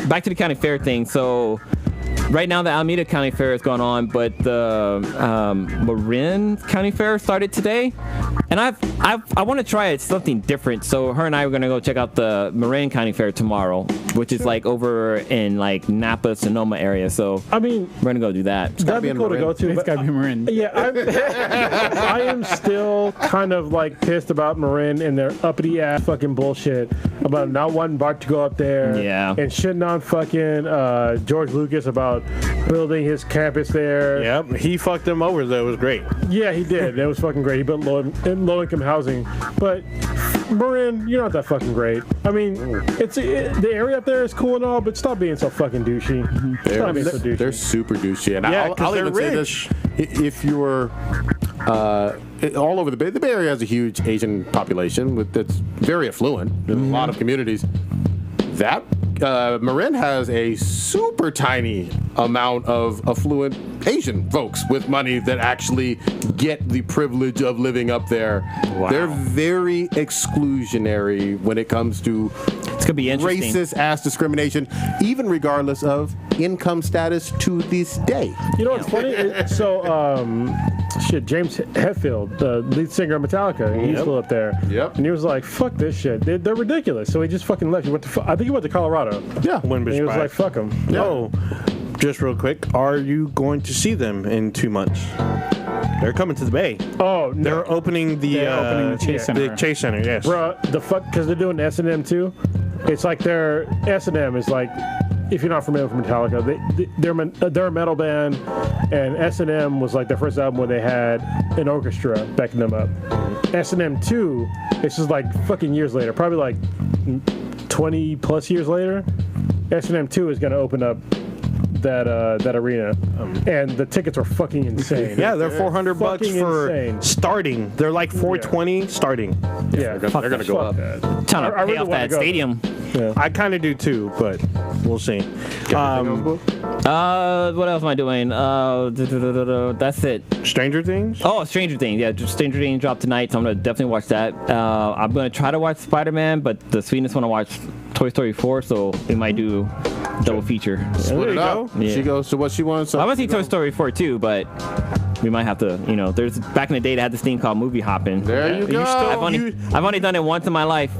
back to the county fair thing. So right now the Alameda County Fair is going on, but the Marin County Fair started today, and I want to try something different. So her and I were gonna go check out the Marin County Fair tomorrow, which is like over in like Napa, Sonoma area. So I mean, we're gonna go do that. That'd be cool to go to. It's gotta be Marin. Yeah, I am still kind of like pissed about Marin and their uppity ass fucking bullshit about not wanting Bart to go up there. Yeah. And shitting on fucking George Lucas about building his campus there. Yep, he fucked them over though. It was great. Yeah, he did. It was fucking great. He built low-income housing. But Marin, you're not that fucking great. I mean, the area up there is cool and all, but stop being so fucking douchey. Stop being so douchey. They're super douchey. And Yeah, I'll they're even say rich. this. If you're all over the Bay Area has a huge Asian population that's very affluent in a lot of communities. That Marin has a super tiny amount of affluent Asian folks with money that actually get the privilege of living up there. Wow. They're very exclusionary when it comes to It's gonna be interesting. racist ass discrimination, even regardless of income status to this day. You know what's funny? James Hetfield, the lead singer of Metallica, he flew up there. Yep. And he was like, fuck this shit. They're ridiculous. So he just fucking left. He went to, I think he went to Colorado. Yeah. Wouldn't be And he was like, surprised. fuck him. No, just real quick, are you going to see them in 2 months? They're coming to the Bay. Oh, no. They're opening the Chase Center. The Chase Center, yes. Bro, the fuck, because they're doing S&M too. It's like their S&M is like, if you're not familiar with Metallica, they're a metal band, and S&M was like their first album where they had an orchestra backing them up. S&M 2, it's just like fucking years later, probably like 20 plus years later. S&M 2 is going to open up that arena, and the tickets are fucking insane. Yeah, they're $400 fucking for insane. starting. They're like $420 starting. Yeah, They're gonna go up. Trying to I pay really off wanna that go. stadium. I kind of do too, but we'll see. What else am I doing? That's it. Stranger Things? Oh, Stranger Things. Yeah, just Stranger Things dropped tonight, so I'm gonna definitely watch that. I'm gonna try to watch Spider-Man, but the sweetness want to watch Toy Story 4, so we might do double feature. Split it up. Yeah. She goes to what she wants. So I want to see Toy Story 4 too, but we might have to, there's back in the day they had this thing called movie hopping. There you go. I've only done it once in my life.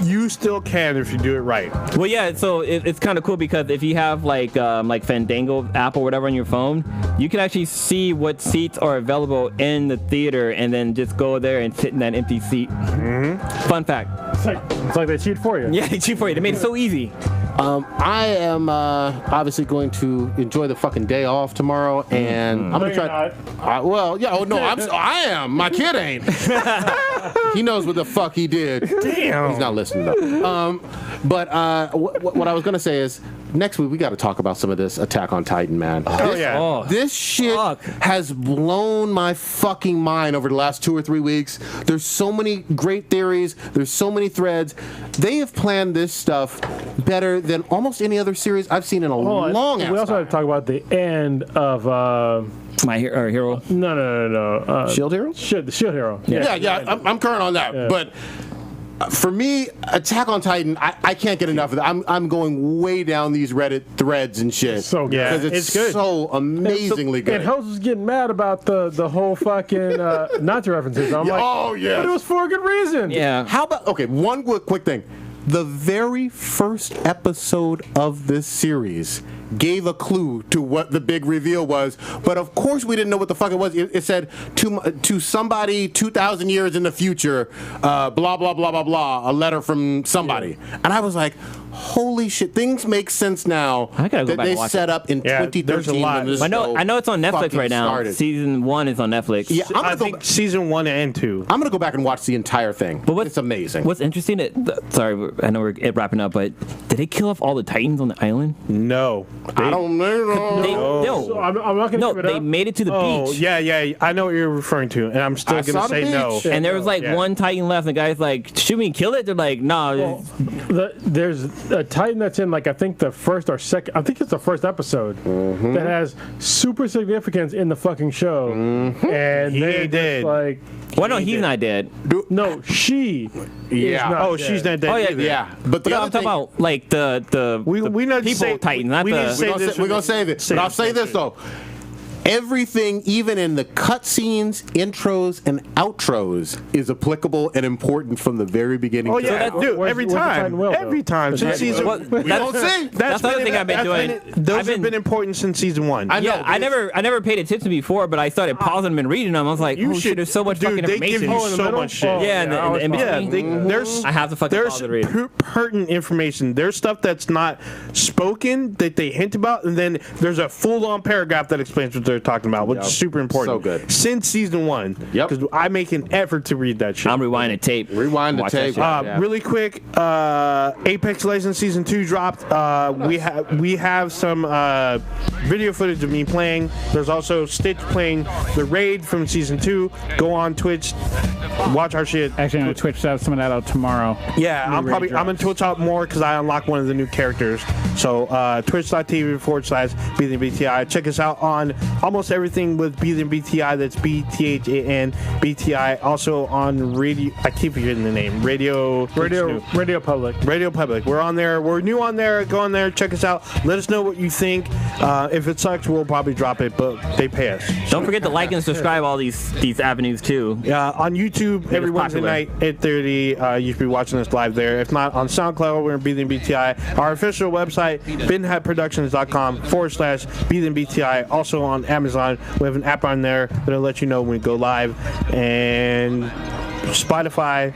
You still can if you do it right. Well, yeah, so it's kind of cool because if you have like Fandango app or whatever on your phone, you can actually see what seats are available in the theater and then just go there and sit in that empty seat. Mm-hmm. Fun fact. It's like they cheat for you. Yeah, they cheat for you. They made it so easy. I am obviously going to enjoy the fucking day off tomorrow, and I'm gonna try. I am. My kid ain't. He knows what the fuck he did. Damn. He's not listening though. But what I was gonna say is, next week we got to talk about some of this Attack on Titan, man. Oh, yeah. Oh, This shit has blown my fucking mind over the last 2 or 3 weeks. There's so many great theories. There's so many threads. They have planned this stuff better than almost any other series I've seen in a long ass We also time. have to talk about the end of my hero. no. Shield Heroes? The Shield Hero. Yeah, I'm current on that. Yeah. But for me, Attack on Titan, I can't get enough of it. I'm going way down these Reddit threads and shit. It's so good. Yeah. Because it's It's good. so amazingly good. And Host was getting mad about the whole fucking Nazi references. I'm like, oh, yes. but it was for a good reason. Yeah. How about, okay, one quick thing. The very first episode of this series gave a clue to what the big reveal was, but of course we didn't know what the fuck it was. It said to somebody 2,000 years in the future, blah, blah, blah, blah, blah, a letter from somebody. And I was like, holy shit, things make sense now I gotta go that back they and watch set it. up in Yeah, 2013. there's a lot. when this I know it's on show Netflix fucking right now. started. Season 1 is on Netflix. Yeah, I think season 1 and 2. I'm gonna go back and watch the entire thing. But It's amazing. What's interesting? Sorry, I know we're wrapping up, but did they kill off all the Titans on the island? No. I don't know. So I'm not gonna No, give it they up. made it to the Oh, beach. yeah. I know what you're referring to, and I'm still I gonna saw the say no. beach. And there was like Yeah. one Titan left, and the guy's like, shoot me, kill it. They're like, nah. Well, there's a Titan that's in like I think the first or second. I think it's the first episode that has super significance in the fucking show. And He they're ain't just dead. like, well, no, he's not dead. no, she. Yeah. Is not Oh, dead. she's not dead. Oh, yeah, either. Yeah, but the But other I'm talking thing, about like the We not people say, Titan, not we need the. to say this. we're gonna save it. But I'll say this though. Everything, even in the cutscenes, intros, and outros, is applicable and important from the very beginning. Oh to yeah, the end. dude! where's- Every where's the time, Titan Will, every though? time The since Titan season. Well, We don't see. That's the other thing I've been doing. Those I've have been important since season 1. I know. Yeah, I never paid attention before, but I started pausing them and reading them. I was like, You oh shit, should- there's so much dude, fucking they give information. you in the so middle? much shit. Oh, Yeah, and I always in follow Yeah, between. there's I have to fucking there's pause and read. pertinent information. There's stuff that's not spoken that they hint about, and then there's a full-on paragraph that explains what they're talking about, which is super important. So good. Since season 1. Yep. Because I make an effort to read that shit. I'm rewinding tape. Rewind the Watch that tape. shit. Yeah. Really quick, Apex Legends Season 2 dropped. We have some video footage of me playing. There's also Stitch playing the raid from Season 2. Go on Twitch, watch our shit. Actually, I'm gonna Twitch some of that out tomorrow. Yeah, New I'm raid gonna drops. Twitch out more because I unlocked one of the new characters. So twitch.tv/BTHAN. Check us out on almost everything with BTHAN. That's BTHAN BTI. Also on radio. I keep forgetting the name. Radio Public. Radio Public. We're on there. We're new on there. Go on there. Check us out. Let us know what you think. If it sucks, we'll probably drop it, but they pay us. Don't forget to like and subscribe all these avenues too. On YouTube, every it's Wednesday popular. night, 8:30. You should be watching us live there. If not, on SoundCloud, we're in BTI. Our official website, binhatproductions.com/BTI. Also on Amazon. We have an app on there that'll let you know when we go live. And Spotify,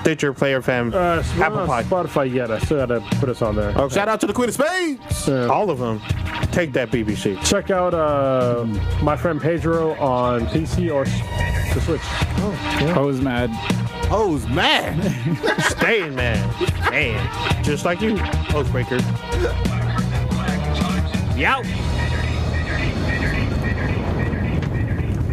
Stitcher, Player FM, Apple Podcast. Spotify yet. I still gotta put us on there. Shout out to the Queen of Spades. All of them. Take that, BBC. Check out my friend Pedro on PC or the Switch. Hoes Mad. Hoes Mad. Staying, man. Man. Just like you, Oathbreaker. Yow.